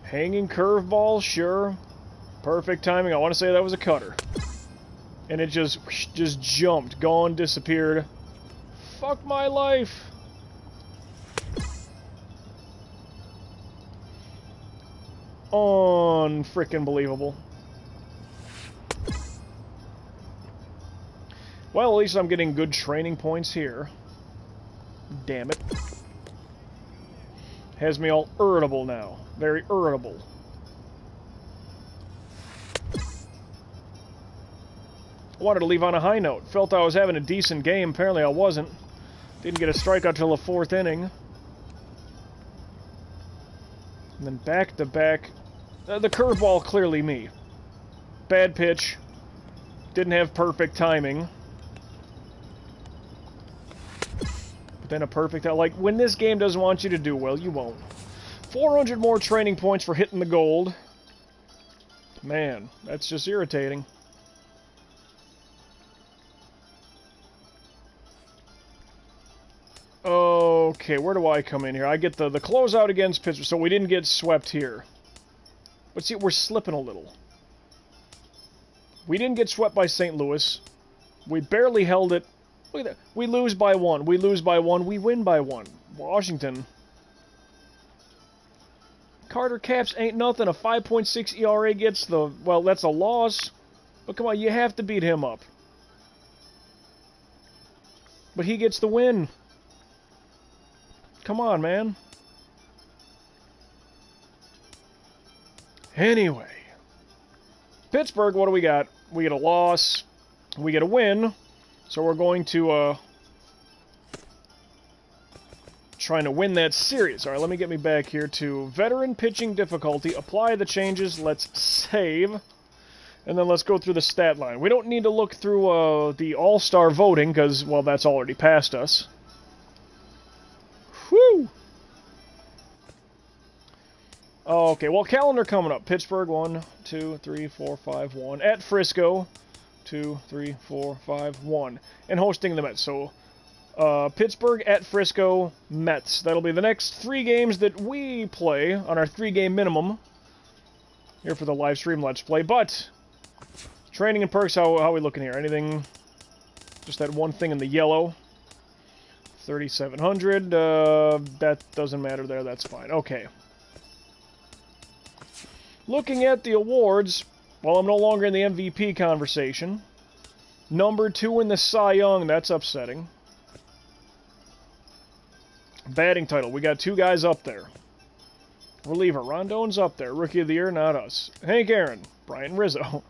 Hanging curveball, sure. Perfect timing. I want to say that was a cutter. And it just jumped, gone, disappeared. Fuck my life. Unfrickin' believable. Well, at least I'm getting good training points here. Damn it. Has me all irritable now. Very irritable. I wanted to leave on a high note. Felt I was having a decent game. Apparently I wasn't. Didn't get a strikeout till the 4th inning. And then back-to-back. The curveball, clearly me. Bad pitch. Didn't have perfect timing. But then a perfect... Like, when this game doesn't want you to do well, you won't. 400 more training points for hitting the gold. Man, that's just irritating. Okay, where do I come in here? I get the closeout against Pittsburgh, so we didn't get swept here. But see, we're slipping a little. We didn't get swept by St. Louis. We barely held it. Look at that. We lose by 1. We lose by 1. We win by 1. Washington. Carter Capps ain't nothing. A 5.6 ERA gets the... Well, that's a loss. But come on, you have to beat him up. But he gets the win. Come on, man. Anyway. Pittsburgh, what do we got? We get a loss. We get a win. So we're going to, trying to win that series. Alright, let me get me back here to veteran pitching difficulty. Apply the changes. Let's save. And then let's go through the stat line. We don't need to look through, the all-star voting, because, well, that's already past us. Whew! Okay, well, calendar coming up. Pittsburgh, 1, 2, 3, 4, 5, 1. At Frisco, 2, 3, 4, 5, 1. And hosting the Mets. So, Pittsburgh, at Frisco, Mets. That'll be the next 3 games that we play on our 3-game minimum. Here for the live stream Let's Play. But, training and perks, how are we looking here? Anything? Just that one thing in the yellow. 3,700. That doesn't matter there. That's fine. Okay. Looking at the awards, well, I'm no longer in the MVP conversation. Number 2 in the Cy Young, that's upsetting. Batting title, we got 2 guys up there. Reliever, Rondon's up there. Rookie of the Year, not us. Hank Aaron, Brian Rizzo.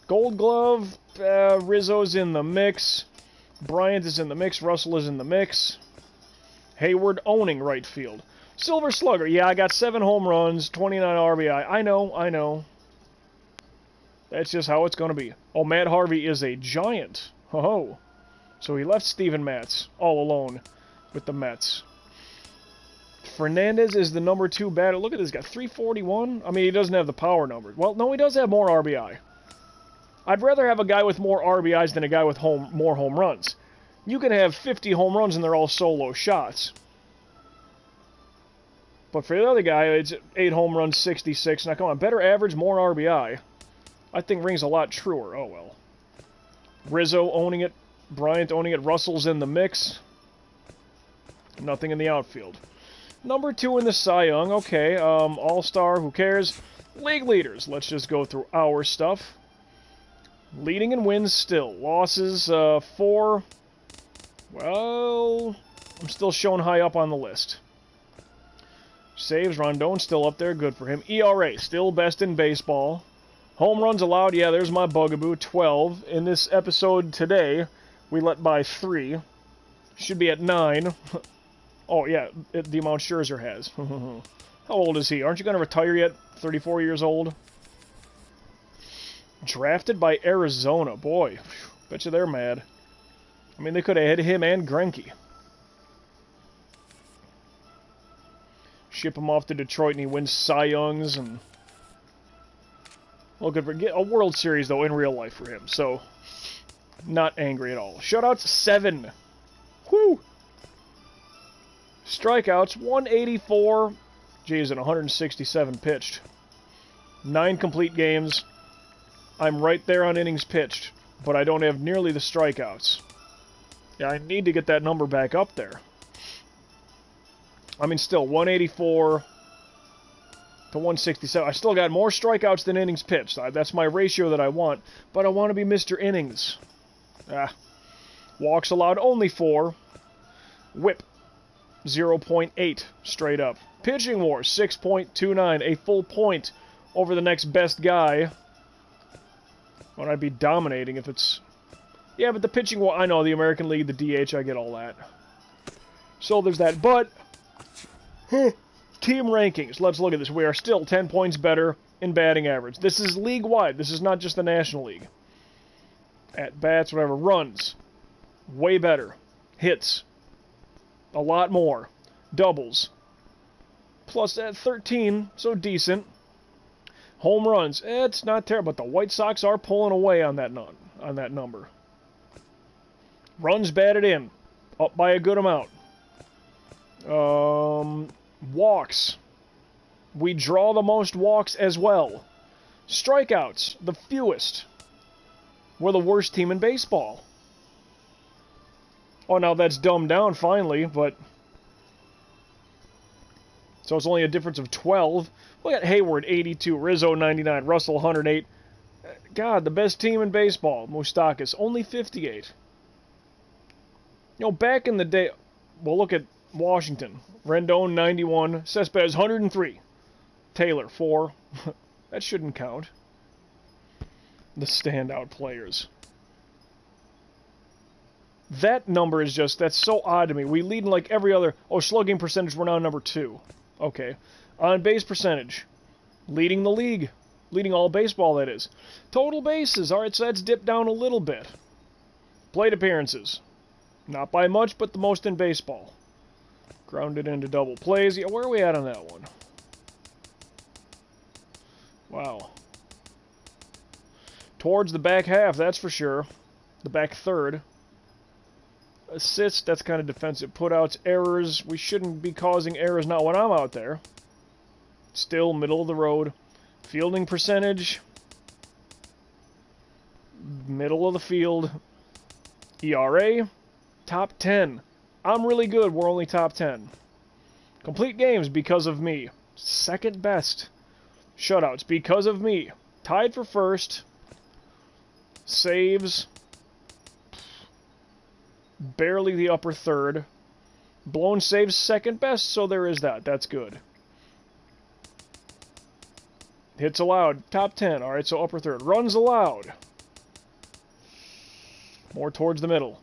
Gold Glove, Rizzo's in the mix. Bryant is in the mix. Russell is in the mix. Hayward owning right field. Silver Slugger, yeah, I got 7 home runs, 29 RBI. I know. That's just how it's going to be. Oh, Matt Harvey is a giant. Ho-ho. So he left Steven Matz all alone with the Mets. Fernandez is the number 2 batter. Look at this guy, 341. I mean, he doesn't have the power numbers. Well, no, he does have more RBI. I'd rather have a guy with more RBIs than a guy with more home runs. You can have 50 home runs and they're all solo shots. But for the other guy, it's 8 home runs, 66. Now, come on, better average, more RBI. I think rings a lot truer. Oh, well. Rizzo owning it. Bryant owning it. Russell's in the mix. Nothing in the outfield. Number 2 in the Cy Young. Okay, All-Star, who cares? League leaders. Let's just go through our stuff. Leading in wins still. Losses, 4. Well, I'm still shown high up on the list. Saves, Rondon still up there. Good for him. ERA, still best in baseball. Home runs allowed, yeah, there's my bugaboo, 12. In this episode today, we let by 3. Should be at 9. Oh, yeah, the amount Scherzer has. How old is he? Aren't you going to retire yet? 34 years old? Drafted by Arizona. Boy, bet you they're mad. I mean, they could have had him and Greinke. Ship him off to Detroit and he wins Cy Youngs and... Well, good for a World Series, though, in real life for him. So, not angry at all. Shutouts, 7. Whew! Strikeouts, 184. Geez, and 167 pitched. 9 complete games. I'm right there on innings pitched, but I don't have nearly the strikeouts. Yeah, I need to get that number back up there. I mean, still, 184 to 167. I still got more strikeouts than innings pitched. That's my ratio that I want, but I want to be Mr. Innings. Walks allowed, only 4. Whip, 0.8, straight up. Pitching WAR, 6.29, a full point over the next best guy. Well, I'd be dominating if it's... Yeah, but the pitching WAR, I know, the American League, the DH, I get all that. So there's that, but... Team rankings. Let's look at this. We are still 10 points better in batting average. This is league-wide. This is not just the National League. At-bats, whatever. Runs. Way better. Hits. A lot more. Doubles. Plus at 13, so decent. Home runs. It's not terrible, but the White Sox are pulling away on that number. Runs batted in. Up by a good amount. Walks. We draw the most walks as well. Strikeouts, the fewest. We're the worst team in baseball. Oh, now that's dumbed down finally, but... So it's only a difference of 12. Look at Hayward, 82. Rizzo, 99. Russell, 108. God, the best team in baseball. Moustakas, only 58. You know, back in the day... Well, look at Washington. Rendon, 91. Cespedes, 103. Taylor, 4. That shouldn't count. The standout players. That number is just... That's so odd to me. We lead in like every other... Oh, slugging percentage, we're now number 2. Okay. On base percentage. Leading the league. Leading all baseball, that is. Total bases. Alright, so that's dipped down a little bit. Plate appearances. Not by much, but the most in baseball. Grounded into double plays. Yeah, where are we at on that one? Wow. Towards the back half, that's for sure. The back third. Assists, that's kind of defensive. Putouts, errors. We shouldn't be causing errors, not when I'm out there. Still middle of the road. Fielding percentage. Middle of the field. ERA. Top 10. I'm really good. We're only top 10. Complete games because of me. Second best. Shutouts because of me. Tied for first. Saves. Barely the upper third. Blown saves second best, so there is that. That's good. Hits allowed, top 10. Alright, so upper third. Runs allowed. More towards the middle.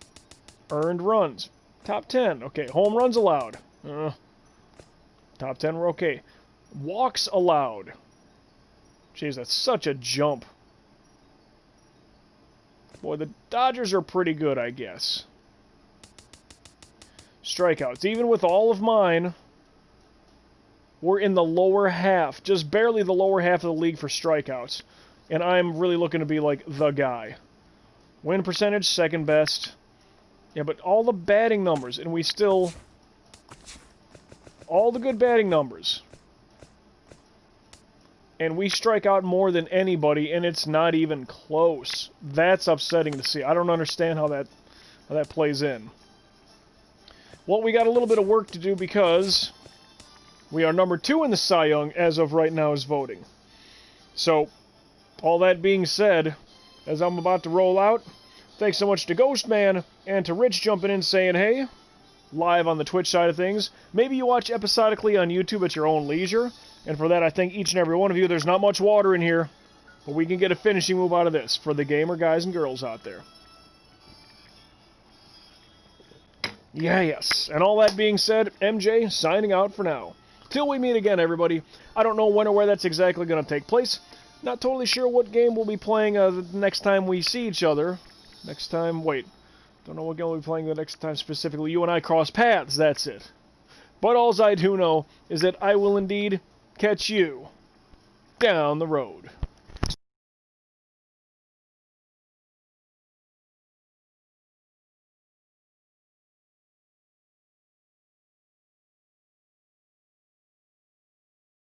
Earned runs. Top 10. Okay, home runs allowed. Top 10, we're okay. Walks allowed. Jeez, that's such a jump. Boy, the Dodgers are pretty good, I guess. Strikeouts. Even with all of mine, we're in the lower half. Just barely the lower half of the league for strikeouts. And I'm really looking to be like the guy. Win percentage, second best. Yeah, but all the batting numbers, and we still... All the good batting numbers. And we strike out more than anybody, and it's not even close. That's upsetting to see. I don't understand how that plays in. Well, we got a little bit of work to do because we are number 2 in the Cy Young as of right now is voting. So, all that being said, as I'm about to roll out, thanks so much to Ghostman and to Rich jumping in saying, hey, live on the Twitch side of things. Maybe you watch episodically on YouTube at your own leisure. And for that, I thank each and every one of you. There's not much water in here, but we can get a finishing move out of this for the gamer guys and girls out there. Yeah, yes. And all that being said, MJ signing out for now. Till we meet again, everybody. I don't know when or where that's exactly going to take place. Not totally sure what game we'll be playing the next time we see each other. Next time, wait. Don't know what game we'll be playing the next time specifically. You and I cross paths, that's it. But all I do know is that I will indeed catch you down the road.